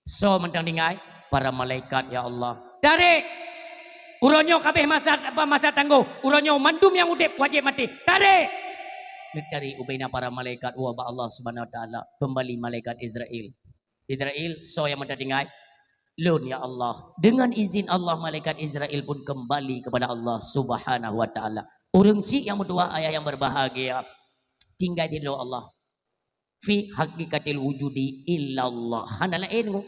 So mentang dingai para malaikat ya Allah. Tarik uronyo kabeh masa tangguh. Uronyo mandum yang udip wajib mati. Tarik. Dari ubaina para malaikat wa ba Allah Subhanahu wa taala kembali malaikat Israel. Israel so yang mentang dingai. Lun ya Allah. Dengan izin Allah malaikat Israel pun kembali kepada Allah Subhanahu wa taala. Orang si yang berdua ayah yang berbahagia. Tinggal di Allah. Fi hakikatil wujudi illallah. Hana lain ko.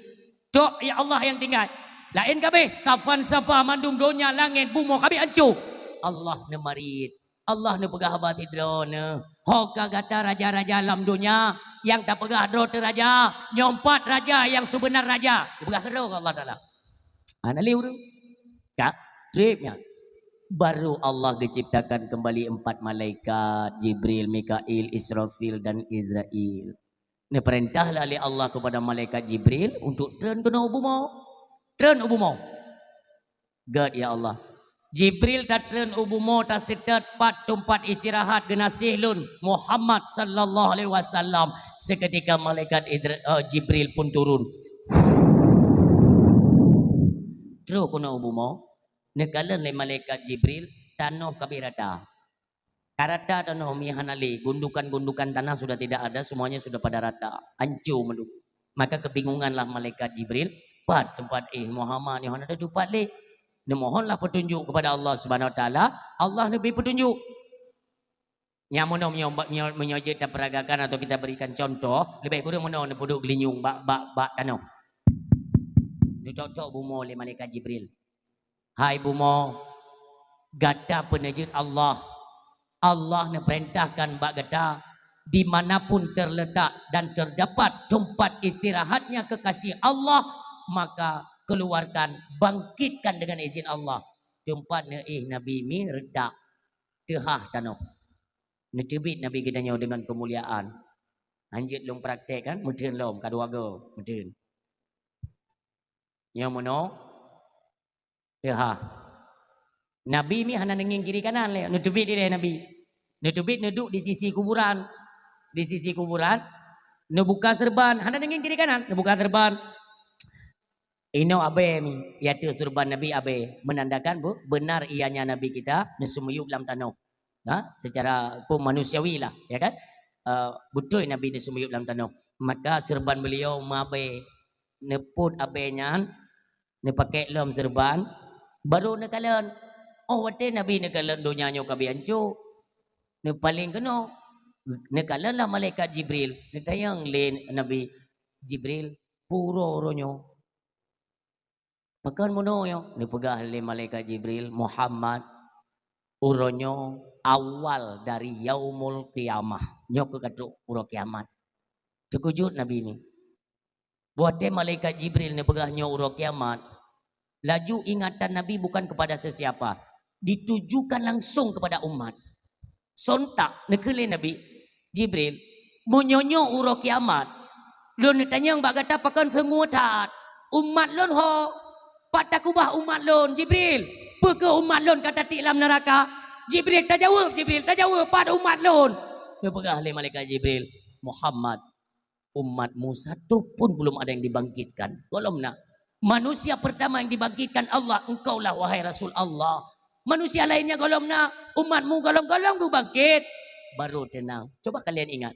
Dok ya Allah yang tinggal. Lain kabeh safan safa mandum dunia langit bumi kabeh hancur. Allah ne marid. Allah ne pegah abadi drone. Hoka gata raja-raja alam dunia yang tak pegah drone raja, nyompat raja yang sebenar raja. Pegah kero Allah Taala. Ana liur. Kak, tripnya. Baru Allah diciptakan kembali 4 malaikat, Jibril, Mikail, Israfil dan Israel. Ini perintahlah oleh Allah kepada malaikat Jibril untuk turun ke ubumo. Turun ubumo. God ya Allah. Jibril tak turun ubumo tak setat tempat istirahat genasih lun Muhammad sallallahu alaihi wasallam. Seketika malaikat Jibril pun turun. Terus ke ubumo. Nekala le malaikat Jibril tanah kabirata. Karata tanah mi hanali, gundukan-gundukan tanah sudah tidak ada, semuanya sudah pada rata, hancur meluk. Maka kebingunganlah malaikat Jibril, tempat Muhammad ni hana ada tempat le. Mohonlah petunjuk kepada Allah Subhanahu wa taala, Allah lebih petunjuk. Yang mana menyojit dan peragakan atau kita berikan contoh, lebih kurang mana duduk gelinyung bak tanah. Ni cocok bumo le malaikat Jibril. Hai bumo, gata penajud Allah. Allah ne perintahkan bak gata dimanapun terletak dan terdapat tempat istirahatnya kekasih Allah, maka keluarkan, bangkitkan dengan izin Allah. Tempat ne Nabi mi redak tehah tanah. Ne tebit Nabi kita nyaw dengan kemuliaan. Anjit long praktek kan, mudun lom kaduaga, mudun. Yang mana? Ya. Nabi mi hana nenging kiri kanan le, nutubit dia Nabi. Nutubit neduk di sisi kuburan. Di sisi kuburan, nebuka serban, hana nenging kiri kanan, nebuka serban. Ino abe mi, yaitu serban Nabi abe menandakan benar ianya Nabi kita nesumuyuk dalam tanah. Nah, secara manusiawi lah, ya kan? Betul Nabi nesumuyuk dalam tanah. Maka serban beliau mabe neput abenya, ne pakai lom serban. Baru ne kalan. Oh wate Nabi ne kalan dunia nyo kabi ancu. Ne paling kena. Ne kalan lah malaikat Jibril. Ne tayang le Nabi Jibril puro ronyo. Pakan mono yo. Ne pegah le malaikat Jibril Muhammad uronyo awal dari yaumul qiyamah. Nyo ke katuk uro kiamat. Terkejut Nabi ni. Buatnya malaikat Jibril ne pegah nyo uro kiamat. Laju ingatan Nabi bukan kepada sesiapa, ditujukan langsung kepada umat. Sontak nekele Nabi Jibril menyonyo uro kiamat. Lon tanya yang bagata pakan semua tat. Umat lon ho patakubah umat lon Jibril. Peke umat lon kata tiklam neraka. Jibril tak jawab, pada umat lon. Dia pegah le malaikat Jibril, Muhammad, umatmu satu pun belum ada yang dibangkitkan. Golom nak. Manusia pertama yang dibangkitkan Allah, engkaulah wahai Rasul Allah. Manusia lainnya golong nak, umatmu golong-golong tu bangkit. Baru tenang. Coba kalian ingat.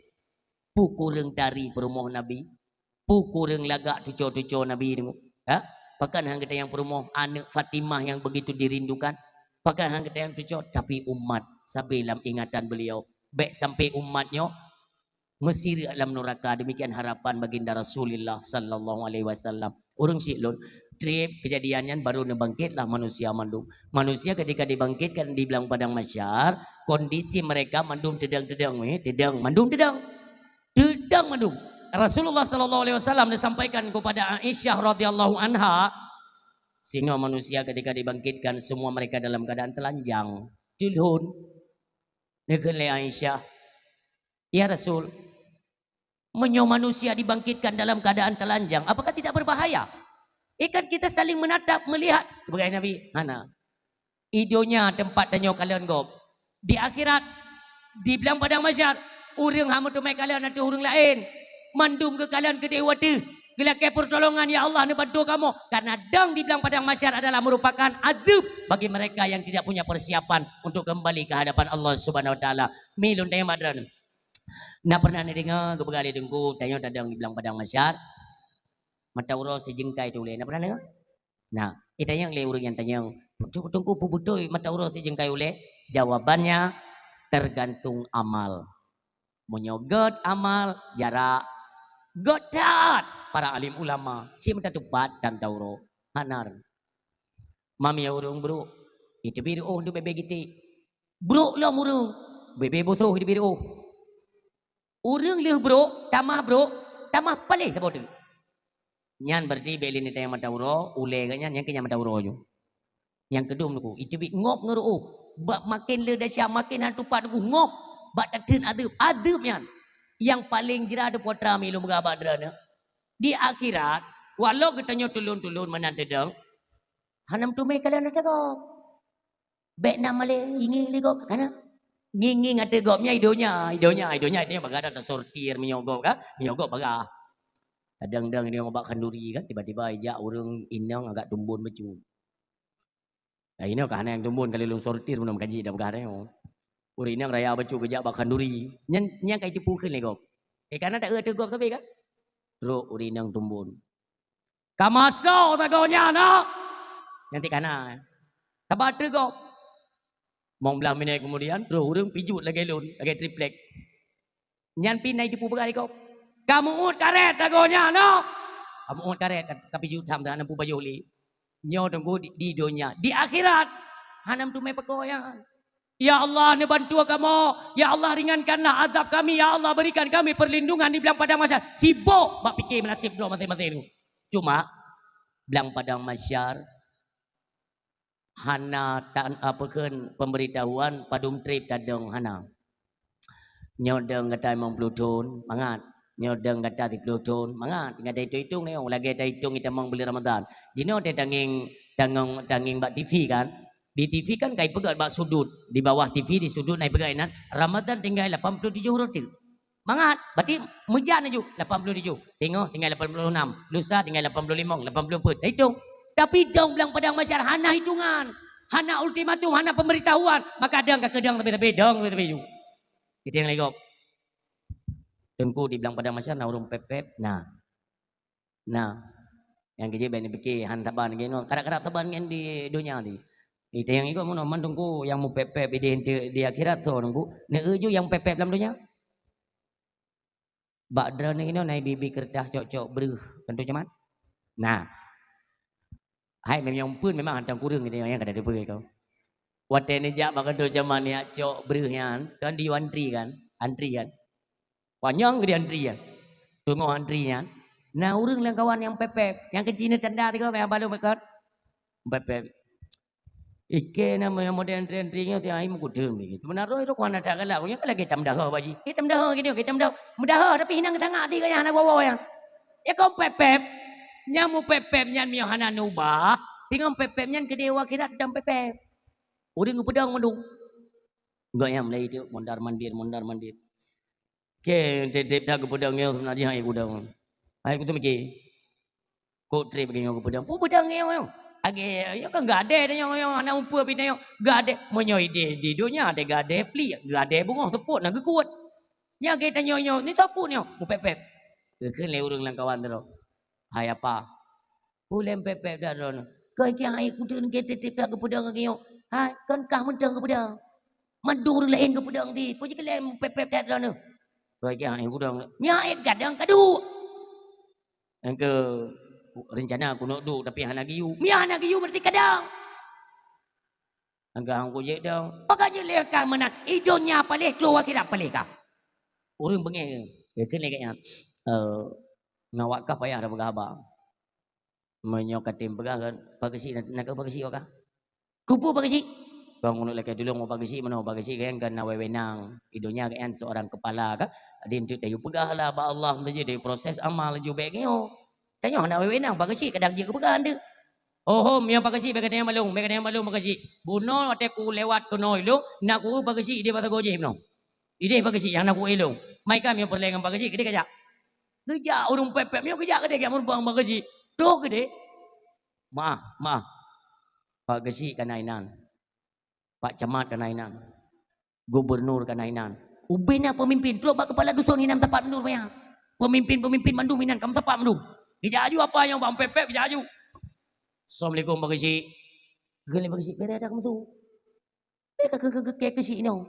Pukureng tari perumuh Nabi. Pukureng lagak tuco-tuco Nabi ni. Ha? Pakan hang kita yang perumuh anak Fatimah yang begitu dirindukan. Pakan hang kita yang tuco. Tapi umat sampai dalam ingatan beliau. Baik sampai umatnya mesir alam neraka. Demikian harapan baginda Rasulullah sallallahu alaihi wasallam. Orang siklon trip kejadiannya baru nebangkitlah manusia mandum. Manusia ketika dibangkitkan di belang padang mahsyar, kondisi mereka mandum tedang mandum. Rasulullah sallallahu alaihi wasallam disampaikan kepada Aisyah radhiyallahu anha, Sehingga manusia ketika dibangkitkan semua mereka dalam keadaan telanjang. Julhun. Dengan Aisyah. Ya Rasul. Manusia dibangkitkan dalam keadaan telanjang. Apakah tidak berbahaya? Kan kita saling menatap, melihat. Sebagai Nabi. Hana. Idonya tempat tanya kalian gop. Di akhirat. Di bilang padang masyar. Orang hama tumai kalian atau orang lain. Mandum ke kalian ke dewata. Gelakai pertolongan ya Allah ni bantu kamu. Karena dang di bilang padang masyar adalah merupakan azab bagi mereka yang tidak punya persiapan untuk kembali ke hadapan Allah Subhanahu Wa Taala. Milun tanya madran. Nak pernah dengar kebegali dengku tanya tadang di bilang padang masyar. Mata urus sejengkai tu boleh. Nak pernah dengar? Nah, itu yang le orang yang tanya. Tunggu betul mata urus sejengkai boleh. Jawabannya tergantung amal. Menyogot amal jarak. Godat para alim ulama. Si minta tupat dan tauro. Hanar. Mami ya urung bro. Itu biru oh tu bebe gitu. Bro lah murung. Bebe butuh di biru. Urung leh bro. Tamah bro. Tamah palih tak bodoh. Nyan berarti beli ni tayang mata uro. Ule kan nyan kenyang mata uro je. Yang kedua tu. Itu biru ngop ngeru. Bak makin le dasya makin hantu pat tu ngop. Bak tatin adab. Adab nyan. Yang paling jera ada potra milu megabak derana. Di akhirat, walau kita tulun-tulun menantedang, hanam tumai kalian ada kok. Baik nama le, ingin le kok, kana? Nging ada gopnya idonya itu baga ada sortir menyogok kan, menyogok baga. Kadang-kadang dia ngobak kanduri kan, tiba-tiba ajak orang inang agak tumbun becu. Nah ini kan yang tumbun kali lu sortir menam kaji dah baga dah. Orang inang raya becu kejak bak kanduri. Nyan kai tipu kan le kok. Karena tak ada gop tapi kan. Ro urinang tumbun. Kamaso tagonya no. Nanti kana. Tabat gop. Mong belah minit kemudian ro urang pijut lagi lun, lagi triplek. Nyan pinai tipu begali kop. Kamu ut karet tagonya no. Kamu ut karet kapijut tham dan nampu baju li. Nyo tunggu di dunia, di akhirat hanam tu mai pekoyan. Ya Allah ni bantu kamu. Ya Allah ringankanlah azab kami. Ya Allah berikan kami perlindungan di bilang padang masyar. Sibuk bak fikir nasib doa masing-masing tu. Cuma bilang padang masyar hana tak apakan pemberitahuan padum trip tadong hana. Nyodeng kata memang Pluton, mangat. Nyodeng kata di Pluton, mangat. Ingat itu hitung ni, lagi ada hitung kita mau beli Ramadan. Jino ada tanging bak TV kan. Di TV kan kai pegat bak sudut. Di bawah TV di sudut naik pegat nan. Ramadan tinggal 87 roti. Mangat. Berarti mujan aja 87. Tengok tinggal 86. Lusa tinggal 85, 84. Hitung. Tapi dong bilang padang masyar hana hitungan. Hana ultimatum, hana pemberitahuan. Maka dang ke kedang tapi dong tapi ju. Itu yang legok. Tengku dibilang padang masyar na urung pep-pep. Nah. Yang kerja bani fikir han taban geno. Kadang-kadang taban gen di dunia ni. Itu yang ikut mana mandungku yang mau pepep di akhirat tu nunggu. Neju yang pepep dalam dunia. Bakdra ni naik bibi kertas cok-cok beruh tentu cuman. Nah, hai memang pun memang hantam kurang gitu yang kada ada pergi kau. Waktu ni jak makan tu cuman ya cok beruhnya kan di antri kan, Panjang ke di antri kan. Tunggu antrinya. Nah, urang lah kawan yang pepep, yang kecil ni tanda tu kau yang balu bekat. Pepep. Ike nama yang modern antri-antrinya tiang air mengkutem begitu. Menaruh itu kuana tak kalah. Punya kalau kita mendah baji. Kita mendah gitu, kita mendah tapi hinang sangat tiga yang anak bawa yang. Ya kau pepep, nyamu pepep nyan mio hana nubah. Tinggal pepep nyan kedewa kira dam pepep. Uring pedang mendung. Enggak yang mulai itu mondar mandir. Ke tetep dah ke pedangnya sebenarnya air pedang. Air tu mikir. Kau trip begini ke pedang. Pedangnya yang. Age ya kan gade yang anak umpur pindah yang gade monyo ide di dunia ada gade pli gade bungo teput nak kuat nya kita nyonyo ni takut nyo mu pepep ke le urang lang kawan tu hai apa ulem pepep dah ron ke ki ai kudun ke tetep ke pedang ke yo hai kan kah mentang ke pedang mandur lain ke pedang ti puji ke lem pepep dah ron ke ki ai kudang nya ai gadang kadu engke rencana aku nak duduk tapi hana giyu. Mia hana giyu berarti kadang. Angga aku je dong. Pakanya leka menan. Idonya palih keluar kira palih ka. Urang bengeng. Ya kan lekanya. Ngawak ka payah dah bergabar. Menyok katim pegah kan pagasi nak pagasi ka. Kupu pagasi. Kau ngono lek dulu mau pagasi mano pagasi kan kan wewenang idonya kan seorang kepala ka. Adin tu tayu pegah lah ba Allah menjadi proses amal ju beknyo. Tanyo nak wewenang pagasi kadang je kepegah ande. Oh hom yang pagasi bekatnya malung pagasi. Buno ate ku lewat ke noi lu nak ku pagasi dia bata goje no. Ide pagasi yang nak ku elong. Mai kami yang perlengan pagasi gede kajak. Kerja urung pepep mio kerja gede kamu bang pagasi. Doh gede. Mah. Pak Gesi kanainan. Pak Camat kanainan. Gubernur kanainan. Ubina pemimpin. Coba kepala dusun inam tepat mendur maya. Pemimpin mandum inan kamu tepat mendum. Dijaju apa yang bang pepep dijaju. Assalamualaikum Pak Gesi. Gele Pak Gesi. Beda ada kamu tu. Kayak kesi no.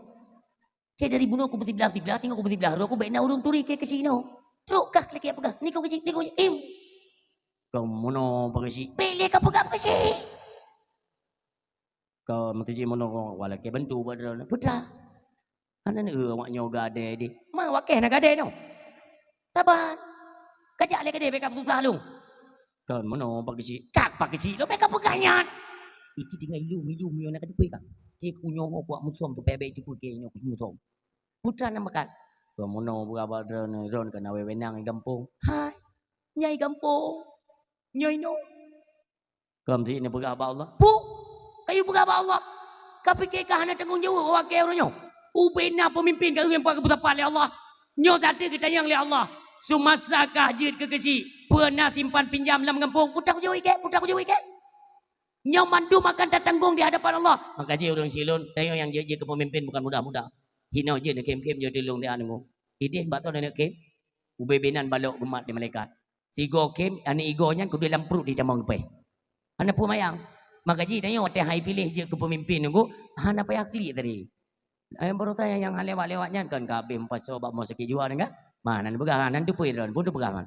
Kayak dari bunuh aku betiblah tengok aku betiblah. Aku baik na urung turi kayak kesi no. Truk kah lagi apa kah? Ni kau Gesi. Kamu no Pak Gesi. Pilih kau pegang Pak Gesi. Kau mesti mono wala ke bantu pada putra. Ana ne awak nyo gade di. Ma wakeh nak gade no. Taban. Kajak le gade backup susah lu. Kau mono Pak Gesi. Kak Pak Gesi lo backup pegangan. Iki tinggal ilum yo nak depe kan. Cik kunyo ko musom tu pebe tu ke nyo musom. Putra nama kan. Kau mono berapa ron kana wewenang di kampung. Hai. Nyai kampung. Nyai no. Kau mesti ni berapa Allah. Bu. Kayu berapa Allah? Kau fikir kah hana tanggung jawab awak kau nyo? Ubena pemimpin kau yang pakai besar oleh Allah. Nyo tadi kita yang oleh Allah. Semasa kahjid ke kesi. Pernah simpan pinjam dalam kampung. Putar ku jauh ike. Nyo mandu makan tertanggung di hadapan Allah. Maka je orang silun. Tengok yang je ke pemimpin bukan mudah-mudah. Hino je nak kem je tolong dia anu. Idih batau nak kem. Ubebenan balok gemat di malaikat. Sigo kem ane igonya ku dalam perut di camang pe. Ana pu mayang. Maka je tengok teh hai pilih je ke pemimpin nunggu. Hana payah klik tadi. Ayam baru tanya yang lewat-lewatnya kan kabim paso bak mau sakit jua enggak? Mana pegangan nanti puiran pun pegangan.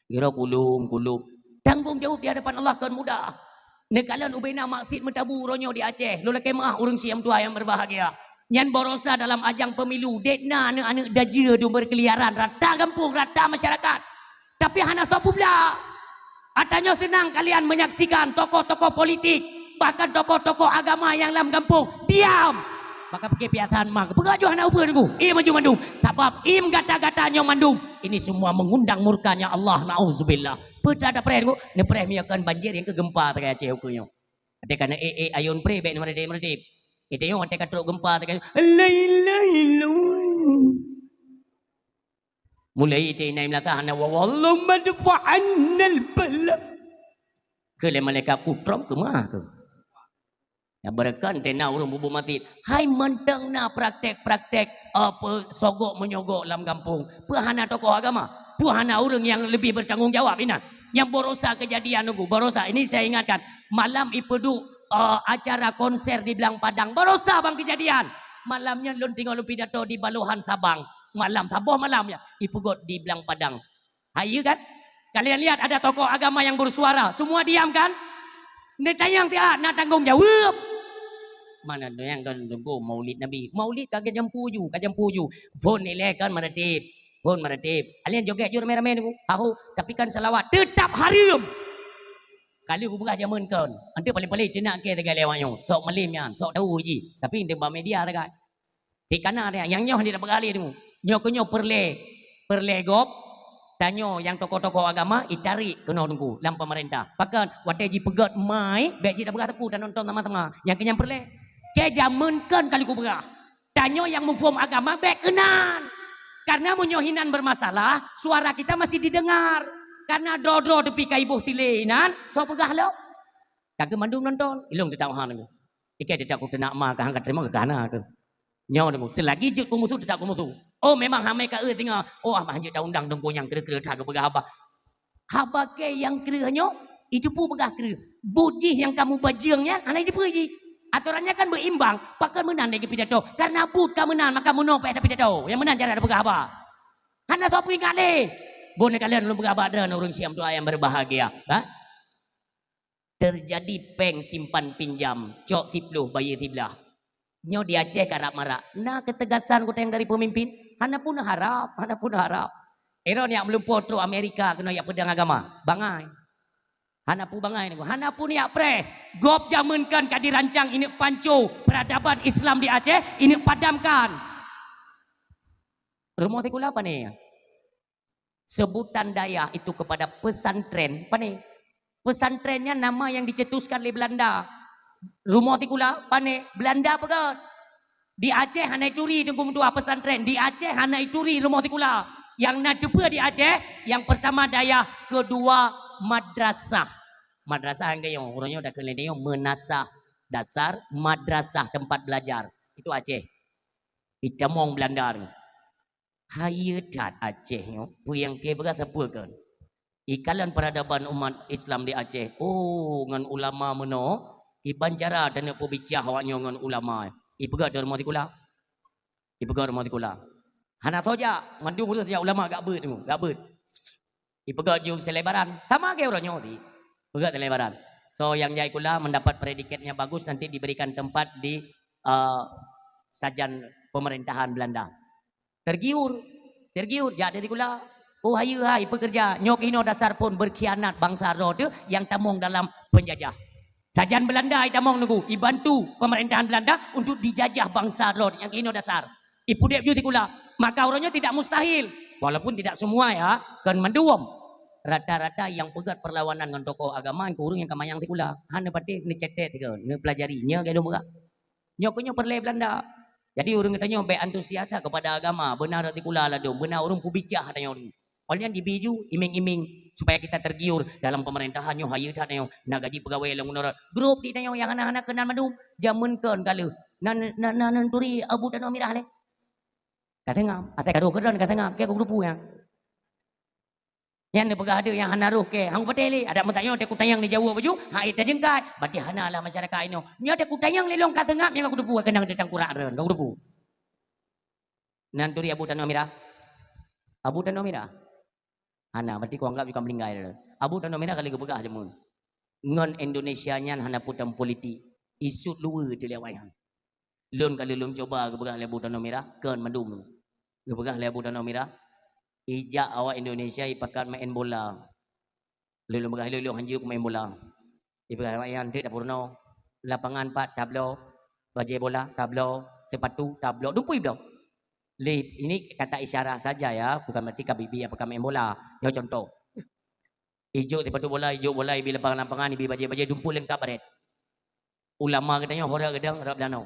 Kira kulum. Tanggung jawab di hadapan Allah kan mudah. Nekalan ubena maksud mentabu ronyo di Aceh. Lola kemah urung siam tua yang berbahagia. Nyan borosa dalam ajang pemilu. Dekna anak-anak daja tu berkeliaran. Rata kampung, rata masyarakat. Tapi hana sopu pula. Atanya senang kalian menyaksikan tokoh-tokoh politik. Bahkan tokoh-tokoh agama yang dalam kampung. Diam. Maka pergi piatan mak. Pengajuh anak ubah nunggu. Maju mandung. Sebab im gata-gatanya mandung. Ini semua mengundang murkanya Allah. Na'udzubillah. Peta ada pray nunggu. Ni pray akan banjir yang ke gempa terkaya Aceh hukumnya. Ada kena ayun pray baik ni meredip. Itu yang ada kata gempa terkaya. Mulai itu naim latahana wa wallahu madfa'annal bala. Kele malaikat utram ke mah ke. Ya berakan tena urung bubu mati. Hai mentang na praktek-praktek apa sogok menyogok dalam kampung. Puhana tokoh agama. Puhana orang yang lebih bertanggungjawab ini. Yang borosa kejadian nunggu. Borosa ini saya ingatkan. Malam ipedu acara konser di Belang Padang. Borosa bang kejadian. Malamnya lun tinggal lu pidato di Baluhan Sabang. Malam taboh malamnya ipegot di Belang Padang. Hayu kan? Kalian lihat ada tokoh agama yang bersuara. Semua diam kan? Netayang tiap nak tanggung jawab. Mana yang kan tunggu Maulid Nabi. Maulid kagak jam 7, Phone ni kan meredip. Kalian joget jur merah-merah tu. Tahu, tapi kan selawat tetap haram. Kali aku buka jaman kan. Nanti paling-paling dia nak ke tegak lewatnya. Sok melimnya, sok tahu je. Tapi dia media tegak. Di kanan dia yang nyoh dia dapat kali tu. Nyoh perlegop. Tanyo yang tokoh-tokoh agama itarik kena tunggu dalam pemerintah. Bahkan waktu ji pegat mai, baik ji dah berah tepu dan nonton sama-sama. Yang kenyang perle. Ke jamankan kali ku berah. Tanyo yang mufum agama baik kenan. Karena menyohinan bermasalah, suara kita masih didengar. Karena dodro depi ka ibu silenan, so pegah lo. Kagak mandung nonton, ilung tetap han. Ikai tetap ku tenak ma ka hangkat terima ke kana ke. Nyaw dengu selagi je ku musuh tetap ku musuh. Oh memang hamai ka tengah. Oh amah je ta undang dengko yang kira-kira tak pegah apa. Haba ke yang kiranya itu pun pegah kira. Budi yang kamu bajingnya anak itu pergi. Aturannya kan berimbang. Pakai menang lagi pidato. Karena but kamu menang maka menang pada pidato. Yang menang cara ada pegah apa. Hana sopi kali. Boleh kalian belum pegah apa dan orang siam tua yang berbahagia. Ha? Terjadi peng simpan pinjam. Cok tipluh bayi tiblah. Nyo di Aceh karap marak. Nah ketegasan kota yang dari pemimpin. Hana pun harap. Eron yang belum potro Amerika kena yang pedang agama. Bangai. Hanapu bangai ni. Hanapu ni apre. Gop jamankan kad dirancang ini pancu peradaban Islam di Aceh, ini padamkan. Rumah tikula apa ni? Sebutan daya itu kepada pesantren. Apa ni? Pesantrennya nama yang dicetuskan oleh Belanda. Rumah tikula apa ni? Belanda apa kan? Di Aceh hanai turi tengku mentua pesantren. Di Aceh hanai turi rumah tikula. Yang nak jumpa di Aceh, yang pertama daya, kedua madrasah. Madrasah yang kayo, orangnya udah kena dia menasah dasar, madrasah tempat belajar. Itu Aceh. Itamong Belanda. Hayatat Aceh yo, puyang ke berasa apa kan? Ikalan peradaban umat Islam di Aceh. Oh, ngan ulama meno, iban cara dan pembicah awaknya ngan ulama. Ipegat dari rumah tikula. Ipegat rumah tikula. Hana soja, mandu urus dia ulama gak ber tu, gak ber. Ipegat jum selebaran. Sama ke orangnya di. Pegat selebaran. So yang jai kula mendapat predikatnya bagus, nanti diberikan tempat di sajan pemerintahan Belanda. Tergiur jadi kula. Oh hai pekerja, nyok ino dasar pun berkhianat bangsa Rode yang tamong dalam penjajah. Sajan Belanda tamong nunggu, ibantu pemerintahan Belanda untuk dijajah bangsa Rode yang ino dasar. Ipudep juti kula. Maka orangnya tidak mustahil. Walaupun tidak semua ya, kan menduam. Rata-rata yang pegat perlawanan dengan tokoh agama yang kurung yang kamayang tikula. Hana pati ni cetet tiga, ni pelajarinya kayak dong Nyokonyo perle Belanda. Jadi orang katanya be antusias kepada agama, benar tikula lah dong, benar orang pubicah katanya orang. Oleh dibiju iming-iming supaya kita tergiur dalam pemerintahannya hayat katanya nak gaji pegawai lang menurut grup di tanya yang anak-anak kenal madum jamunkan kalau nan turi abu tanah mirah le. Kata ngam, ate kado kedan kata ngam, ke grup yang. Yang ni pegah ada yang hana roh ke, hang pateli ada mentanya te kutayang ni Jawa baju, ha ita jengkat, berarti hana lah masyarakat ini. Nya te kutayang lelong kata ngam yang aku depu kenang datang kurak ren, kau depu. Nan turi abu tanah mirah. Abu tanah mirah. Hana berarti kau anggap juga melinggai ren. Abu tanah mirah kali kepegah jemun. Ngon Indonesia nya hana putam politik. Isut luar tu lewat. Lun kali lun coba kepegah abu tanah mirah, kan madum. Kepegah abu tanah mirah. Ijak awak Indonesia ipakat main bola. Lulu megah lulu hanjuk main bola. Ipakat awak yang tidak purno. Lapangan 4 tablo, baju bola tablo, sepatu tablo, dumpui blo. Lip ini kata isyarat saja ya, bukan berarti kabibi apakah main bola. Ya contoh. Ijo sepatu bola, ijo bola ibi lapangan-lapangan, ibi baju dumpul lengkap baret. Ulama katanya hora gedang rap danau.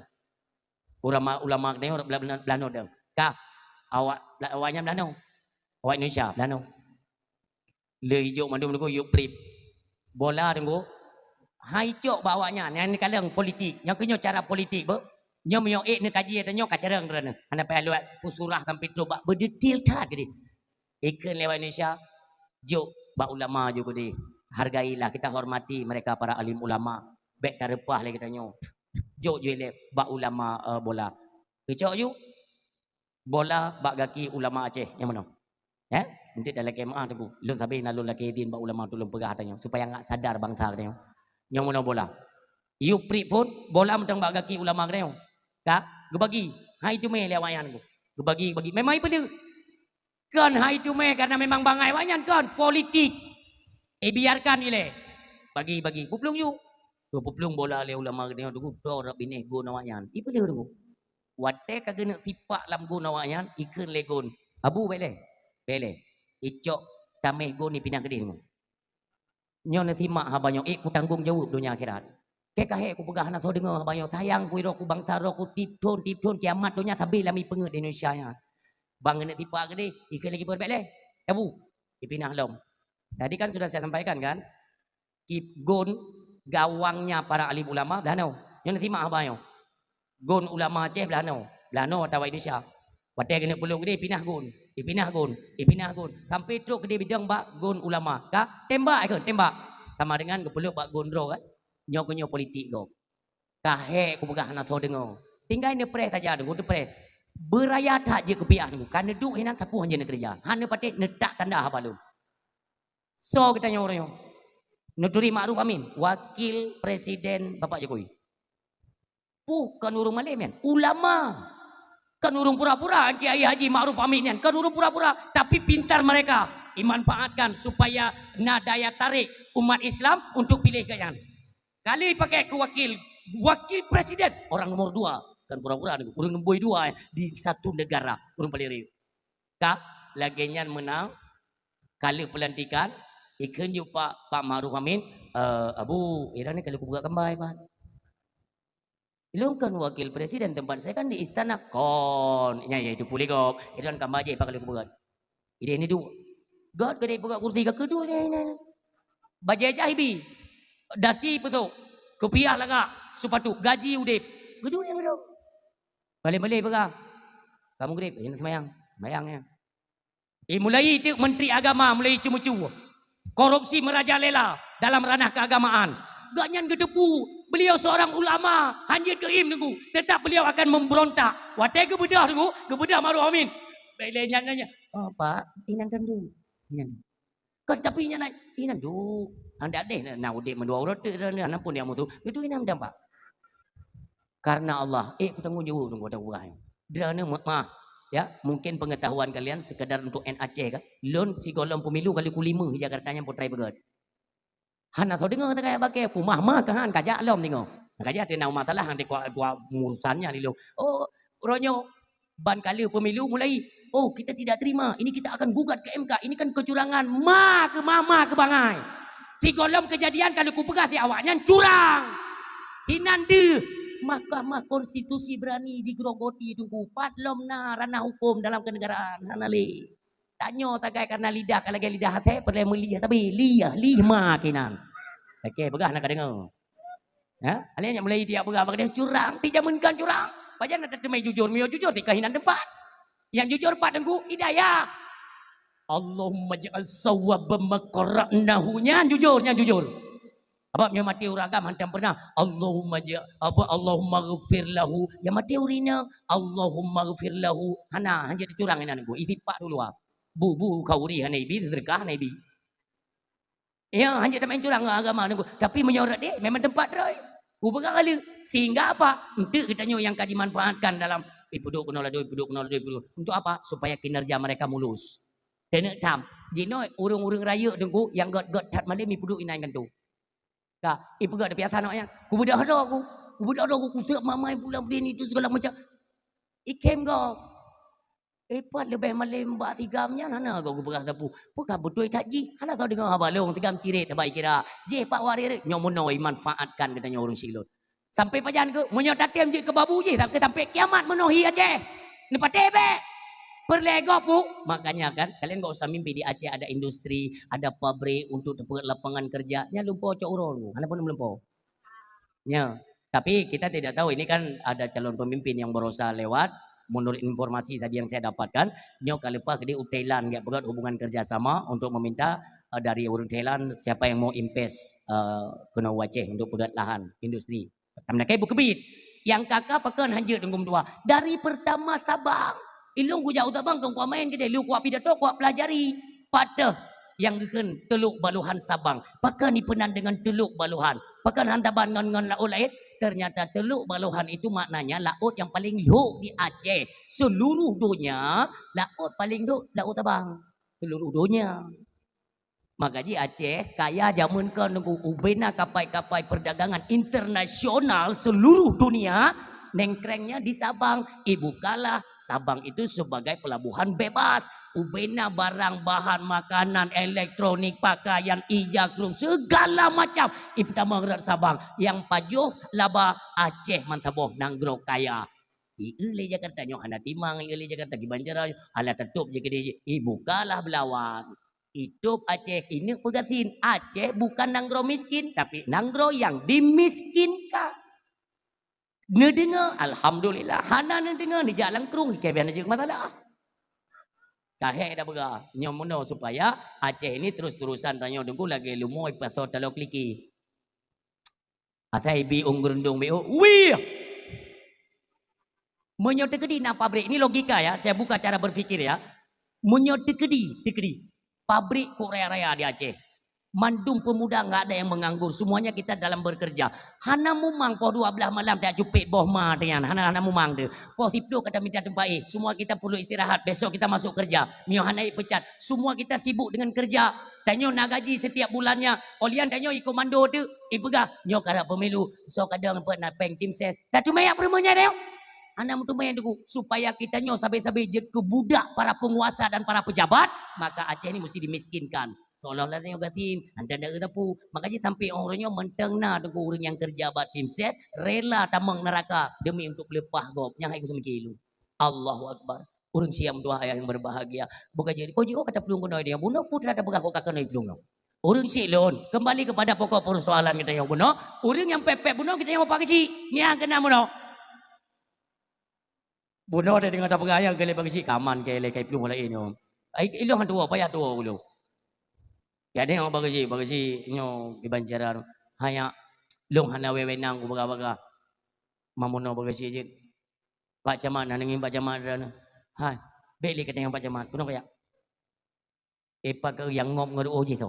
Ulama katanya hora Belano dang. Kah awaknya Belano. Awak Indonesia, Belano. Le hijau mandum ko yuk prip. Bola tenggo. Hai cok bawanya, yang kalang politik. Yang kenyo cara politik be. Nyo myo ni kaji atanyo kacarang rene. Ana pa luat pusurah kan petro ba berdetil tat gede. Ikan lewat Indonesia. Jo ba ulama jo gede. Hargailah kita hormati mereka para alim ulama. Bek tarepah le katanyo. Jo le ba ulama bola. Kecok yu. Bola ba gaki ulama Aceh yang mana? Ya, nanti dalam kemah tu, lun sabi nalun laki din ba ulama tu lun pegah tanya supaya ngak sadar bangsa katanya. Yang mana bola? You pri pun bola mentang ba gaki ulama katanya. Kak, gebagi. Hai tu me lewayan ku. Gebagi bagi. Memang ipa dia. Kan hai tu me karena memang bangai wayan kan politik. Biarkan ile. Bagi. Puplung you. Puplung bola le ulama katanya tu ku rap bini go nawayan. Ipa dia tu. Wate kagena tipak lam go nawayan ikan legon. Abu bele. Bele, icok tameh go ni pindah gede ni. Nyo nanti mak habanyo, ku tanggung jawab dunia akhirat. Ke kahe ku pegah nak so dengar habanyo, sayang ku iro ku bangsa ro ku tipton kiamat dunia sabi lami penget di Indonesia nya. Bang nak tipa gede, ikan lagi berbele. Abu, dipindah lom. Tadi kan sudah saya sampaikan kan, kip gon gawangnya para alim ulama Belano. Nyo nanti mak habanyo. Gon ulama Aceh Belano atau Indonesia. Wate kena pulung gede pindah gon. Ipinah gun sampai truk gede bidang bak gun ulama kah tembak ke tembak sama dengan kepeluk bak gun ro kan nyok politik go kahe ku begah nak so dengo tinggal ni pre saja dengo tu pre beraya tak je kepiah ni kan duduk hinan tapu hanya nak kerja hanya patik netak tanda apa lu so kita nyorong Nuturi Ma'ruf Amin wakil presiden Bapak Jokowi bukan urung Malaysian ulama. Kan urung pura-pura Kiai Haji Ma'ruf Amin kan urung pura-pura tapi pintar mereka dimanfaatkan supaya daya tarik umat Islam untuk pilih kalian. Kali pakai ke wakil presiden orang nomor 2 kan pura-pura orang nombor 2 di satu negara orang paling riu. Kak laginya menang kali pelantikan ikan Pak Ma'ruf Amin Abu Ira ni kalau aku buka kembali Pak. Ilung kan wakil presiden tempat saya kan di istana kon nya itu pulih kok itu kan kembali aja Pak kalau aku buka. Ide ini tu God kedai buka kursi kedua ni. Bajai jahibi dasi betul kepiah lagak sepatu gaji udip gedung yang gedung balik-balik pegang kamu grip ini semayang mulai itu menteri agama mulai cemu-cemu korupsi merajalela dalam ranah keagamaan ganyan gedepu beliau seorang ulama hanya keim tunggu tetap beliau akan memberontak watai kebedah tunggu kebedah Ma'ruf Amin nanya oh Pak inan tentu inan kan tapi inan inan tu anda deh nak udik mendua urut tu anak pun dia mutu itu inan dampak karena Allah bertanggung jawab nunggu ada orang derana mah ya mungkin pengetahuan kalian sekadar untuk NAC kan lon si golong pemilu kali ku 5 Jakarta nya potrai begat han atau dengar tak kayak pakai pumah mah kan kajak lom tengok kajak ada nama masalah hang kuat urusannya ni lo oh ronyo ban kali pemilu mulai oh kita tidak terima ini kita akan gugat ke MK ini kan kecurangan ke mama ke bangai si golong kejadian kalau ku pegah di awaknya curang hinande Mahkamah Konstitusi berani digerogoti tunggu padlom na ranah hukum dalam kenegaraan hanali tanyo tagai karena lidah kalau lidah hati perlu melihat tapi liah makinan okey begah nak dengar ya alih yang mulai dia begah dia curang tidak menkan curang pajan ada temai jujur mio jujur di kahinan tempat yang jujur pak tengku hidayah Allahumma ja'al sawwaba maqarra'nahunya jujur apa yang mati uragam hantam pernah Allahumma ghfir lahu yang mati urina Allahumma ghfir lahu hana hanya curang ini aku itipak dulu bu kau uri hana ibi sedekah hana ibi ya hanya main curang agama aku tapi menyorot dia memang tempat roy bukan kali sehingga apa untuk kita yang kaji manfaatkan dalam puduk untuk apa supaya kinerja mereka mulus dan tam jino urung-urung raya tunggu yang god tat malam mi puduk inai kan tu dah, ibu gak ada biasa naknya. Ku budak ada aku. Ku tak mamai pulang beli itu segala macam. Ikem kau. Pat lebih malam mbak tigamnya nana kau ku beras tapu. Bukan betul caji. Hana tahu dengar balong tigam cirit terbaik kira. Je pak warir nyomonoi manfaatkan katanya orang silot. Sampai pajan ke menyot tatem je ke babu je sampai kiamat menohi Aceh. Ni patebe. Berlegop bu, makanya kan kalian gak usah mimpi di Aceh ada industri, ada pabrik untuk dapat lapangan kerja. Nya lupa cok urang, anda pun belum lupa. Ya, tapi kita tidak tahu ini kan ada calon pemimpin yang berusaha lewat. Menurut informasi tadi yang saya dapatkan, nyo kalepa ke di Thailand gak berat hubungan kerjasama untuk meminta dari orang Thailand siapa yang mau invest kena Aceh untuk pegat lahan industri. Tamna kai bukebit. Yang kakak pakan hanjut tenggung tua dari pertama Sabang. Ilung ku jauh tabang kau main ke dia lu ku pidato ku pelajari pada yang geken Teluk Baluhan Sabang pakan dipenan dengan Teluk Baluhan pakan hantaban dengan laut lain ternyata Teluk Baluhan itu maknanya laut yang paling luhur di Aceh seluruh dunia laut paling luhur laut tabang seluruh dunia makanya Aceh kaya jamun ke nunggu ubena kapal-kapal perdagangan internasional seluruh dunia nengkrengnya di Sabang. Ibu kalah Sabang itu sebagai pelabuhan bebas. Ubena barang bahan makanan, elektronik, pakaian, ijakrung, segala macam. Ibu tamangerat Sabang. Yang pajuh laba Aceh mantaboh nanggro kaya. Ile Jakarta nyo anda timang ile Jakarta di Banjaran ala tetup je gede ibu kalah belawan. Hidup Aceh ini pegatin Aceh bukan nanggro miskin tapi nanggro yang dimiskinkan. Nedengar, alhamdulillah. Hana nedengar di jalan kerung di kebian aja masalah. Kahek dah berah. Nyomono supaya Aceh ini terus-terusan tanya dengku lagi lumoi pasal talok liki. Atai bi unggerundung bi. Wih. Menyotekedi nak pabrik ini logika ya. Saya buka cara berfikir ya. Menyotekedi, pabrik Korea Raya di Aceh. Mandum pemuda nggak ada yang menganggur, semuanya kita dalam bekerja. Hana mumang po 12 malam tak jupit boh ma dengan hana mumang de. Po hipdo kata minta tempat semua kita perlu istirahat, besok kita masuk kerja. Mio hana pecat. Semua kita sibuk dengan kerja. Tanyo nak gaji setiap bulannya. Olian tanyo komando tu, pegah. Nyo kada pemilu, so kadang nak peng tim ses. Tak cuma ya peremanya dia. Anak mutu main dulu supaya kita nyo sabai-sabai je kebudak para penguasa dan para pejabat, maka Aceh ini mesti dimiskinkan. Seolah-olah tengok tim, anda nak tapu. Makanya sampai orangnya mentengna dengan orang yang kerja buat tim ses, rela tamang neraka demi untuk melepah gop. Yang ikut mikir Allahu Akbar. Orang siam dua ayah yang berbahagia. Bukan jadi. Kau juga kata pelung kau dia. Bunuh putra ada begah kau kakak naik pelung. Orang silon kembali kepada pokok persoalan kita yang bunuh. Orang yang pepek bunuh kita yang apa sih? Ni yang kena bunuh. Bunuh ada dengan tak pegah yang kele bagi si kaman kele kai pelung lain yo. Ai ilong tua payah tua dulu. Ya ada yang bagi si nyo dibanjaran hanya long hana wewenang ku baga-baga mamono bagi si je Pak Camat nanging Pak Camat dan ha beli kata yang Pak Camat kuno kaya epa ke yang ngom ngero je tu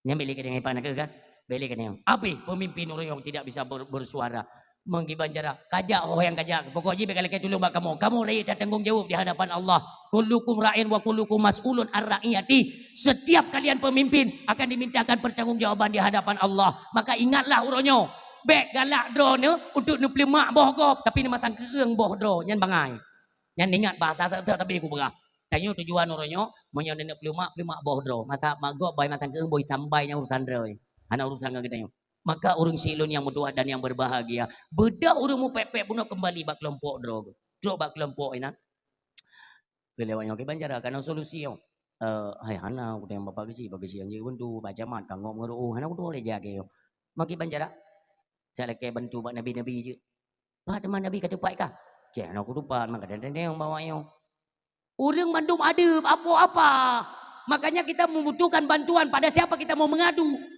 nya beli kata yang epa nak kan beli kata yang abi pemimpin orang yang tidak bisa bersuara menggibanjara kajak yang kajak pokok je bekal tolong kamu rakyat tanggung jawab di hadapan Allah kullukum ra'in wa kullukum mas'ulun ar-ra'iyati setiap kalian pemimpin akan dimintakan pertanggungjawaban di hadapan Allah maka ingatlah uronyo bek galak drone untuk nupli mak boh gop tapi ni matang keeng boh dro nyan bangai nyan ingat bahasa tak tapi aku berah tanya tujuan uronyo menyo nupli mak boh dro mata mak gop bai matang keeng boy sambai yang urusan dro ana urusan kita maka orang silon yang berdoa dan yang berbahagia beda orang mu pepek puno kembali bak kelompok drog bak kelompok ina kelewanya ke banjara kana solusi yo hai hana udah yang bapak bagi yang je untuk baca mat kanggo ngero hana udah le jage yo maki banjara saya ke bantu bak nabi je bah teman nabi kata pai kah ke ana aku lupa maka dan yang bawa yo orang mandum ada apa-apa makanya kita membutuhkan bantuan pada siapa kita mau mengadu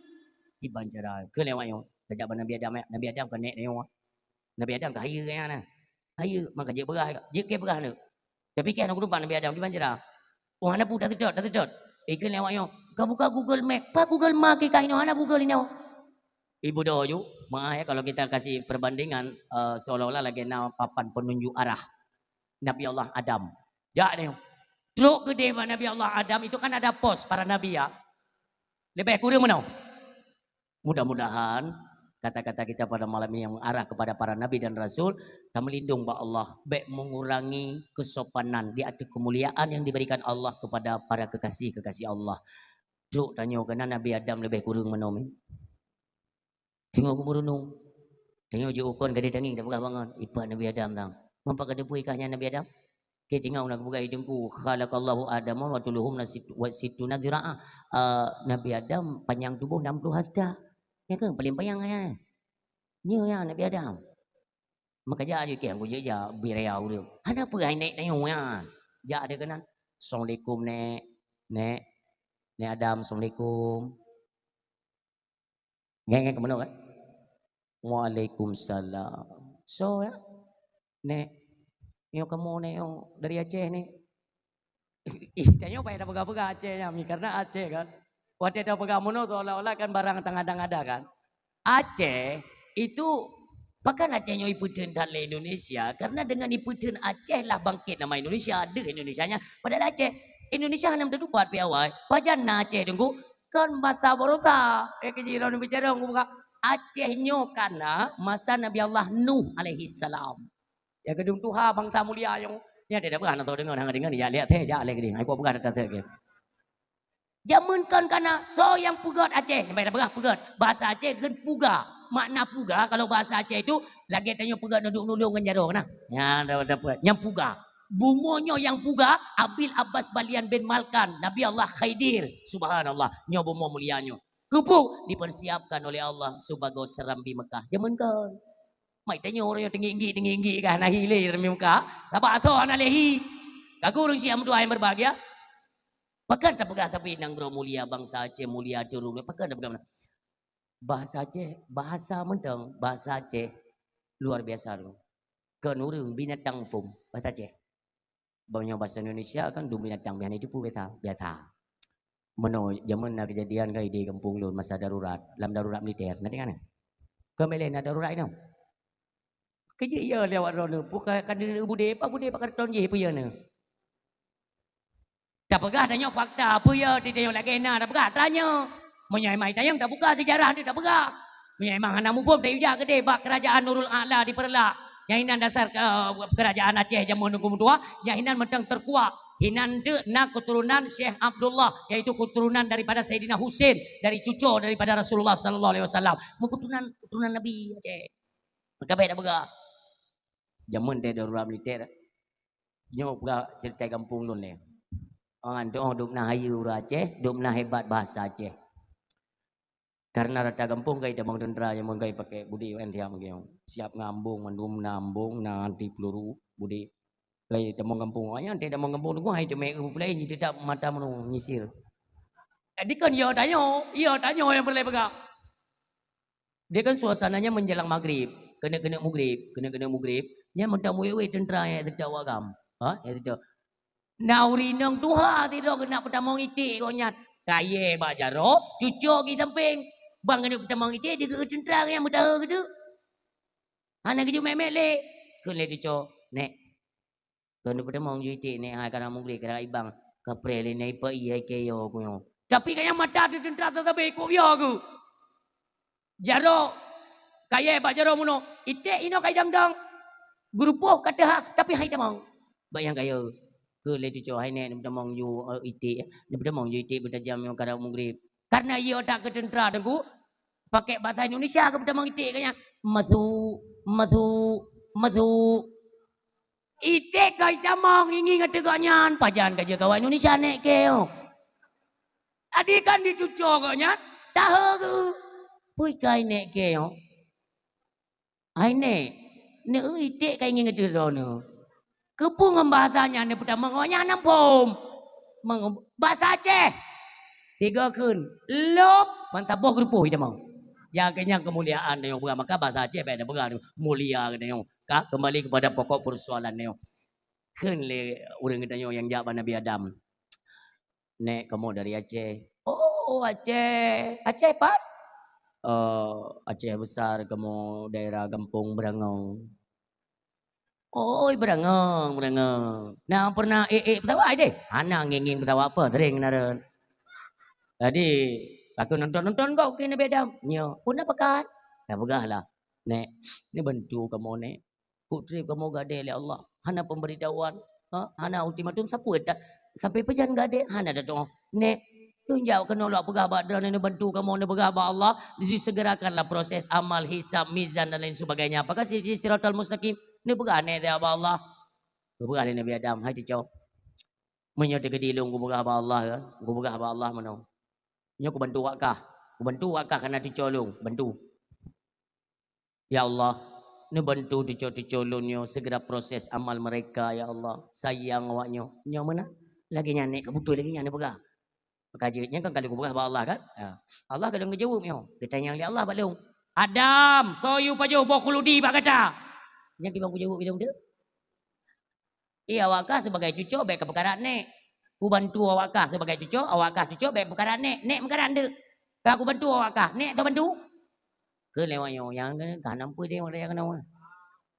Banjara ke lewat yo sejak Nabi Adam ke nek yo Nabi Adam ke haya kan haya maka je berah je ke berah ne tapi kan aku lupa Nabi Adam di Banjara oh ana pu dah sedot ke lewat yo kau buka Google Map pa Google Map ke kaino ana Google ini ibu doju maaf ya kalau kita kasih perbandingan seolah-olah lagi papan penunjuk arah Nabi Allah Adam ya ne truk gede Nabi Allah Adam itu kan ada pos para nabi ya lebih kurang mana mudah-mudahan kata-kata kita pada malam ini yang mengarah kepada para nabi dan rasul kami melindung pak Allah baik mengurangi kesopanan di atas kemuliaan yang diberikan Allah kepada para kekasih Allah. Duk tanya kena Nabi Adam lebih kurang menomi. Tengok aku merunung. Tengok je ukon kada tanging dah bangun. Ipa Nabi Adam tang. Mampak kada puikahnya Nabi Adam? Ke tengok nak buka hidungku khalaqallahu Adam wa tuluhum situna dzira'a. Nabi Adam panjang tubuh 60 hasta. Ya kan paling panjang kan. Nyo ya Nabi Adam. Maka ja aje ke aku je ja biraya urang. Ada apa ai nek tengok ya. Ja ada kena. Assalamualaikum nek Adam assalamualaikum. Ngeng ke mana kan? Waalaikumsalam. So ya. Nek yo kamu nek yo dari Aceh nih. Istilahnya apa ada pegah-pegah Acehnya mi karena Aceh kan. Waktu ada pegamono seolah-olah kan barang tengah-tengah ada kan. Aceh itu bahkan Acehnya iputen dan Indonesia karena dengan iputen Aceh lah bangkit nama Indonesia ada Indonesianya padahal Indonesia hanya tentu buat piawai pajana Aceh tunggu kan mata borota kejiran bicara aku buka Acehnya karena masa Nabi Allah Nuh alaihi salam ya gedung Tuhan bangsa mulia yang ya dia bukan atau dengar ya lihat ya lihat gini aku bukan kata ke Jamun kan kana so yang pugat Aceh, sampai dah pugat. Bahasa Aceh kan puga. Makna puga kalau bahasa Aceh itu lagi tanya puga nuduk-nuduk kan jaro nah. Ya dapat. Yang puga. Bumonyo yang puga Abil Abbas Balian bin Malkan, Nabi Allah Khaidir. Subhanallah, nyo bumo mulianyo. Kupuk dipersiapkan oleh Allah sebagai serambi Mekah. Jamun kan. Mai tanya orang yang tinggi kan nah hilir mi Mekah. Apa aso ana lehi. Kagu orang siam dua yang berbahagia. Pakan tak pegah tapi nanggro mulia bangsa Aceh mulia durung. Pakan tak pegah. Bahasa Aceh, bahasa mentang, bahasa Aceh luar biasa tu. Kenurung binatang fum bahasa Aceh. Banyak bahasa Indonesia kan du binatang bihan itu pun beta. Mano zaman na kejadian kai di kampung lu masa darurat, dalam darurat militer. Nanti kan? Kemelen ada darurat itu. Kerja ia lewat rono. Bukan kan bude pak karton je apa ya ne. Tak pegah tanya fakta apa ya di tanya lagi na tak pegah tanya. Menyai mai tayang tak buka sejarah dia tak pegah. Menyai mang anak mufum tak ujak gede bak kerajaan Nurul A'la di Perlak. Yang hinan dasar kerajaan Aceh zaman hukum tua, yang hinan mentang terkuat. Hinan de nak keturunan Syekh Abdullah, yaitu keturunan daripada Sayyidina Husain, dari cucu daripada Rasulullah sallallahu alaihi wasallam. Keturunan Nabi Aceh. Maka baik tak pegah. Zaman dia darurat militer. Nyo pegah cerita kampung lu ni. Orang tu duk nak hayu Aceh, duk nak hebat bahasa Aceh. Karena rata kampung kai tabang tentera yang mengkai pakai budi UNTM mengkai siap ngambung mandum nambung nanti peluru budi kai tabang kampung ayah nanti tabang kampung tu hai tu mek play jadi tak mata menu ngisir. Jadi kan ia tanya yang boleh pegang. Dia kan suasananya menjelang maghrib, kena maghrib. Nya mentang wewe tentera yang tidak wagam. Ha, ya tidak. Nauri nang tuha tidak kena pertama itik kau nyat. Kaya bajaro, cucu kita samping. Bang kena pertama itik dia ke tentera yang mutaha gitu. Anak keju memek le. Kena cucu, nek. Kena pertama itik nek hai kana mugri kana ibang. Kapre le nei pa iya keyo kunyo. Tapi kaya mata tu tentera tetapi ko biar aku. Jaro kaya bajaro muno. Itik ino kai dang-dang. Grupo kata ha tapi hai tamang. Bayang kaya ke le cucu hai nek pertama ju itik. Pertama ju itik bertajam yang kana mugri. Karena ia tak ke tentera tengku pakai bahasa Indonesia ke pertama itik kanya masuk itik kai tamang ingin ngateganyan pajan kerja kawan Indonesia nek keo adik kan dicucu kanya tahu ke pui kai nek keo ai nek itik kai ingin ngaterono kepung bahasanya ne pertama ngonya nampom bahasa Aceh 3 kun lop mantaboh grupo kita mau ya kenyang kemuliaan yang bukan maka bahasa Aceh baik ada mulia yang kembali kepada pokok persoalan yang kun le orang kita yang jawab Nabi Adam nek kamu dari Aceh oh Aceh Pak Aceh besar kamu daerah Kampung Berangau oh Berangau nah pernah bertawa deh anak ngingin bertawa apa sering naran. Jadi aku nonton kau kena bedam. Nyo, pun apa kan? Ya begahlah. Nek, ni bantu kamu nek. Putri kamu gade oleh Allah. Hana pemberitahuan, hana ultimatum siapa tak sampai pejan gade, hana datang. Nek, tunjuk kena Allah pegah badran ni bantu kamu ni pegah Allah, disegerakanlah proses amal, hisab, mizan dan lain sebagainya. Apakah siratal mustaqim? Ni pegah nek dia Allah. Pegah Nabi Adam, hai cicau. Menyoti ke dilung ku pegah Allah kan? Ku pegah Allah mana? Nyo aku bantu wakah karena dicolong bantu ya Allah ni bantu dicolong segera proses amal mereka ya Allah sayang awaknya nyo mana lagi nyanek kebutuh lagi nyanek pegah kajitnya kan kalau pegah Allah kan Allah kadang ngejawab nyo kita yang Allah balung Adam soyu pajo bokuludi bak kata nya ki bang ku jawab bidang tu iya wakah sebagai cucu baik ke perkara nek aku bantu awakah sebagai cucu, awakah cucu baik perkara nek perkara ande. Aku bantu awakah, nek tu bantu. Ke lewatnya yang kan nampu dia orang yang kenal.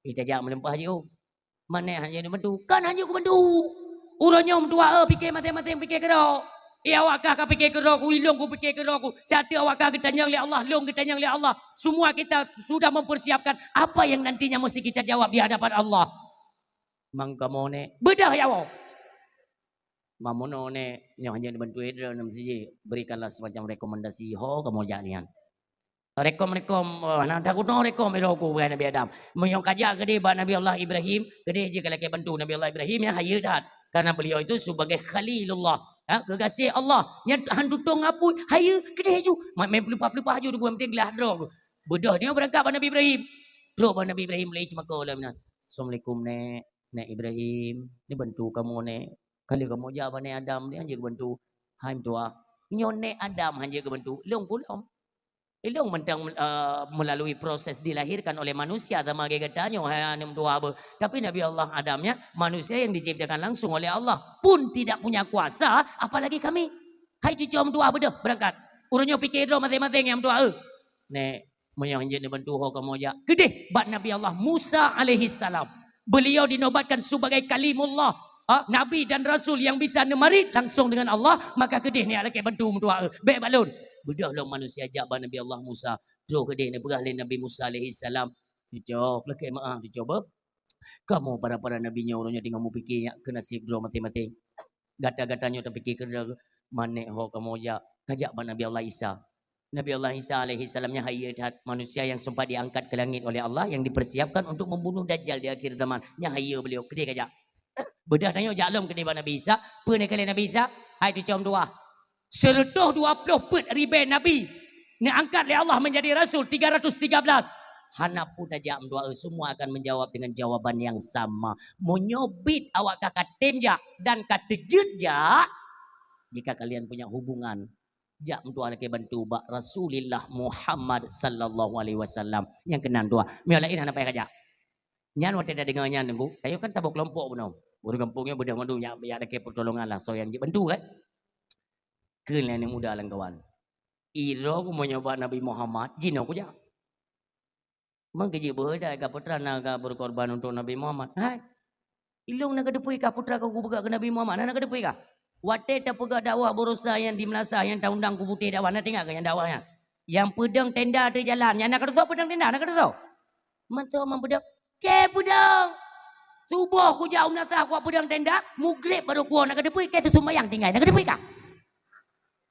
Kita jangan melempah je. Mana hanya dia bantu, kan hanya aku bantu. Urangnya tua fikir mati-mati fikir kero. Ia awakah ka fikir kero, ku ilung ku fikir kero ku. Satu awakah kita tanya oleh Allah, long kita tanya oleh Allah. Semua kita sudah mempersiapkan apa yang nantinya mesti kita jawab di hadapan Allah. Mangkamo nek bedah ya Allah. Mamono ne yang hanya dibantu edra nam siji berikanlah semacam rekomendasi ho kamu janian rekom nah takut no rekom ku Nabi Adam menyong kaja gede ba Nabi Allah Ibrahim gede je kalau bantu Nabi Allah Ibrahim yang hayu dah karena beliau itu sebagai khalilullah kekasih Allah yang hantu tong ngapun hayu gede ju main pelupa-pelupa ju buat penting gelah dro bodoh dia berangkat ba Nabi Ibrahim dro ba Nabi Ibrahim lei cuma kau lah Assalamualaikum nek Ibrahim ni bantu kamu nek kalau kamu jawab ni Adam dia hanya bantu hai tua nyone Adam hanya bantu long pulang long mentang melalui proses dilahirkan oleh manusia sama katanya hai anem tua tapi Nabi Allah Adamnya manusia yang diciptakan langsung oleh Allah pun tidak punya kuasa apalagi kami Hai cicom tua bedah berangkat. Urunyo pikir ro masing-masing yang tua. Nek moyang je ne bantu ho kamu aja. Gede bat Nabi Allah Musa alaihi salam. Beliau dinobatkan sebagai kalimullah. Nabi dan Rasul yang bisa nemarit langsung dengan Allah. Maka kedih ni ada ke bantu tua. Baik balun. Bedah lo manusia jabah Nabi Allah Musa. Jauh kedih ni berah Nabi Musa alaihi salam. Dicoba lagi maaf dicoba. Kamu para nabinya orangnya tinggal mu fikir kena nasib draw masing-masing. Gata-gatanya tak fikir kerja manek ho kamu aja. Kajak Nabi Allah Isa. Nabi Allah Isa alaihi salamnya hayat manusia yang sempat diangkat ke langit oleh Allah yang dipersiapkan untuk membunuh Dajjal di akhir zaman. Nya hayat beliau kedai kajak. Bedah tanya jaklum kedai Nabi Isa. Pernah kali Nabi Isa? Hai dicom dua. 120 put ribai Nabi. Ni angkat oleh Allah menjadi Rasul 313. Hanapu tajam doa semua akan menjawab dengan jawaban yang sama. Menyobit awak kakak temjak dan katejut jak. Jika kalian punya hubungan. Jak mentua lagi bantu bak Rasulullah Muhammad sallallahu alaihi wasallam. Yang kenan dua. Mialain hana payah kajak. Nyan waktu ada dengannya nunggu. Ayo kan sabuk kelompok pun. Baru kampungnya bedah mandu ya ada ke pertolongan lah. So yang bantu kan. Kalian yang muda lang kawan. Iro ku mau nyoba Nabi Muhammad. Jino ku jak. Mengkeji berda ka putra naga berkorban untuk Nabi Muhammad. Hai. Ilung nak kedepui ka putra ku pegak ke Nabi Muhammad. Nak kedepui ka? Wate ta pegak dakwah berusaha yang di Melasa yang ta undang ku putih dakwah. Nak tengok ke yang dakwahnya. Yang pedang tenda di jalan. Yang nak kedesau pedang tenda. Nak kedesau. Mantu mang pedang. Ke pedang. Subuh ku jauh Melasa ku pedang tenda. Mugrib baru ku nak kedepui. Ke tu sembayang tinggal. Nak kedepui ka?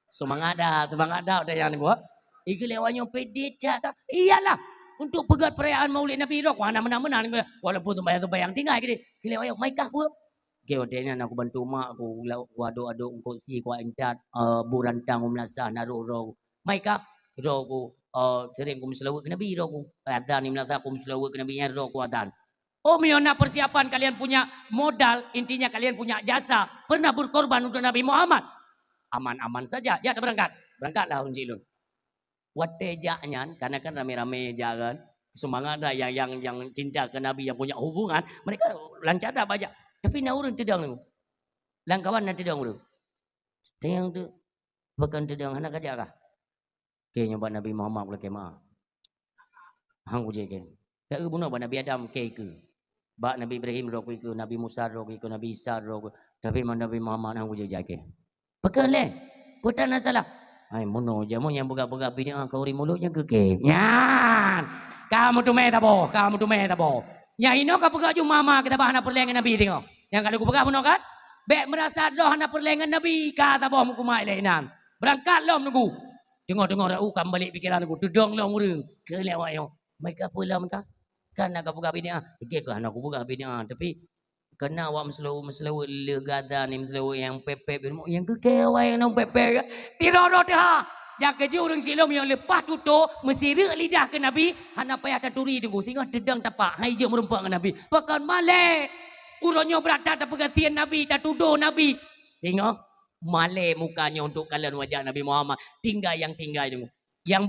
Semangat dah ada yang ni gua. Iki lewatnya pedit cak. Iyalah. Untuk pegat perayaan Maulid Nabi Rok, mana menang walaupun tu bayang tinggal ke dia. Kile ayok mai kah pun. Ke hotelnya aku bantu mak aku aduk untuk si ku entat burantang Melasa naruh ro. Mai kah ro ku sering ku selawat ke Nabi ro ku. Adzan ni Melasa ku selawat ke Nabi ro ku adzan. Oh miona persiapan kalian punya modal, intinya kalian punya jasa, pernah berkorban untuk Nabi Muhammad. Aman-aman saja. Ya berangkat. Berangkatlah Unji Lun. Wate jaknya karena kan rame-rame jalan semangat ada yang cinta ke Nabi yang punya hubungan mereka lancar dah banyak tapi nak urun tedang tu langkawan nak tedang tu tengang tu bukan tedang anak aja kah ke nyoba Nabi Muhammad boleh kemah hang uje ke ke bunuh Nabi Adam ke bak Nabi Ibrahim ro ke Nabi Musa ro ke Nabi Isa ro tapi Nabi Muhammad hang uje jake pekan le putan salah. Hai mono jamu yang buka-buka bidang kau ri mulutnya ke. Nyan. Kamu tu meh tabo, kamu tu meh tabo. Nya ino ka buka ju mama kita bah hana perlengan Nabi tengok. Yang kalau ku buka mono kan? Bek merasa doh hana perlengan Nabi ka tabo mu kumai le nan. Berangkat lom nunggu. Tengok-tengok rau kam balik pikiran aku. Tudong lom urang. Ke lewat yo. Mai ka pulam ka? Kan nak buka bidang. Ke ka nak buka bidang tapi kena awak meselawu legada ni meselawu yang pepek yang kekewai yang pepek tiroro dah yang keju orang silom yang lepas tutup mesira lidah ke Nabi hana payah taturi tunggu tengok dedang tapak hai je merempak ke Nabi pakan male uronyo berada tak pegatian Nabi tak tuduh Nabi tengok male mukanya untuk kalian wajah Nabi Muhammad tinggal tunggu yang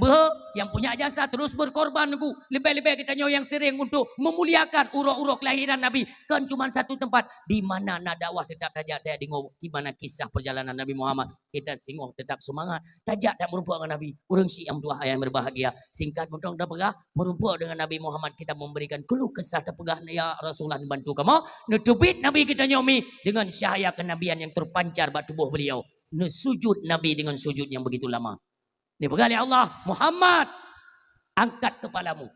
yang punya jasa terus berkorban nunggu. Lebih-lebih kita yang sering untuk memuliakan uruk-uruk kelahiran Nabi. Kan cuma satu tempat di mana nak dakwah tetap tajak dia dengar gimana kisah perjalanan Nabi Muhammad. Kita singoh tetap semangat. Tajak tak merumpuk dengan Nabi. Urang si yang tua yang berbahagia. Singkat muntong dah pegah merumpuk dengan Nabi Muhammad kita memberikan keluh kesah dah pegah ya Rasulullah bantu kamu. Nutupit Nabi kita nyomi dengan cahaya kenabian yang terpancar pada tubuh beliau. Sujud Nabi dengan sujud yang begitu lama. Dipegali Allah, Muhammad, angkat kepalamu.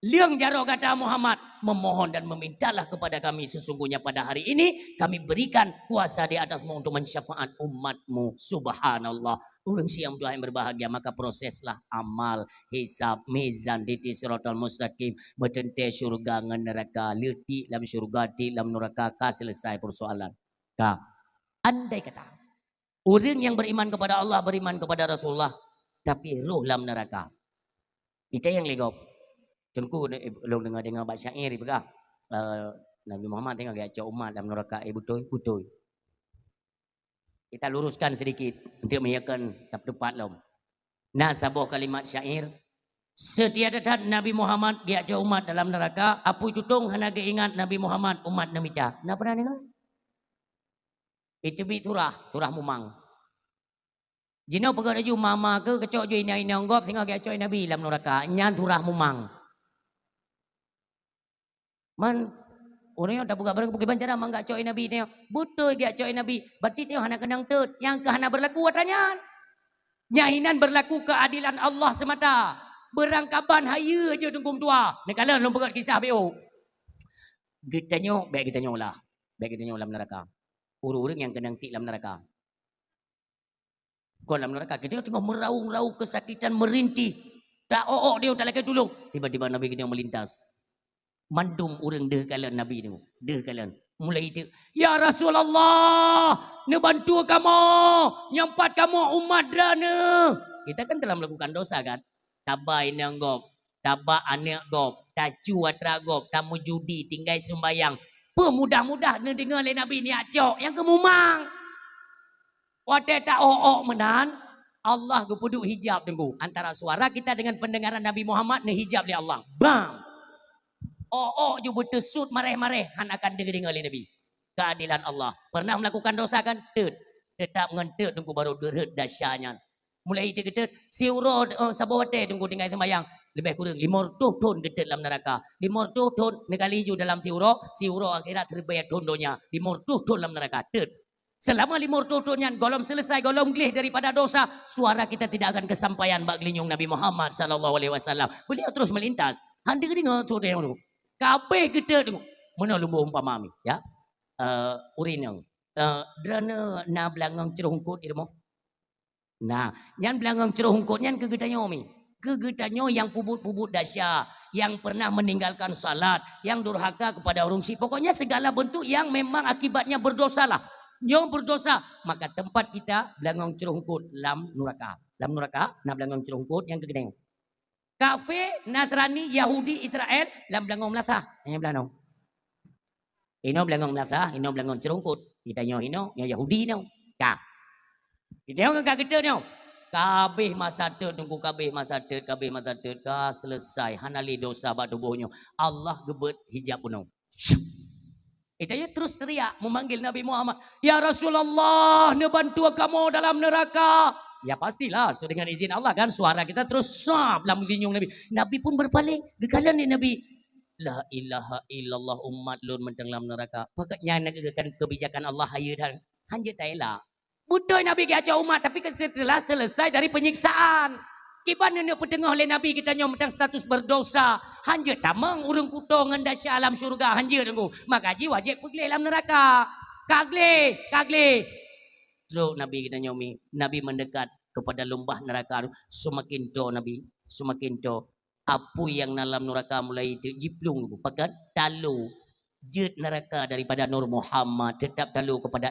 Liang jaro kata Muhammad, memohon dan memintalah kepada kami sesungguhnya pada hari ini kami berikan kuasa di atasmu untuk mensyafaat umatmu. Subhanallah. Orang siang Tuhan yang berbahagia, maka proseslah amal, hisab, mizan, diti siratal mustaqim, bertente syurga dengan neraka, leti dalam syurga, di dalam neraka, selesai persoalan. Kak, andai kata, orang yang beriman kepada Allah, beriman kepada Rasulullah, tapi roh dalam neraka. Itu yang legop. Tengku lo dengar baca syair begah. Nabi Muhammad tengok gaya umat dalam neraka betul. Kita luruskan sedikit untuk menyakan tepat lom. Nah, sebuah kalimat syair. Setiada tat Nabi Muhammad gaya umat dalam neraka, apu tutung hana ingat Nabi Muhammad umat namita. Nah pernah dengar? Itu bi turah mumang. Jino pegak daju mama ke kecok jo ina anggap tengok ke coy nabi lam neraka nyan turah mumang. Man orang yang tak buka barang pergi bancara mangga coy nabi ni. Betul ge coy nabi. Berarti tengok hana kenang tut yang ke hana berlaku watanya. Nyahinan berlaku keadilan Allah semata. Berangkaban haya je tungkum tua. Nekala lu pegat kisah BO. Kita nyok, baik kita nyok lah. Baik kita nyok dalam neraka. Orang-orang yang kena tik dalam neraka. Kau dalam neraka, kita tengok meraung-raung kesakitan merintih. Tak dia tak lagi tolong. Tiba-tiba Nabi kita melintas. Mandum orang deh kalian Nabi tu. Deh kalian. Mulai itu. Ya Rasulullah. Ne bantu kamu. Nyampat kamu umat drana. Kita kan telah melakukan dosa kan. Tabai nanggop. Tabak anak gop. Tacu atra gop. Tamu judi. Tinggal sembayang. Pemudah-mudah ne dengar oleh Nabi ni acok. Yang kemumang. Wadah tak menan. Allah kepuduk hijab tengku. Antara suara kita dengan pendengaran Nabi Muhammad ne hijab dia Allah. Bang. Je bertesut mareh-mareh. Han akan dengar oleh Nabi. Keadilan Allah. Pernah melakukan dosa kan? Tetap ngentet tengku baru derhet dasyanya. Mulai itu kita siuro sabawate tengku tinggal sembayang. Lebih kurang 500 ton dekat dalam neraka. 500 ton nekali ju dalam siuro akhirat terbayar tondonya. 500 ton dalam neraka. Selama 500 ton yang golom selesai golom gelih daripada dosa, suara kita tidak akan kesampaian bak gelinyung Nabi Muhammad sallallahu alaihi wasallam. Beliau terus melintas. Handi dengar tu dia tu. Kabeh kita tengok. Mana lumba umpama mi, ya? Urinang. Drana na belangang ceruh hungkut irmo. Nah, yang belangang ceruh hungkut yang kegetanyo mi. Kegetanyo yang pubut-pubut dahsyat, yang pernah meninggalkan salat, yang durhaka kepada orang si. Pokoknya segala bentuk yang memang akibatnya berdosa lah. Yang berdosa, maka tempat kita belangang ceruh hungkut lam neraka. Lam neraka, na belangang ceruh hungkut yang kegetanyo. Kafe, Nasrani, Yahudi, Israel, lam belangong Melasa. Yang belangong. Ino belangong Melasa, ino belangong cerungkut. Kita nyo ino, nyo Yahudi no. Ka. Kita nyo ka kita nyo. Kabeh masa tet, tunggu kabeh masa tet, ka selesai. Hanali dosa bak tubuhnya. Allah gebet hijab puno. Kita nyo terus teriak memanggil Nabi Muhammad. Ya Rasulullah, ne bantu kamu dalam neraka. Ya pastilah, so dengan izin Allah kan suara kita terus sab dalam linyung Nabi. Nabi pun berpaling, gekalan ni Nabi. La ilaha illallah umat lun mentenglam neraka. Pakatnya nak kebijakan Allah hayudan. Hanya taila. Butuh Nabi ke umat tapi setelah selesai dari penyiksaan. Kiban ni petengah oleh Nabi kita nyom tentang status berdosa. Hanya tamang urang kuto ngan dahsyat alam syurga hanya tengku. Maka haji wajib pergi dalam neraka. Kagle. So Nabi kita nyomi, Nabi mendekat kepada lembah neraka, semakin to Nabi, semakin to apu yang dalam neraka mulai jiplung, pakat talu jet neraka daripada Nur Muhammad tetap talu kepada